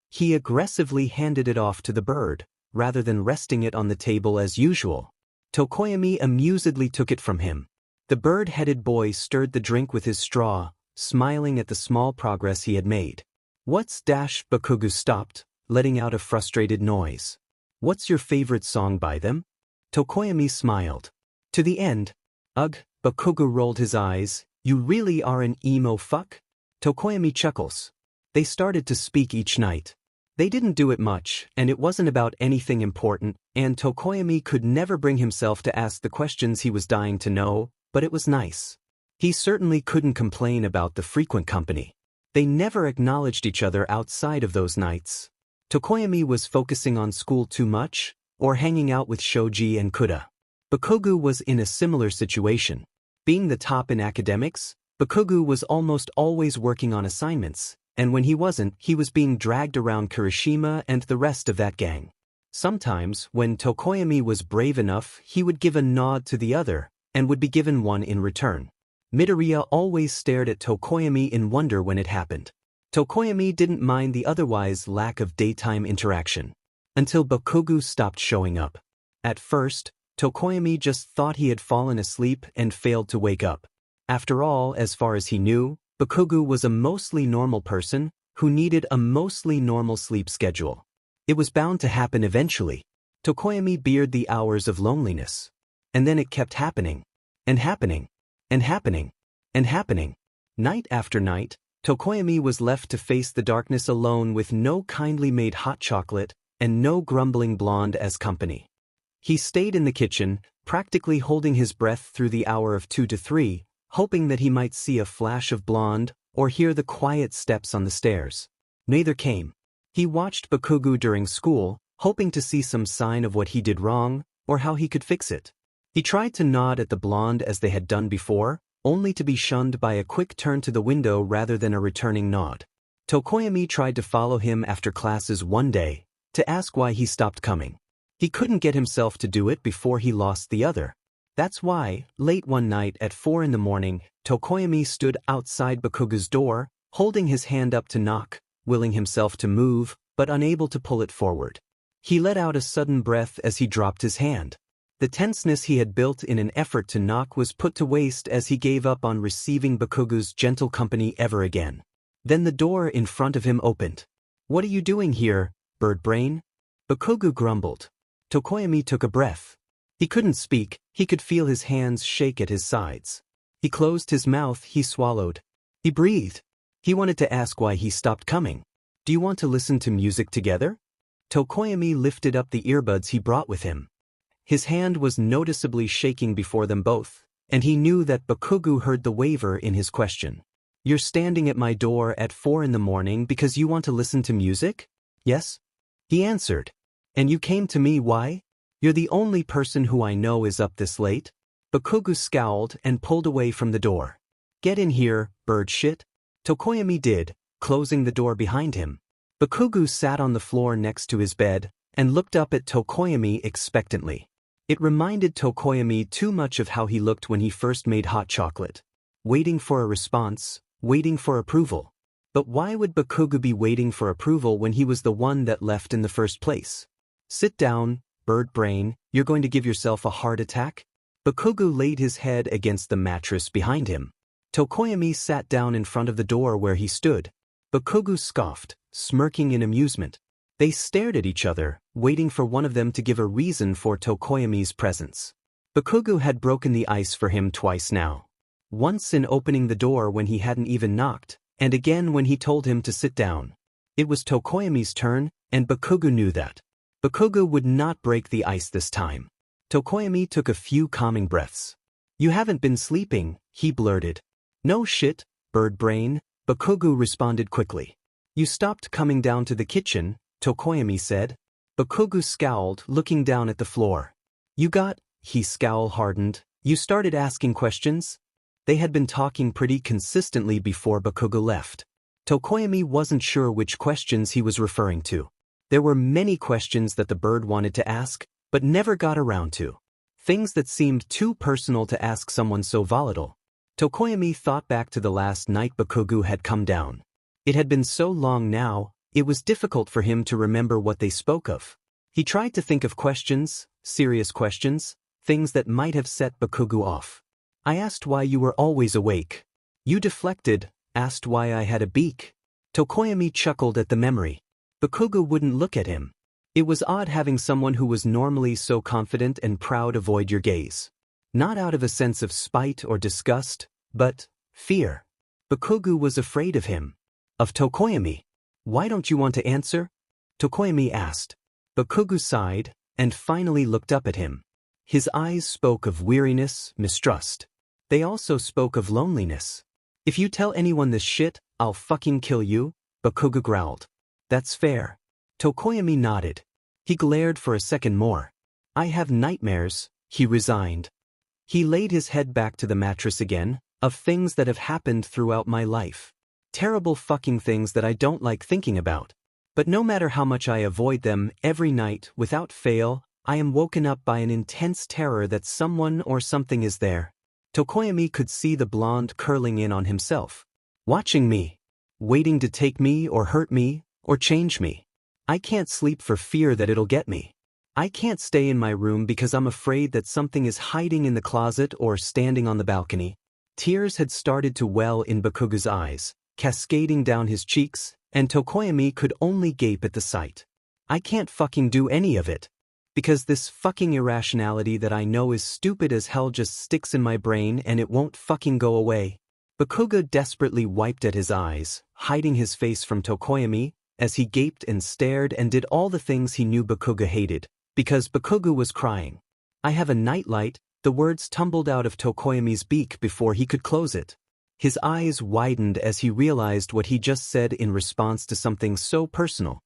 He aggressively handed it off to the bird, rather than resting it on the table as usual. Tokoyami amusedly took it from him. The bird-headed boy stirred the drink with his straw, smiling at the small progress he had made. "What's dash?" Bakugou stopped, letting out a frustrated noise. "What's your favorite song by them?" Tokoyami smiled. "To the End." "Ugh," Bakugou rolled his eyes. "You really are an emo fuck?" Tokoyami chuckles. They started to speak each night. They didn't do it much, and it wasn't about anything important, and Tokoyami could never bring himself to ask the questions he was dying to know, but it was nice. He certainly couldn't complain about the frequent company. They never acknowledged each other outside of those nights. Tokoyami was focusing on school too much, or hanging out with Shoji and Kuda. Bakugou was in a similar situation. Being the top in academics, Bakugou was almost always working on assignments, and when he wasn't, he was being dragged around Kirishima and the rest of that gang. Sometimes, when Tokoyami was brave enough, he would give a nod to the other, and would be given one in return. Midoriya always stared at Tokoyami in wonder when it happened. Tokoyami didn't mind the otherwise lack of daytime interaction. Until Bakugou stopped showing up. At first, Tokoyami just thought he had fallen asleep and failed to wake up. After all, as far as he knew, Bakugou was a mostly normal person who needed a mostly normal sleep schedule. It was bound to happen eventually. Tokoyami beared the hours of loneliness. And then it kept happening. And happening. And happening. And happening. Night after night, Tokoyami was left to face the darkness alone with no kindly made hot chocolate and no grumbling blonde as company. He stayed in the kitchen, practically holding his breath through the hour of 2 to 3, hoping that he might see a flash of blonde or hear the quiet steps on the stairs. Neither came. He watched Bakugou during school, hoping to see some sign of what he did wrong or how he could fix it. He tried to nod at the blonde as they had done before, only to be shunned by a quick turn to the window rather than a returning nod. Tokoyami tried to follow him after classes one day, to ask why he stopped coming. He couldn't get himself to do it before he lost the other. That's why, late one night at 4 in the morning, Tokoyami stood outside Bakugou's door, holding his hand up to knock, willing himself to move, but unable to pull it forward. He let out a sudden breath as he dropped his hand. The tenseness he had built in an effort to knock was put to waste as he gave up on receiving Bakugou's gentle company ever again. Then the door in front of him opened. "What are you doing here, bird brain?" Bakugou grumbled. Tokoyami took a breath. He couldn't speak, he could feel his hands shake at his sides. He closed his mouth, he swallowed. He breathed. He wanted to ask why he stopped coming. "Do you want to listen to music together?" Tokoyami lifted up the earbuds he brought with him. His hand was noticeably shaking before them both, and he knew that Bakugou heard the waver in his question. "You're standing at my door at 4 in the morning because you want to listen to music?" "Yes," he answered. "And you came to me why? You're the only person who I know is up this late." Bakugou scowled and pulled away from the door. "Get in here, bird shit." Tokoyami did, closing the door behind him. Bakugou sat on the floor next to his bed and looked up at Tokoyami expectantly. It reminded Tokoyami too much of how he looked when he first made hot chocolate. Waiting for a response, waiting for approval. But why would Bakugou be waiting for approval when he was the one that left in the first place? "Sit down, bird brain, you're going to give yourself a heart attack?" Bakugou laid his head against the mattress behind him. Tokoyami sat down in front of the door where he stood. Bakugou scoffed, smirking in amusement. They stared at each other, waiting for one of them to give a reason for Tokoyami's presence. Bakugou had broken the ice for him twice now. Once in opening the door when he hadn't even knocked, and again when he told him to sit down. It was Tokoyami's turn, and Bakugou knew that. Bakugou would not break the ice this time. Tokoyami took a few calming breaths. "You haven't been sleeping," he blurted. "No shit, bird brain," Bakugou responded quickly. "You stopped coming down to the kitchen," Tokoyami said. Bakugou scowled, looking down at the floor. His scowl hardened. "You started asking questions?" They had been talking pretty consistently before Bakugou left. Tokoyami wasn't sure which questions he was referring to. There were many questions that the bird wanted to ask, but never got around to. Things that seemed too personal to ask someone so volatile. Tokoyami thought back to the last night Bakugou had come down. It had been so long now, it was difficult for him to remember what they spoke of. He tried to think of questions, serious questions, things that might have set Bakugou off. "I asked why you were always awake. You deflected, asked why I had a beak." Tokoyami chuckled at the memory. Bakugou wouldn't look at him. It was odd having someone who was normally so confident and proud avoid your gaze. Not out of a sense of spite or disgust, but fear. Bakugou was afraid of him. Of Tokoyami. "Why don't you want to answer?" Tokoyami asked. Bakugou sighed, and finally looked up at him. His eyes spoke of weariness, mistrust. They also spoke of loneliness. "If you tell anyone this shit, I'll fucking kill you," Bakugou growled. "That's fair." Tokoyami nodded. He glared for a second more. "I have nightmares," he resigned. He laid his head back to the mattress again, "of things that have happened throughout my life. Terrible fucking things that I don't like thinking about. But no matter how much I avoid them, every night, without fail, I am woken up by an intense terror that someone or something is there." Tokoyami could see the blonde curling in on himself. "Watching me. Waiting to take me or hurt me, or change me. I can't sleep for fear that it'll get me. I can't stay in my room because I'm afraid that something is hiding in the closet or standing on the balcony." Tears had started to well in Bakugou's eyes, cascading down his cheeks, and Tokoyami could only gape at the sight. "I can't fucking do any of it. Because this fucking irrationality that I know is stupid as hell just sticks in my brain and it won't fucking go away." Bakugou desperately wiped at his eyes, hiding his face from Tokoyami, as he gaped and stared and did all the things he knew Bakugou hated, because Bakugou was crying. "I have a nightlight," the words tumbled out of Tokoyami's beak before he could close it. His eyes widened as he realized what he just said in response to something so personal.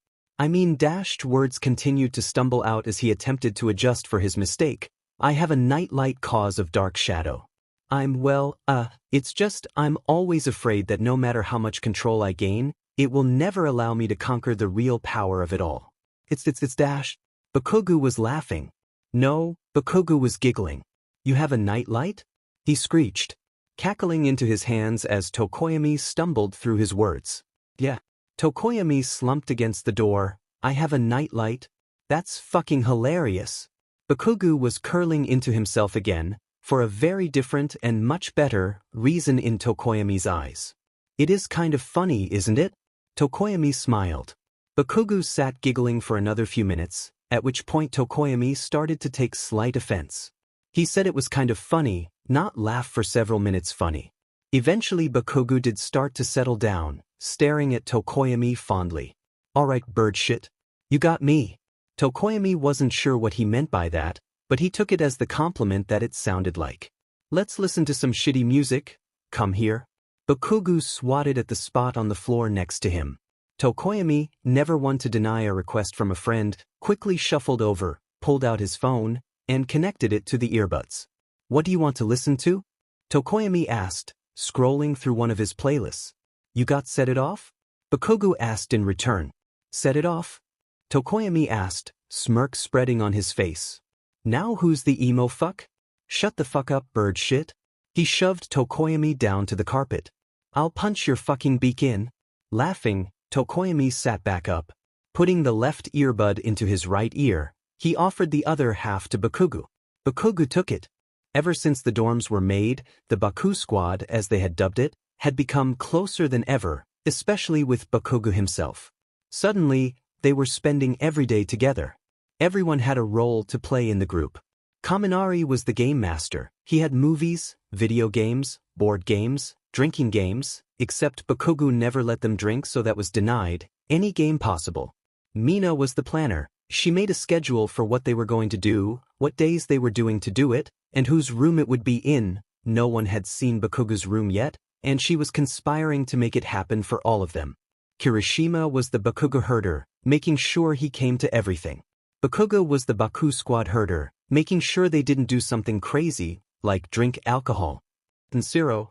Words continued to stumble out as he attempted to adjust for his mistake. "I have a nightlight cause of dark shadow. It's just I'm always afraid that no matter how much control I gain, it will never allow me to conquer the real power of it all. It's dash." Bakugou was laughing. No, Bakugou was giggling. "You have a nightlight?" he screeched, cackling into his hands as Tokoyami stumbled through his words. "Yeah." Tokoyami slumped against the door. "I have a nightlight? That's fucking hilarious." Bakugou was curling into himself again, for a very different and much better reason in Tokoyami's eyes. "It is kind of funny, isn't it?" Tokoyami smiled. Bakugou sat giggling for another few minutes, at which point Tokoyami started to take slight offense. He said it was kind of funny, not laugh for several minutes funny. Eventually Bakugou did start to settle down, staring at Tokoyami fondly. "Alright, bird shit. You got me." Tokoyami wasn't sure what he meant by that, but he took it as the compliment that it sounded like. "Let's listen to some shitty music. Come here." Bakugou swatted at the spot on the floor next to him. Tokoyami, never one to deny a request from a friend, quickly shuffled over, pulled out his phone, and connected it to the earbuds. "What do you want to listen to?" Tokoyami asked, scrolling through one of his playlists. "You got Set It Off?" Bakugou asked in return. "Set it off?" Tokoyami asked, smirk spreading on his face. "Now who's the emo fuck? Shut the fuck up, bird shit." He shoved Tokoyami down to the carpet. "I'll punch your fucking beak in." Laughing, Tokoyami sat back up. Putting the left earbud into his right ear, he offered the other half to Bakugou. Bakugou took it. Ever since the dorms were made, the Bakugou squad, as they had dubbed it, had become closer than ever, especially with Bakugou himself. Suddenly, they were spending every day together. Everyone had a role to play in the group. Kaminari was the game master. He had movies, video games, board games, drinking games, except Bakugou never let them drink, so that was denied, any game possible. Mina was the planner. She made a schedule for what they were going to do, what days they were doing to do it, and whose room it would be in. No one had seen Bakugou's room yet, and she was conspiring to make it happen for all of them. Kirishima was the Bakugou herder, making sure he came to everything. Bakugou was the Bakugou squad herder, making sure they didn't do something crazy, like drink alcohol. And Shiro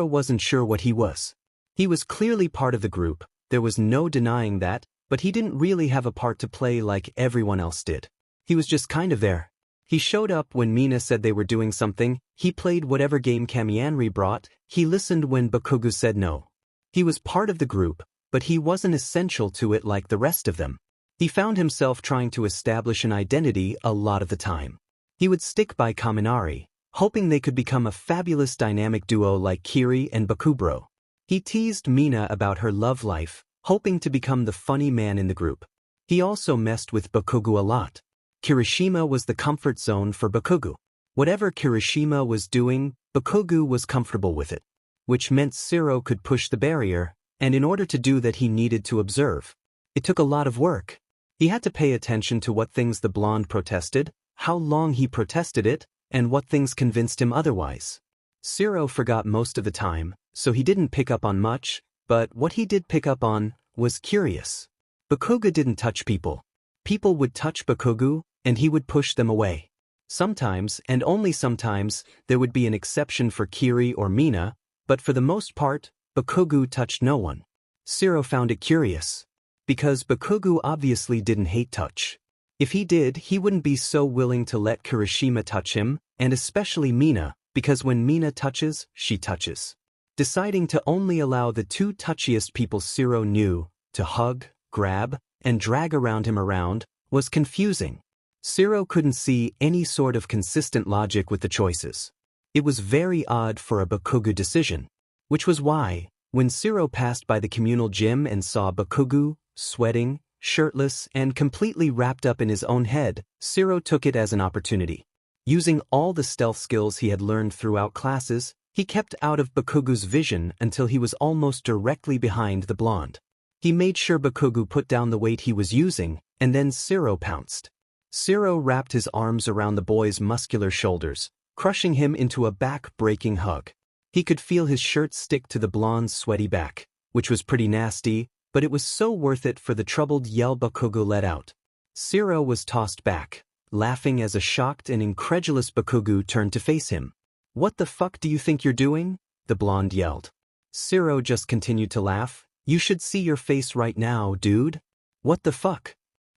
wasn't sure what he was. He was clearly part of the group, there was no denying that, but he didn't really have a part to play like everyone else did. He was just kind of there. He showed up when Mina said they were doing something, he played whatever game Kamianri brought, he listened when Bakugou said no. He was part of the group, but he wasn't essential to it like the rest of them. He found himself trying to establish an identity a lot of the time. He would stick by Kaminari, hoping they could become a fabulous dynamic duo like Kiri and Bakubro. He teased Mina about her love life, hoping to become the funny man in the group. He also messed with Bakugou a lot. Kirishima was the comfort zone for Bakugou. Whatever Kirishima was doing, Bakugou was comfortable with it. Which meant Shiro could push the barrier, and in order to do that he needed to observe. It took a lot of work. He had to pay attention to what things the blonde protested, how long he protested it, and what things convinced him otherwise. Shiro forgot most of the time, so he didn't pick up on much, but what he did pick up on was curious. Bakugou didn't touch people. People would touch Bakugou, and he would push them away. Sometimes, and only sometimes, there would be an exception for Kiri or Mina, but for the most part, Bakugou touched no one. Shiro found it curious. Because Bakugou obviously didn't hate touch. If he did, he wouldn't be so willing to let Kirishima touch him, and especially Mina, because when Mina touches, she touches. Deciding to only allow the two touchiest people Shiro knew, to hug, grab, and drag him around, was confusing. Shiro couldn't see any sort of consistent logic with the choices. It was very odd for a Bakugou decision. Which was why, when Shiro passed by the communal gym and saw Bakugou, sweating, shirtless, and completely wrapped up in his own head, Shiro took it as an opportunity. Using all the stealth skills he had learned throughout classes, he kept out of Bakugou's vision until he was almost directly behind the blonde. He made sure Bakugou put down the weight he was using, and then Shiro pounced. Shiro wrapped his arms around the boy's muscular shoulders, crushing him into a back-breaking hug. He could feel his shirt stick to the blonde's sweaty back, which was pretty nasty, but it was so worth it for the troubled yell Bakugou let out. Shiro was tossed back, laughing as a shocked and incredulous Bakugou turned to face him. "What the fuck do you think you're doing?" the blonde yelled. Shiro just continued to laugh. "You should see your face right now, dude. What the fuck?"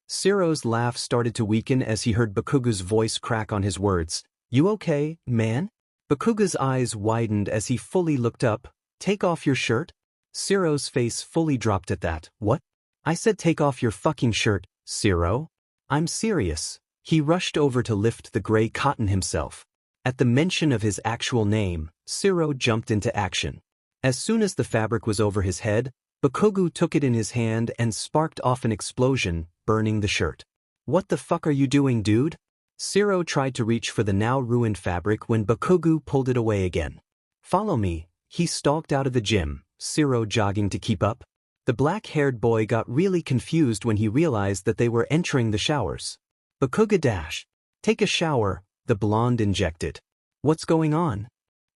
Shiro's laugh started to weaken as he heard Bakugou's voice crack on his words. "You okay, man?" Bakugou's eyes widened as he fully looked up. "Take off your shirt?" Shiro's face fully dropped at that. "What?" "I said take off your fucking shirt, Shiro. I'm serious." He rushed over to lift the gray cotton himself. At the mention of his actual name, Shiro jumped into action. As soon as the fabric was over his head, Bakugou took it in his hand and sparked off an explosion, burning the shirt. "What the fuck are you doing, dude?" Shiro tried to reach for the now ruined fabric when Bakugou pulled it away again. "Follow me." He stalked out of the gym, Shiro jogging to keep up. The black-haired boy got really confused when he realized that they were entering the showers. Bakugou dash. "Take a shower," the blonde injected. "What's going on?"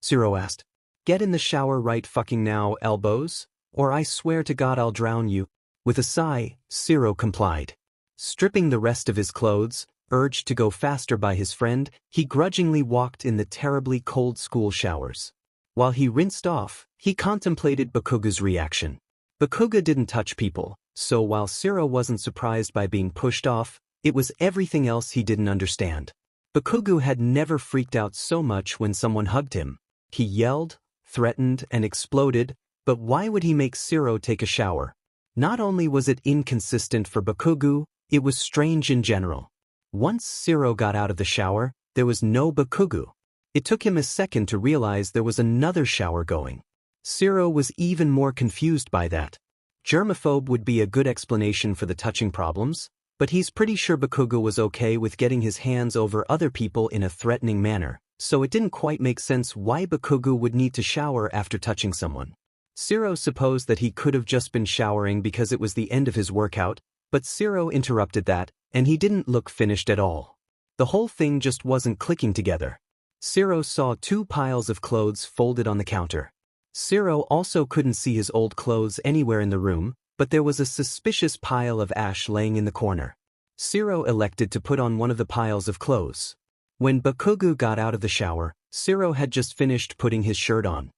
Shiro asked. "Get in the shower right fucking now, elbows, or I swear to God I'll drown you." With a sigh, Shiro complied. Stripping the rest of his clothes, urged to go faster by his friend, he grudgingly walked in the terribly cold school showers. While he rinsed off, he contemplated Bakugou's reaction. Bakugou didn't touch people, so while Shiro wasn't surprised by being pushed off, it was everything else he didn't understand. Bakugou had never freaked out so much when someone hugged him. He yelled, threatened, and exploded, but why would he make Shiro take a shower? Not only was it inconsistent for Bakugou, it was strange in general. Once Shiro got out of the shower, there was no Bakugou. It took him a second to realize there was another shower going. Shiro was even more confused by that. Germaphobe would be a good explanation for the touching problems, but he's pretty sure Bakugou was okay with getting his hands over other people in a threatening manner, so it didn't quite make sense why Bakugou would need to shower after touching someone. Shiro supposed that he could have just been showering because it was the end of his workout, but Shiro interrupted that, and he didn't look finished at all. The whole thing just wasn't clicking together. Shiro saw two piles of clothes folded on the counter. Shiro also couldn't see his old clothes anywhere in the room, but there was a suspicious pile of ash laying in the corner. Shiro elected to put on one of the piles of clothes. When Bakugou got out of the shower, Shiro had just finished putting his shirt on.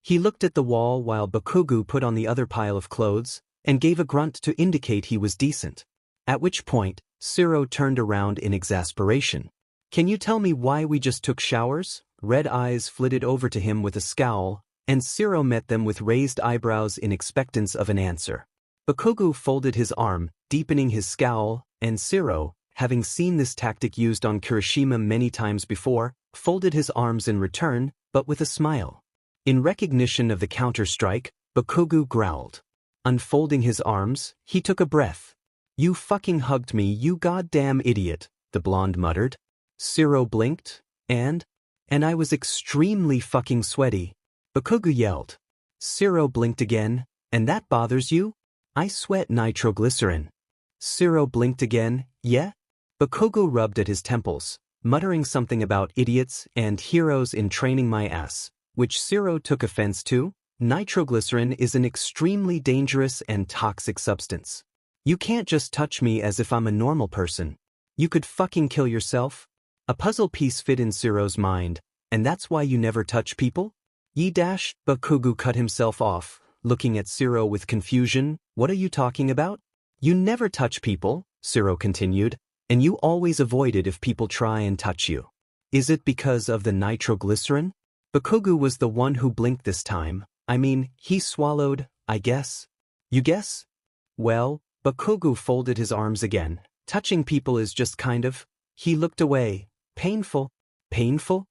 He looked at the wall while Bakugou put on the other pile of clothes, and gave a grunt to indicate he was decent. At which point, Shiro turned around in exasperation. "Can you tell me why we just took showers?" Red eyes flitted over to him with a scowl, and Shiro met them with raised eyebrows in expectance of an answer. Bakugou folded his arm, deepening his scowl, and Shiro, having seen this tactic used on Kirishima many times before, folded his arms in return, but with a smile. In recognition of the counter-strike, Bakugou growled. Unfolding his arms, he took a breath. "You fucking hugged me, you goddamn idiot," the blonde muttered. Shiro blinked, and I was extremely fucking sweaty. Bakugou yelled. Shiro blinked again. "And that bothers you?" "I sweat nitroglycerin." Shiro blinked again. "Yeah?" Bakugou rubbed at his temples, muttering something about idiots and heroes in training my ass, which Shiro took offense to. Nitroglycerin is an extremely dangerous and toxic substance. You can't just touch me as if I'm a normal person. You could fucking kill yourself. A puzzle piece fit in Shiro's mind, and that's why you never touch people? Bakugou cut himself off, looking at Shiro with confusion. "What are you talking about?" "You never touch people," Shiro continued, "and you always avoid it if people try and touch you. Is it because of the nitroglycerin?" Bakugou was the one who blinked this time. I mean, he swallowed, I guess. "You guess?" "Well," Bakugou folded his arms again. "Touching people is just kind of..." He looked away. "Painful." "Painful?"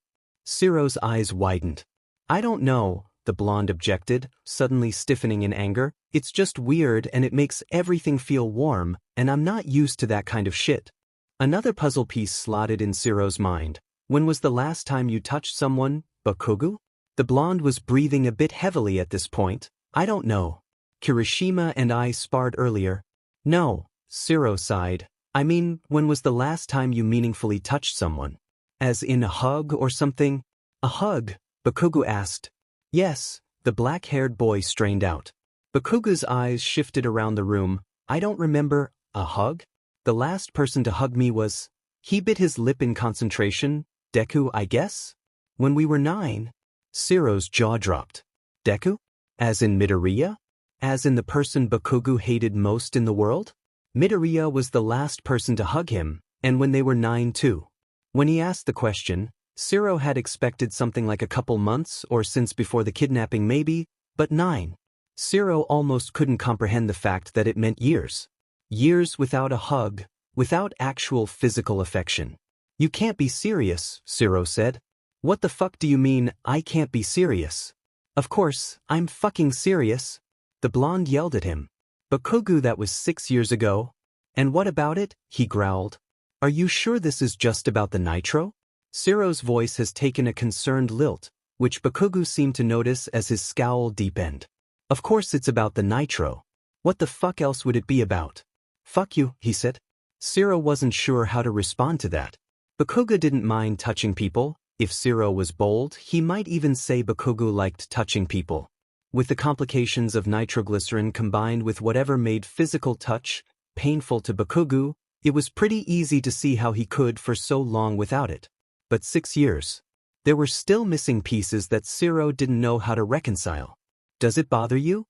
Shiro's eyes widened. "I don't know," the blonde objected, suddenly stiffening in anger. "It's just weird and it makes everything feel warm, and I'm not used to that kind of shit." Another puzzle piece slotted in Shiro's mind. "When was the last time you touched someone, Bakugou?" The blonde was breathing a bit heavily at this point. "I don't know. Kirishima and I sparred earlier." "No," Shiro sighed. "I mean, when was the last time you meaningfully touched someone? As in a hug or something?" "A hug?" Bakugou asked. "Yes," the black-haired boy strained out. Bakugou's eyes shifted around the room. "I don't remember. A hug? The last person to hug me was..." He bit his lip in concentration. "Deku, I guess? When we were 9. Shiro's jaw dropped. "Deku? As in Midoriya? As in the person Bakugou hated most in the world?" Midoriya was the last person to hug him, and when they were 9 too. When he asked the question, Shiro had expected something like a couple months or since before the kidnapping maybe, but 9. Shiro almost couldn't comprehend the fact that it meant years. Years without a hug, without actual physical affection. "You can't be serious," Shiro said. "What the fuck do you mean, I can't be serious?" "Of course, I'm fucking serious." The blonde yelled at him. "Bakugou, that was 6 years ago." "And what about it?" he growled. "Are you sure this is just about the nitro?" Shiro's voice has taken a concerned lilt, which Bakugou seemed to notice as his scowl deepened. "Of course it's about the nitro. What the fuck else would it be about?" "Fuck you," he said. Shiro wasn't sure how to respond to that. Bakugou didn't mind touching people. If Shiro was bold, he might even say Bakugou liked touching people. With the complications of nitroglycerin combined with whatever made physical touch painful to Bakugou, it was pretty easy to see how he could for so long without it. But 6 years. There were still missing pieces that Shiro didn't know how to reconcile. "Does it bother you?"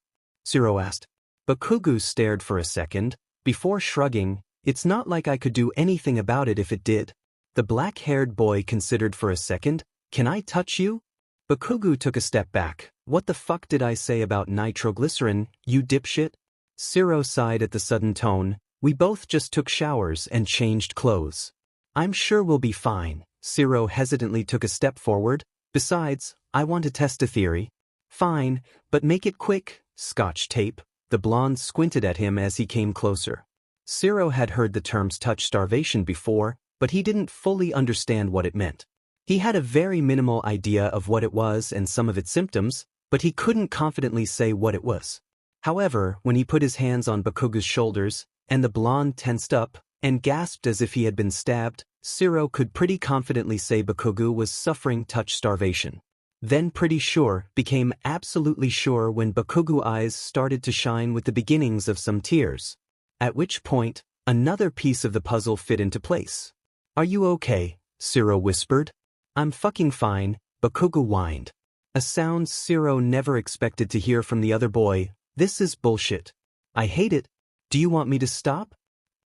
Shiro asked. Bakugou stared for a second, before shrugging. "It's not like I could do anything about it if it did." The black-haired boy considered for a second. "Can I touch you?" Bakugou took a step back. "What the fuck did I say about nitroglycerin, you dipshit?" Shiro sighed at the sudden tone. "We both just took showers and changed clothes. I'm sure we'll be fine. Shiro hesitantly took a step forward. Besides, I want to test a theory. Fine, but make it quick. Scotch tape. The blonde squinted at him as he came closer. Shiro had heard the terms touch starvation before, but he didn't fully understand what it meant. He had a very minimal idea of what it was and some of its symptoms, but he couldn't confidently say what it was. However, when he put his hands on Bakugou's shoulders, and the blonde tensed up and gasped as if he had been stabbed, Shiro could pretty confidently say Bakugou was suffering touch starvation. Then pretty sure became absolutely sure when Bakugou's eyes started to shine with the beginnings of some tears. At which point, another piece of the puzzle fit into place. Are you okay? Shiro whispered. I'm fucking fine, Bakugou whined. A sound Shiro never expected to hear from the other boy. This is bullshit. I hate it. Do you want me to stop?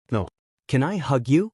No. Can I hug you?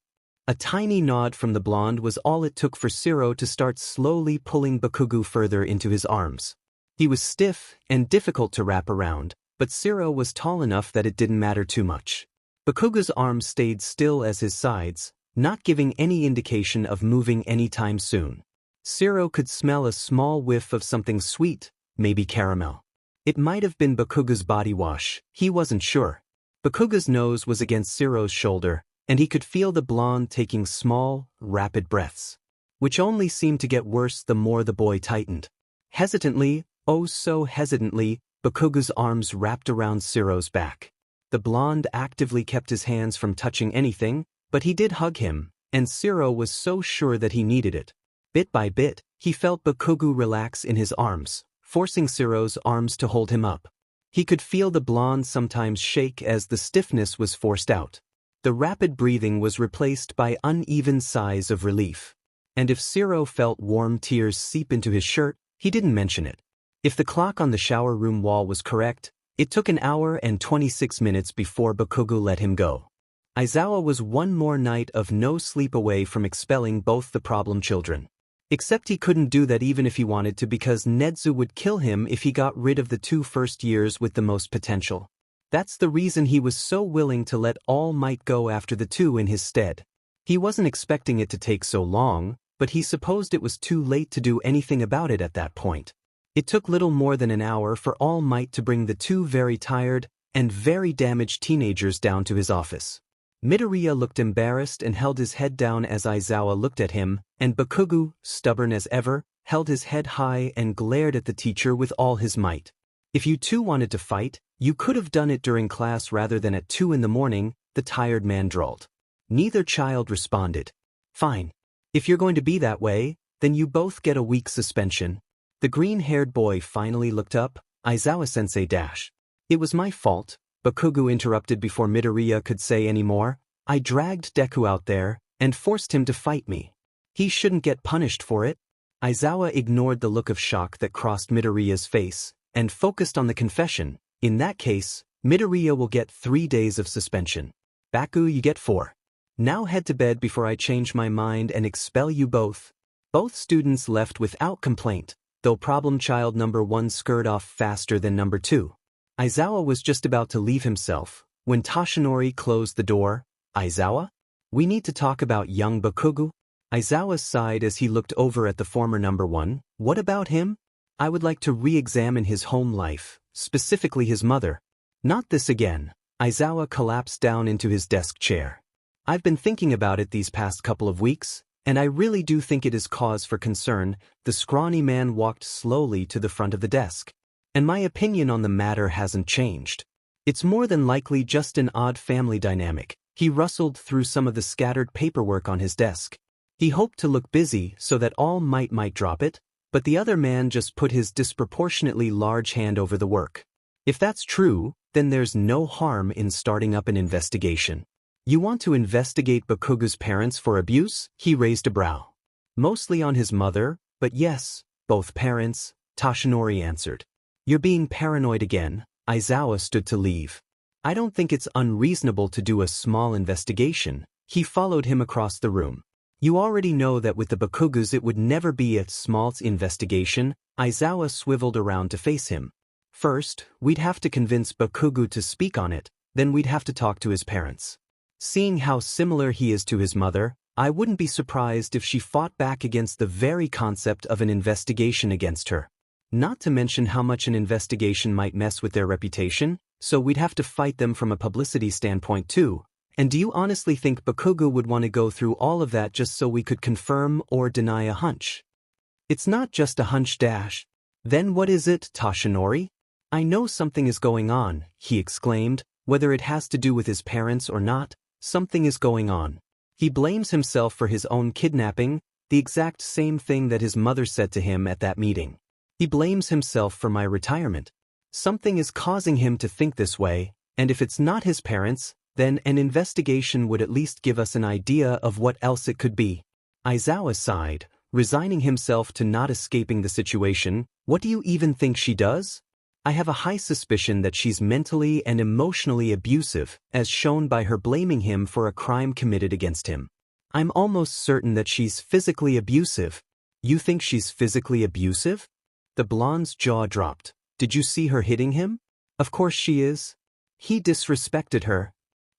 A tiny nod from the blonde was all it took for Shiro to start slowly pulling Bakugou further into his arms. He was stiff and difficult to wrap around, but Shiro was tall enough that it didn't matter too much. Bakugou's arms stayed still as his sides, not giving any indication of moving anytime soon. Shiro could smell a small whiff of something sweet, maybe caramel. It might have been Bakugou's body wash, he wasn't sure. Bakugou's nose was against Shiro's shoulder, and he could feel the blonde taking small, rapid breaths, which only seemed to get worse the more the boy tightened. Hesitantly, oh so hesitantly, Bakugou's arms wrapped around Shiro's back. The blonde actively kept his hands from touching anything, but he did hug him, and Shiro was so sure that he needed it. Bit by bit, he felt Bakugou relax in his arms, forcing Shiro's arms to hold him up. He could feel the blonde sometimes shake as the stiffness was forced out. The rapid breathing was replaced by uneven sighs of relief. And if Shiro felt warm tears seep into his shirt, he didn't mention it. If the clock on the shower room wall was correct, it took an hour and 26 minutes before Bakugou let him go. Aizawa was one more night of no sleep away from expelling both the problem children. Except he couldn't do that even if he wanted to because Nedzu would kill him if he got rid of the 2 first years with the most potential. That's the reason he was so willing to let All Might go after the 2 in his stead. He wasn't expecting it to take so long, but he supposed it was too late to do anything about it at that point. It took little more than an hour for All Might to bring the 2 very tired and very damaged teenagers down to his office. Midoriya looked embarrassed and held his head down as Aizawa looked at him, and Bakugou, stubborn as ever, held his head high and glared at the teacher with all his might. If you 2 wanted to fight, you could have done it during class rather than at 2 in the morning, the tired man drawled. Neither child responded. Fine. If you're going to be that way, then you both get a week suspension. The green-haired boy finally looked up. Aizawa-sensei dash. It was my fault, Bakugou interrupted before Midoriya could say any more. I dragged Deku out there and forced him to fight me. He shouldn't get punished for it. Aizawa ignored the look of shock that crossed Midoriya's face and focused on the confession. In that case, Midoriya will get 3 days of suspension. Baku, you get 4. Now head to bed before I change my mind and expel you both. Both students left without complaint, though problem child number 1 scurried off faster than number 2. Aizawa was just about to leave himself, when Toshinori closed the door. Aizawa? We need to talk about young Bakugou? Aizawa sighed as he looked over at the former number 1. What about him? I would like to re-examine his home life, specifically his mother. Not this again. Aizawa collapsed down into his desk chair. I've been thinking about it these past couple of weeks, and I really do think it is cause for concern. The scrawny man walked slowly to the front of the desk. And my opinion on the matter hasn't changed. It's more than likely just an odd family dynamic. He rustled through some of the scattered paperwork on his desk. He hoped to look busy so that All Might drop it, but the other man just put his disproportionately large hand over the work. If that's true, then there's no harm in starting up an investigation. You want to investigate Bakugou's parents for abuse? He raised a brow. Mostly on his mother, but yes, both parents, Toshinori answered. You're being paranoid again. Aizawa stood to leave. I don't think it's unreasonable to do a small investigation. He followed him across the room. You already know that with the Bakugous it would never be a small investigation. Aizawa swiveled around to face him. First, we'd have to convince Bakugou to speak on it, then we'd have to talk to his parents. Seeing how similar he is to his mother, I wouldn't be surprised if she fought back against the very concept of an investigation against her. Not to mention how much an investigation might mess with their reputation, so we'd have to fight them from a publicity standpoint too. And do you honestly think Bakugou would want to go through all of that just so we could confirm or deny a hunch? It's not just a hunch dash. Then what is it, Toshinori? I know something is going on, he exclaimed, whether it has to do with his parents or not, something is going on. He blames himself for his own kidnapping, the exact same thing that his mother said to him at that meeting. He blames himself for my retirement. Something is causing him to think this way, and if it's not his parents, then an investigation would at least give us an idea of what else it could be. Aizawa sighed, resigning himself to not escaping the situation. What do you even think she does? I have a high suspicion that she's mentally and emotionally abusive, as shown by her blaming him for a crime committed against him. I'm almost certain that she's physically abusive. You think she's physically abusive? The blonde's jaw dropped. Did you see her hitting him? Of course she is. He disrespected her.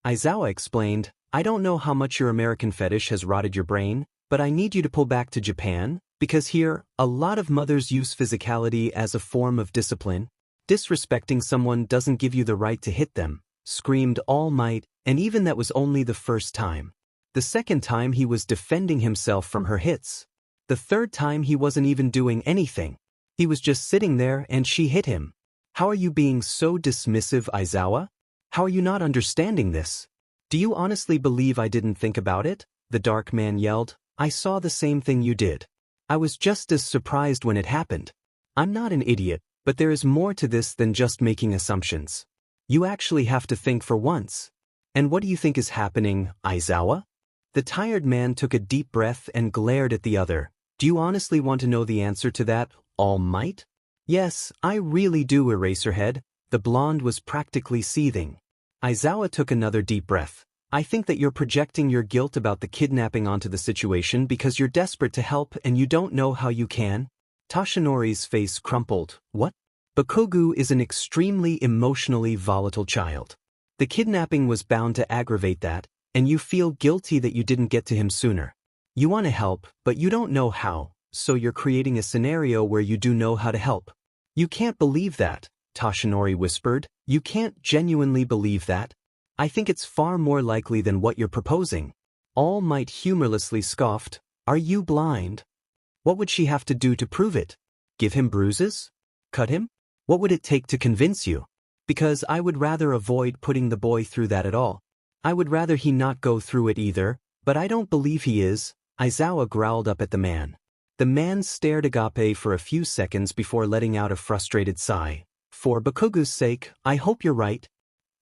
Aizawa explained, I don't know how much your American fetish has rotted your brain, but I need you to pull back to Japan, because here, a lot of mothers use physicality as a form of discipline. Disrespecting someone doesn't give you the right to hit them, screamed All Might, and even that was only the first time. The second time he was defending himself from her hits. The third time he wasn't even doing anything. He was just sitting there and she hit him. How are you being so dismissive, Aizawa? How are you not understanding this? Do you honestly believe I didn't think about it? The dark man yelled. I saw the same thing you did. I was just as surprised when it happened. I'm not an idiot. But there is more to this than just making assumptions. You actually have to think for once. And what do you think is happening, Aizawa? The tired man took a deep breath and glared at the other. Do you honestly want to know the answer to that, All Might? Yes, I really do, Eraserhead. The blonde was practically seething. Aizawa took another deep breath. I think that you're projecting your guilt about the kidnapping onto the situation because you're desperate to help and you don't know how you can. Toshinori's face crumpled. What? Bakugou is an extremely emotionally volatile child. The kidnapping was bound to aggravate that, and you feel guilty that you didn't get to him sooner. You want to help, but you don't know how, so you're creating a scenario where you do know how to help. You can't believe that, Toshinori whispered. You can't genuinely believe that? I think it's far more likely than what you're proposing. All Might humorlessly scoffed. Are you blind? What would she have to do to prove it? Give him bruises? Cut him? What would it take to convince you? Because I would rather avoid putting the boy through that at all. I would rather he not go through it either, but I don't believe he is. Aizawa growled up at the man. The man stared agape for a few seconds before letting out a frustrated sigh. For Bakugou's sake, I hope you're right.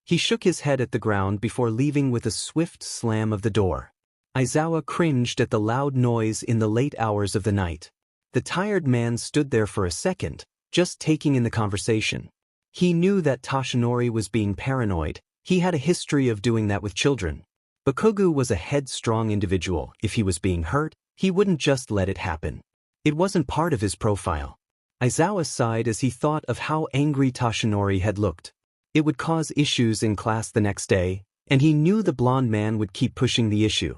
He shook his head at the ground before leaving with a swift slam of the door. Aizawa cringed at the loud noise in the late hours of the night. The tired man stood there for a second, just taking in the conversation. He knew that Toshinori was being paranoid. He had a history of doing that with children. Bakugou was a headstrong individual. If he was being hurt, he wouldn't just let it happen. It wasn't part of his profile. Aizawa sighed as he thought of how angry Toshinori had looked. It would cause issues in class the next day, and he knew the blonde man would keep pushing the issue.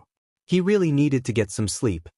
He really needed to get some sleep.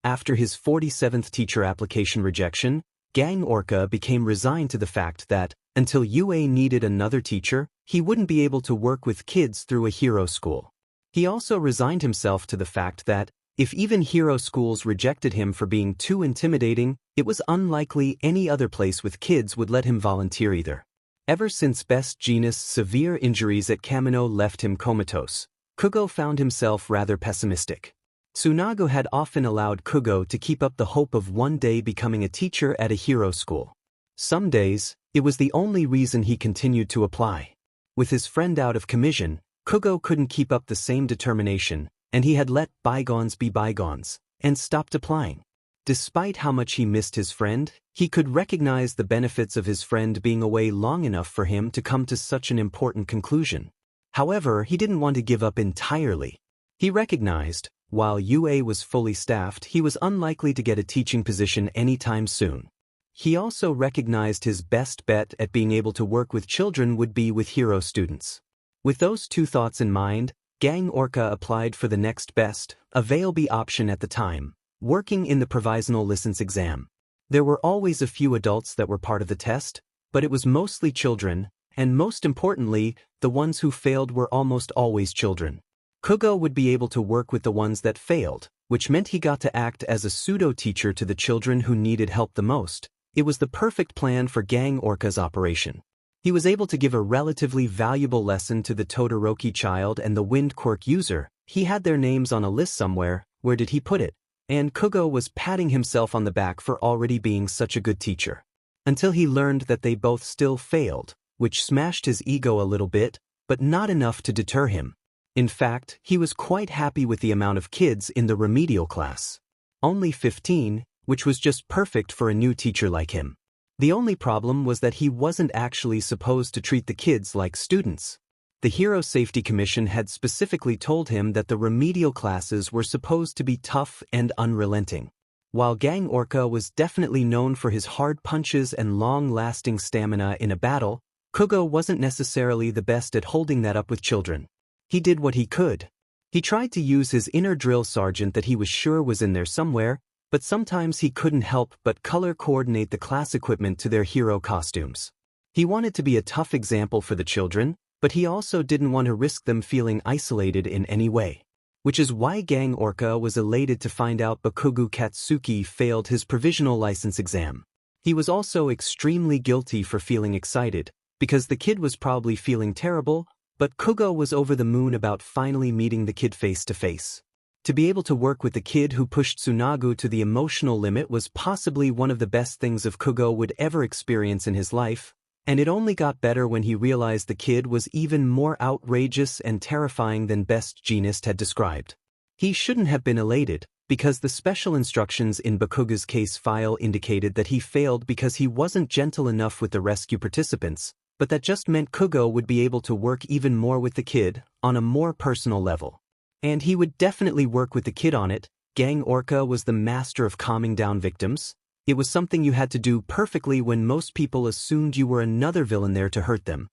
After his 47th teacher application rejection, Gang Orca became resigned to the fact that, until UA needed another teacher, he wouldn't be able to work with kids through a hero school. He also resigned himself to the fact that, if even hero schools rejected him for being too intimidating, it was unlikely any other place with kids would let him volunteer either. Ever since Best Jean's severe injuries at Kamino left him comatose, Kugo found himself rather pessimistic. Tsunago had often allowed Kugo to keep up the hope of one day becoming a teacher at a hero school. Some days, it was the only reason he continued to apply. With his friend out of commission, Kugo couldn't keep up the same determination, and he had let bygones be bygones, and stopped applying. Despite how much he missed his friend, he could recognize the benefits of his friend being away long enough for him to come to such an important conclusion. However, he didn't want to give up entirely. He recognized, while UA was fully staffed, he was unlikely to get a teaching position anytime soon. He also recognized his best bet at being able to work with children would be with hero students. With those two thoughts in mind, Gang Orca applied for the next best, available option at the time, working in the provisional license exam. There were always a few adults that were part of the test, but it was mostly children, and most importantly, the ones who failed were almost always children. Bakugou would be able to work with the ones that failed, which meant he got to act as a pseudo-teacher to the children who needed help the most. It was the perfect plan for Gang Orca's operation. He was able to give a relatively valuable lesson to the Todoroki child and the wind quirk user. He had their names on a list somewhere. Where did he put it? And Bakugou was patting himself on the back for already being such a good teacher. Until he learned that they both still failed, which smashed his ego a little bit, but not enough to deter him. In fact, he was quite happy with the amount of kids in the remedial class. Only 15, which was just perfect for a new teacher like him. The only problem was that he wasn't actually supposed to treat the kids like students. The Hero Safety Commission had specifically told him that the remedial classes were supposed to be tough and unrelenting. While Gang Orca was definitely known for his hard punches and long-lasting stamina in a battle, Bakugou wasn't necessarily the best at holding that up with children. He did what he could. He tried to use his inner drill sergeant that he was sure was in there somewhere, but sometimes he couldn't help but color coordinate the class equipment to their hero costumes. He wanted to be a tough example for the children, but he also didn't want to risk them feeling isolated in any way. Which is why Gang Orca was elated to find out Bakugou Katsuki failed his provisional license exam. He was also extremely guilty for feeling excited, because the kid was probably feeling terrible, but Bakugou was over the moon about finally meeting the kid face to face. To be able to work with the kid who pushed Tsunagu to the emotional limit was possibly one of the best things Bakugou would ever experience in his life, and it only got better when he realized the kid was even more outrageous and terrifying than Best Jeanist had described. He shouldn't have been elated, because the special instructions in Bakugou's case file indicated that he failed because he wasn't gentle enough with the rescue participants, but that just meant Bakugou would be able to work even more with the kid, on a more personal level. And he would definitely work with the kid on it. Gang Orca was the master of calming down victims. It was something you had to do perfectly when most people assumed you were another villain there to hurt them.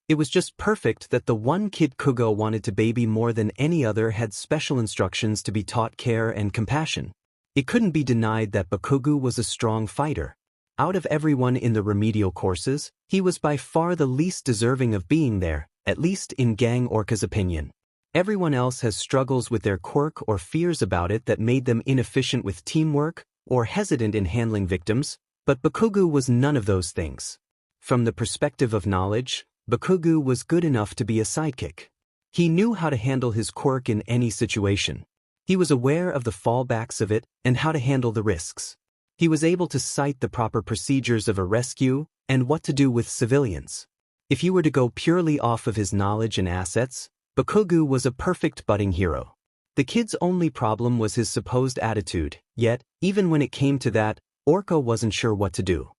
It was just perfect that the one kid Bakugou wanted to baby more than any other had special instructions to be taught care and compassion. It couldn't be denied that Bakugou was a strong fighter. Out of everyone in the remedial courses, he was by far the least deserving of being there, at least in Gang Orca's opinion. Everyone else has struggles with their quirk or fears about it that made them inefficient with teamwork or hesitant in handling victims, but Bakugou was none of those things. From the perspective of knowledge, Bakugou was good enough to be a sidekick. He knew how to handle his quirk in any situation. He was aware of the fallbacks of it and how to handle the risks. He was able to cite the proper procedures of a rescue and what to do with civilians. If you were to go purely off of his knowledge and assets, Bakugou was a perfect budding hero. The kid's only problem was his supposed attitude, yet, even when it came to that, Orca wasn't sure what to do.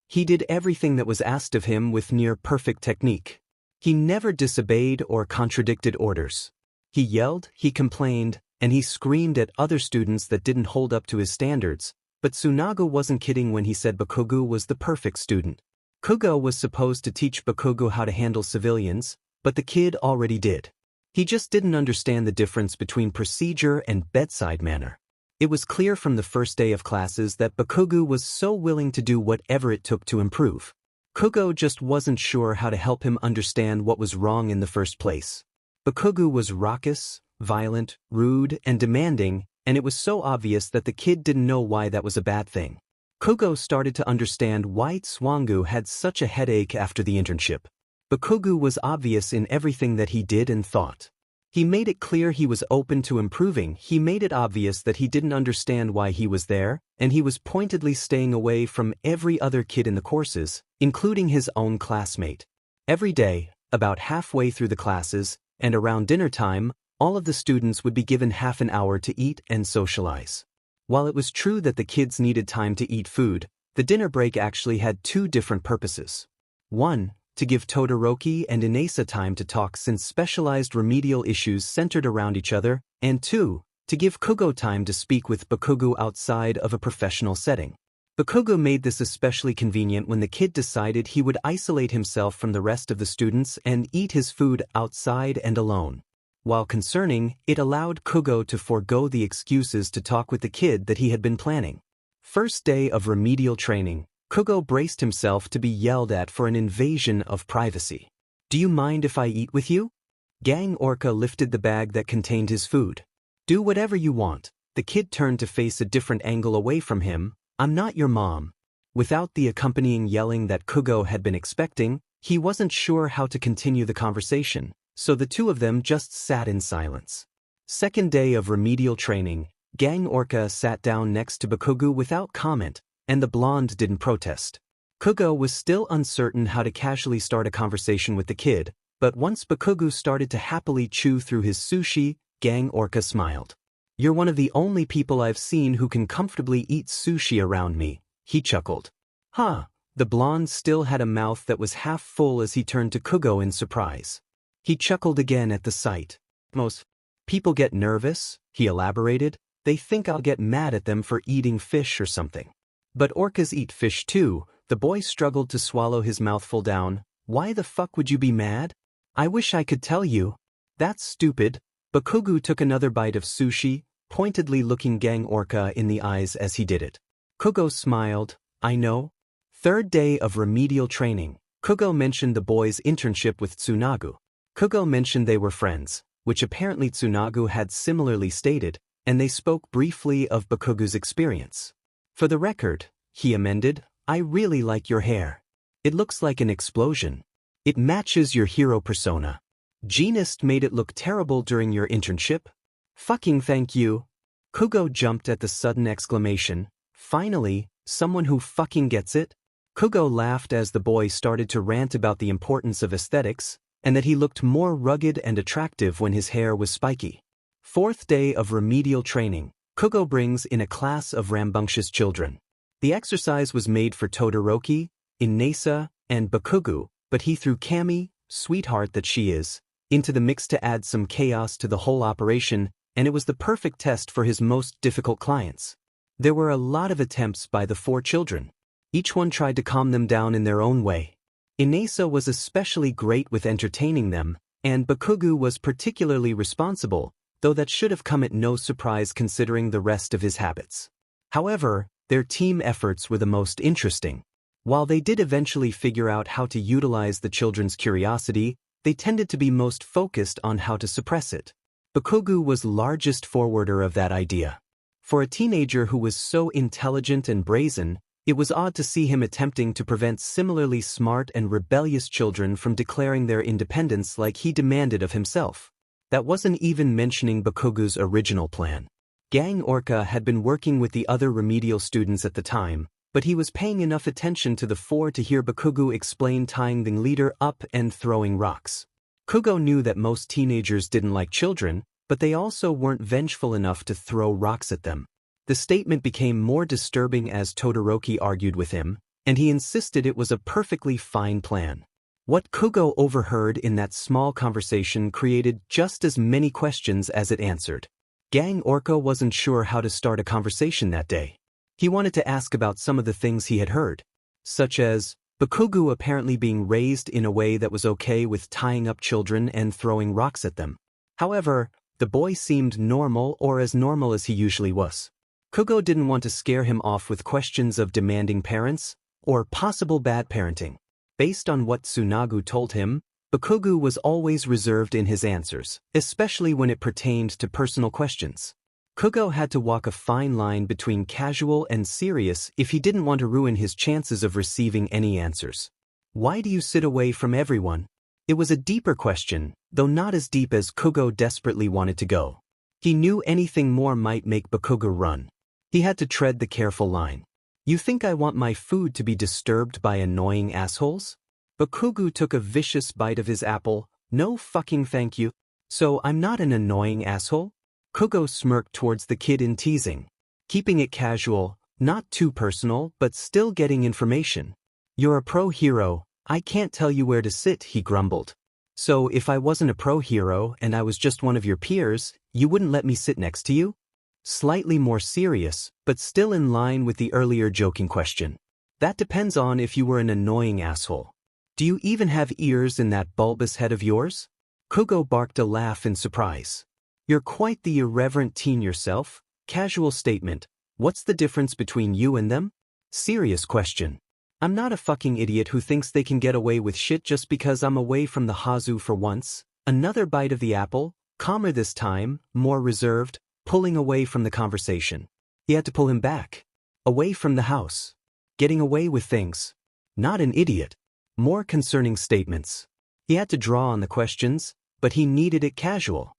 He did everything that was asked of him with near-perfect technique. He never disobeyed or contradicted orders. He yelled, he complained, and he screamed at other students that didn't hold up to his standards, but Tsunagu wasn't kidding when he said Bakugou was the perfect student. Bakugou was supposed to teach Bakugou how to handle civilians, but the kid already did. He just didn't understand the difference between procedure and bedside manner. It was clear from the first day of classes that Bakugou was so willing to do whatever it took to improve. Bakugou just wasn't sure how to help him understand what was wrong in the first place. Bakugou was raucous, violent, rude, and demanding, and it was so obvious that the kid didn't know why that was a bad thing. Bakugou started to understand why Tsunagu had such a headache after the internship. Bakugou was obvious in everything that he did and thought. He made it clear he was open to improving. He made it obvious that he didn't understand why he was there, and he was pointedly staying away from every other kid in the courses, including his own classmate. Every day, about halfway through the classes, and around dinner time, all of the students would be given half an hour to eat and socialize. While it was true that the kids needed time to eat food, the dinner break actually had two different purposes. One, to give Todoroki and Inasa time to talk since specialized remedial issues centered around each other, and two, to give Bakugou time to speak with Bakugou outside of a professional setting. Bakugou made this especially convenient when the kid decided he would isolate himself from the rest of the students and eat his food outside and alone. While concerning, it allowed Kugo to forego the excuses to talk with the kid that he had been planning. First day of remedial training, Kugo braced himself to be yelled at for an invasion of privacy. "Do you mind if I eat with you?" Gang Orca lifted the bag that contained his food. "Do whatever you want." The kid turned to face a different angle away from him. "I'm not your mom." Without the accompanying yelling that Kugo had been expecting, he wasn't sure how to continue the conversation, so the two of them just sat in silence. Second day of remedial training, Gang Orca sat down next to Bakugou without comment, and the blonde didn't protest. Kugo was still uncertain how to casually start a conversation with the kid, but once Bakugou started to happily chew through his sushi, Gang Orca smiled. "You're one of the only people I've seen who can comfortably eat sushi around me," he chuckled. "Huh." The blonde still had a mouth that was half full as he turned to Kugo in surprise. He chuckled again at the sight. "Most people get nervous," he elaborated. "They think I'll get mad at them for eating fish or something." "But orcas eat fish too." The boy struggled to swallow his mouthful down. "Why the fuck would you be mad?" "I wish I could tell you." "That's stupid." Bakugou took another bite of sushi, pointedly looking Gang Orca in the eyes as he did it. Kugo smiled. "I know." Third day of remedial training, Kugo mentioned the boy's internship with Tsunagu. Kugo mentioned they were friends, which apparently Tsunagu had similarly stated, and they spoke briefly of Bakugou's experience. "For the record," he amended, "I really like your hair. It looks like an explosion. It matches your hero persona. Genist made it look terrible during your internship." "Fucking thank you." Kugo jumped at the sudden exclamation. "Finally, someone who fucking gets it." Kugo laughed as the boy started to rant about the importance of aesthetics, and that he looked more rugged and attractive when his hair was spiky. Fourth day of remedial training, Kugo brings in a class of rambunctious children. The exercise was made for Todoroki, Inesa, and Bakugou, but he threw Kami, sweetheart that she is, into the mix to add some chaos to the whole operation, and it was the perfect test for his most difficult clients. There were a lot of attempts by the four children. Each one tried to calm them down in their own way. Inesa was especially great with entertaining them, and Bakugou was particularly responsible, though that should have come at no surprise considering the rest of his habits. However, their team efforts were the most interesting. While they did eventually figure out how to utilize the children's curiosity, they tended to be most focused on how to suppress it. Bakugou was largest forwarder of that idea. For a teenager who was so intelligent and brazen, it was odd to see him attempting to prevent similarly smart and rebellious children from declaring their independence like he demanded of himself. That wasn't even mentioning Bakugou's original plan. Gang Orca had been working with the other remedial students at the time, but he was paying enough attention to the four to hear Bakugou explain tying the leader up and throwing rocks. Kugo knew that most teenagers didn't like children, but they also weren't vengeful enough to throw rocks at them. The statement became more disturbing as Todoroki argued with him, and he insisted it was a perfectly fine plan. What Kugo overheard in that small conversation created just as many questions as it answered. Gang Orca wasn't sure how to start a conversation that day. He wanted to ask about some of the things he had heard, such as Bakugou apparently being raised in a way that was okay with tying up children and throwing rocks at them. However, the boy seemed normal or as normal as he usually was. Kugo didn't want to scare him off with questions of demanding parents or possible bad parenting. Based on what Tsunagu told him, Bakugou was always reserved in his answers, especially when it pertained to personal questions. Kugo had to walk a fine line between casual and serious if he didn't want to ruin his chances of receiving any answers. "Why do you sit away from everyone?" It was a deeper question, though not as deep as Kugo desperately wanted to go. He knew anything more might make Bakugou run. He had to tread the careful line. "You think I want my food to be disturbed by annoying assholes?" Bakugou took a vicious bite of his apple. "No fucking thank you." "So I'm not an annoying asshole?" Kugo smirked towards the kid in teasing. Keeping it casual, not too personal, but still getting information. "You're a pro hero. I can't tell you where to sit," he grumbled. "So if I wasn't a pro hero and I was just one of your peers, you wouldn't let me sit next to you?" Slightly more serious, but still in line with the earlier joking question. "That depends on if you were an annoying asshole. Do you even have ears in that bulbous head of yours?" Kugo barked a laugh in surprise. You're quite the irreverent teen yourself. Casual statement. What's the difference between you and them? Serious question. I'm not a fucking idiot who thinks they can get away with shit just because I'm away from the Hazu for once. Another bite of the apple, calmer this time, more reserved, pulling away from the conversation. He had to pull him back. Away from the house. Getting away with things. Not an idiot. More concerning statements. He had to draw on the questions, but he needed it casual.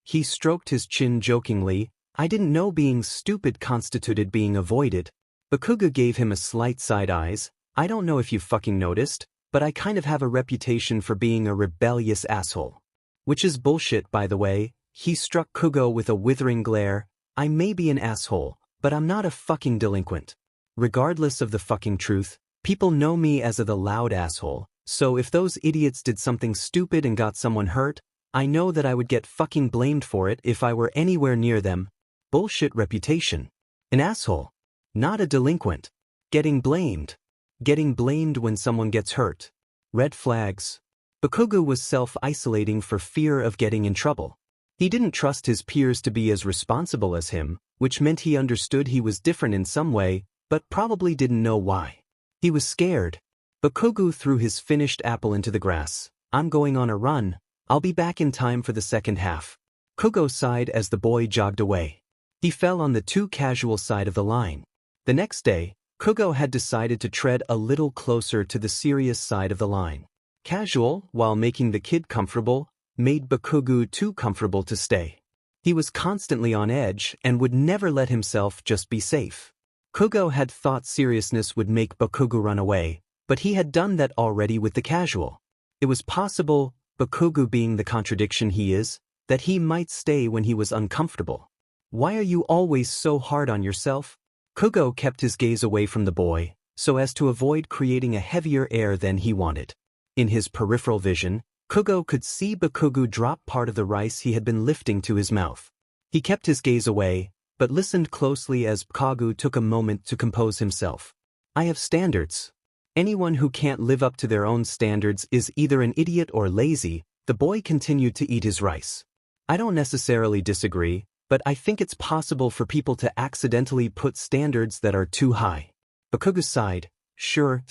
He stroked his chin jokingly. I didn't know being stupid constituted being avoided. Bakugou gave him a slight side eyes. I don't know if you fucking noticed, but I kind of have a reputation for being a rebellious asshole. Which is bullshit, by the way. He struck Kugo with a withering glare. I may be an asshole, but I'm not a fucking delinquent. Regardless of the fucking truth, people know me as the loud asshole, so if those idiots did something stupid and got someone hurt, I know that I would get fucking blamed for it if I were anywhere near them. Bullshit reputation. An asshole. Not a delinquent. Getting blamed. Getting blamed when someone gets hurt. Red flags. Bakugou was self-isolating for fear of getting in trouble. He didn't trust his peers to be as responsible as him, which meant he understood he was different in some way, but probably didn't know why. He was scared. Bakugou threw his finished apple into the grass. I'm going on a run. I'll be back in time for the second half. Kugo sighed as the boy jogged away. He fell on the too casual side of the line. The next day, Kugo had decided to tread a little closer to the serious side of the line. Casual, while making the kid comfortable, made Bakugou too comfortable to stay. He was constantly on edge and would never let himself just be safe. Kugo had thought seriousness would make Bakugou run away, but he had done that already with the casual. It was possible, Bakugou being the contradiction he is, that he might stay when he was uncomfortable. Why are you always so hard on yourself? Kugo kept his gaze away from the boy, so as to avoid creating a heavier air than he wanted. In his peripheral vision, Kugo could see Bakugou drop part of the rice he had been lifting to his mouth. He kept his gaze away, but listened closely as Bakugou took a moment to compose himself. I have standards. Anyone who can't live up to their own standards is either an idiot or lazy. The boy continued to eat his rice. I don't necessarily disagree, but I think it's possible for people to accidentally put standards that are too high. Bakugou sighed. Sure,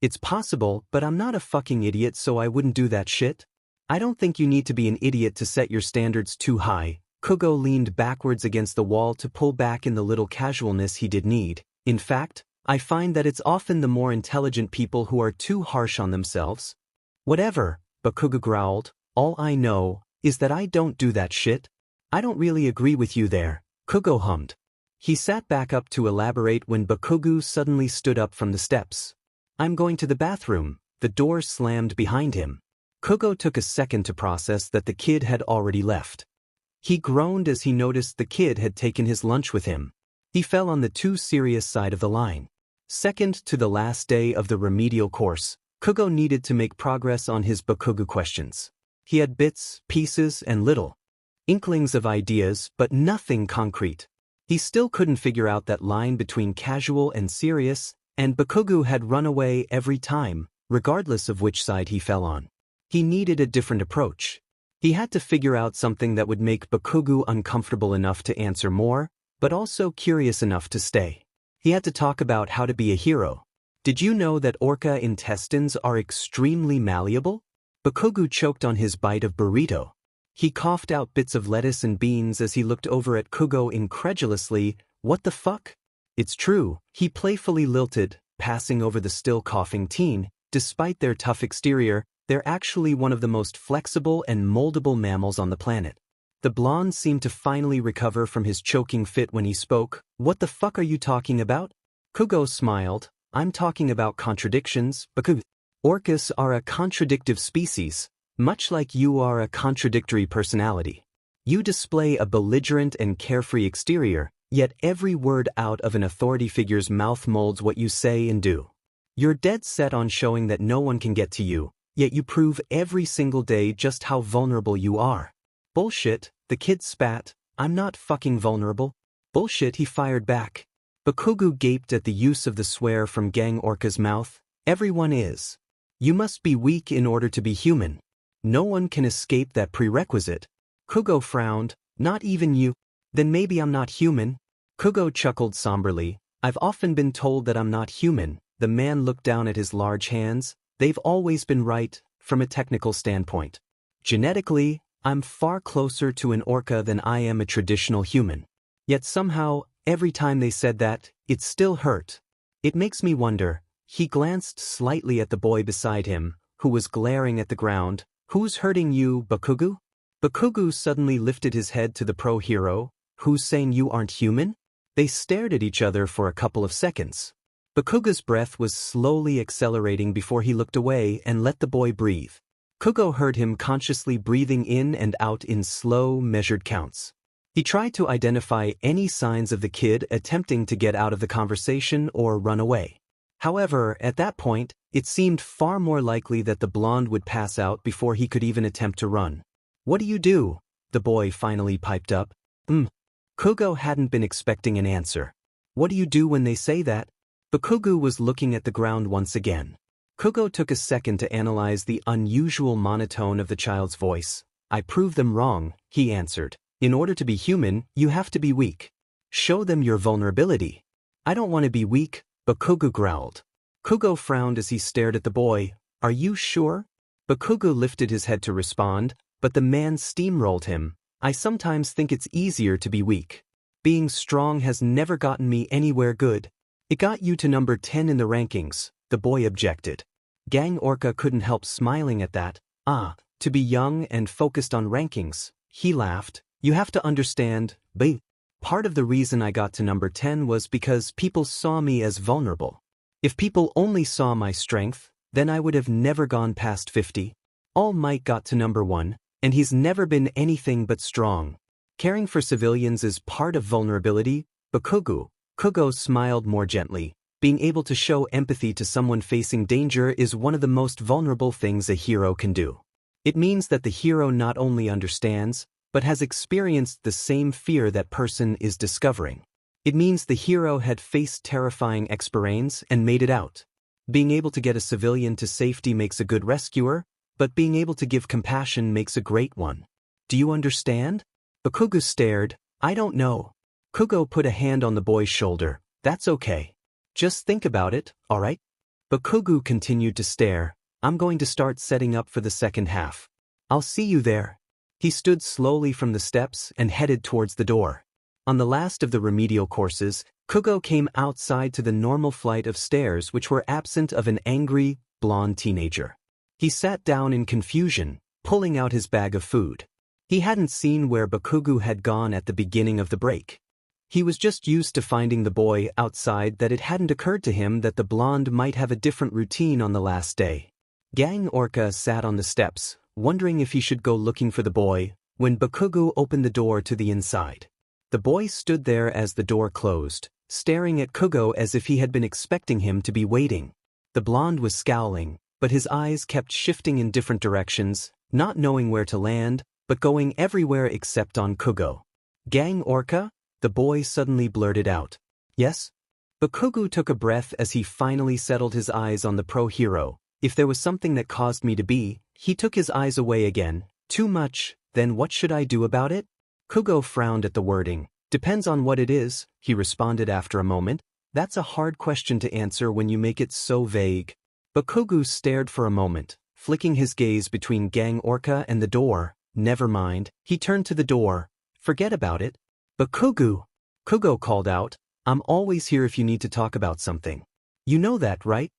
it's possible, but I'm not a fucking idiot, so I wouldn't do that shit. I don't think you need to be an idiot to set your standards too high. Kugo leaned backwards against the wall to pull back in the little casualness he did need. In fact, I find that it's often the more intelligent people who are too harsh on themselves. Whatever, Bakugou growled. All I know is that I don't do that shit. I don't really agree with you there, Kugo hummed. He sat back up to elaborate when Bakugou suddenly stood up from the steps. I'm going to the bathroom. The door slammed behind him. Kugo took a second to process that the kid had already left. He groaned as he noticed the kid had taken his lunch with him. He fell on the too serious side of the line. Second to the last day of the remedial course, Kugo needed to make progress on his Bakugou questions. He had bits, pieces, and little inklings of ideas, but nothing concrete. He still couldn't figure out that line between casual and serious, and Bakugou had run away every time, regardless of which side he fell on. He needed a different approach. He had to figure out something that would make Bakugou uncomfortable enough to answer more, but also curious enough to stay. He had to talk about how to be a hero. Did you know that orca intestines are extremely malleable? Bakugou choked on his bite of burrito. He coughed out bits of lettuce and beans as he looked over at Kugo incredulously. What the fuck? It's true, he playfully lilted, passing over the still coughing teen. Despite their tough exterior, they're actually one of the most flexible and moldable mammals on the planet. The blonde seemed to finally recover from his choking fit when he spoke. What the fuck are you talking about? Kugo smiled. I'm talking about contradictions, Bakugou. Orcas are a contradictive species, much like you are a contradictory personality. You display a belligerent and carefree exterior, yet every word out of an authority figure's mouth molds what you say and do. You're dead set on showing that no one can get to you, yet you prove every single day just how vulnerable you are. Bullshit, the kid spat. I'm not fucking vulnerable. Bullshit, he fired back. Bakugou gaped at the use of the swear from Gang Orca's mouth. Everyone is. You must be weak in order to be human. No one can escape that prerequisite. Kugo frowned. Not even you. Then maybe I'm not human. Kugo chuckled somberly. I've often been told that I'm not human. The man looked down at his large hands. They've always been right, from a technical standpoint. Genetically, I'm far closer to an orca than I am a traditional human. Yet somehow, every time they said that, it still hurt. It makes me wonder. He glanced slightly at the boy beside him, who was glaring at the ground. Who's hurting you, Bakugou? Bakugou suddenly lifted his head to the pro-hero. Who's saying you aren't human? They stared at each other for a couple of seconds. Bakugou's breath was slowly accelerating before he looked away and let the boy breathe. Kugo heard him consciously breathing in and out in slow, measured counts. He tried to identify any signs of the kid attempting to get out of the conversation or run away. However, at that point, it seemed far more likely that the blonde would pass out before he could even attempt to run. What do you do? The boy finally piped up. Kugo hadn't been expecting an answer. What do you do when they say that? Bakugou was looking at the ground once again. Kugo took a second to analyze the unusual monotone of the child's voice. I prove them wrong, he answered. In order to be human, you have to be weak. Show them your vulnerability. I don't want to be weak, Bakugou growled. Kugo frowned as he stared at the boy. Are you sure? Bakugou lifted his head to respond, but the man steamrolled him. I sometimes think it's easier to be weak. Being strong has never gotten me anywhere good. It got you to number 10 in the rankings, the boy objected. Gang Orca couldn't help smiling at that. To be young and focused on rankings, he laughed. You have to understand, babe. Part of the reason I got to number 10 was because people saw me as vulnerable. If people only saw my strength, then I would have never gone past 50. All Might got to number 1, and he's never been anything but strong. Caring for civilians is part of vulnerability, Bakugou. Kugo smiled more gently. Being able to show empathy to someone facing danger is one of the most vulnerable things a hero can do. It means that the hero not only understands, but has experienced the same fear that person is discovering. It means the hero had faced terrifying experiences and made it out. Being able to get a civilian to safety makes a good rescuer, but being able to give compassion makes a great one. Do you understand? Bakugou stared. I don't know. Kugo put a hand on the boy's shoulder. That's okay. Just think about it, alright? Bakugou continued to stare. I'm going to start setting up for the second half. I'll see you there. He stood slowly from the steps and headed towards the door. On the last of the remedial courses, Kugo came outside to the normal flight of stairs which were absent of an angry, blonde teenager. He sat down in confusion, pulling out his bag of food. He hadn't seen where Bakugou had gone at the beginning of the break. He was just used to finding the boy outside that it hadn't occurred to him that the blonde might have a different routine on the last day. Gang Orca sat on the steps, wondering if he should go looking for the boy, when Bakugou opened the door to the inside. The boy stood there as the door closed, staring at Kugo as if he had been expecting him to be waiting. The blonde was scowling, but his eyes kept shifting in different directions, not knowing where to land, but going everywhere except on Kugo. Gang Orca? The boy suddenly blurted out. Yes? Bakugou took a breath as he finally settled his eyes on the pro-hero. If there was something that caused me to be, he took his eyes away again. Too much, then what should I do about it? Kugo frowned at the wording. Depends on what it is, he responded after a moment. That's a hard question to answer when you make it so vague. Bakugou stared for a moment, flicking his gaze between Gang Orca and the door. Never mind, he turned to the door. Forget about it. Bakugou, Kugo called out. I'm always here if you need to talk about something. You know that, right?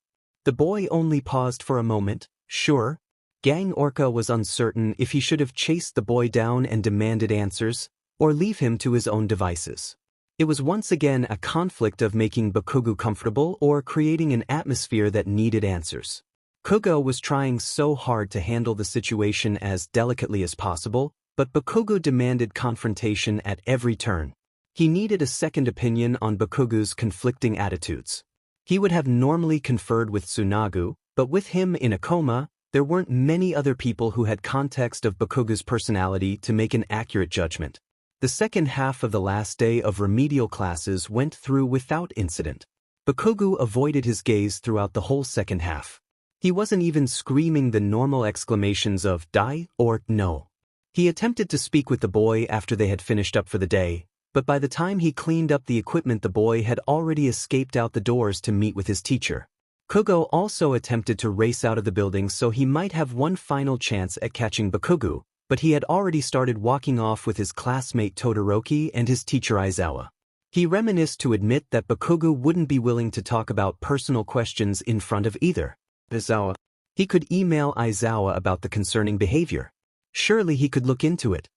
The boy only paused for a moment. Sure. Gang Orca was uncertain if he should have chased the boy down and demanded answers, or leave him to his own devices. It was once again a conflict of making Bakugou comfortable or creating an atmosphere that needed answers. Kugo was trying so hard to handle the situation as delicately as possible, but Bakugou demanded confrontation at every turn. He needed a second opinion on Bakugou's conflicting attitudes. He would have normally conferred with Tsunagu, but with him in a coma, there weren't many other people who had context of Bakugou's personality to make an accurate judgment. The second half of the last day of remedial classes went through without incident. Bakugou avoided his gaze throughout the whole second half. He wasn't even screaming the normal exclamations of "die" or "no." He attempted to speak with the boy after they had finished up for the day, but by the time he cleaned up the equipment the boy had already escaped out the doors to meet with his teacher. Bakugou also attempted to race out of the building so he might have one final chance at catching Bakugou, but he had already started walking off with his classmate Todoroki and his teacher Aizawa. He reminisced to admit that Bakugou wouldn't be willing to talk about personal questions in front of either Aizawa. He could email Aizawa about the concerning behavior. Surely he could look into it.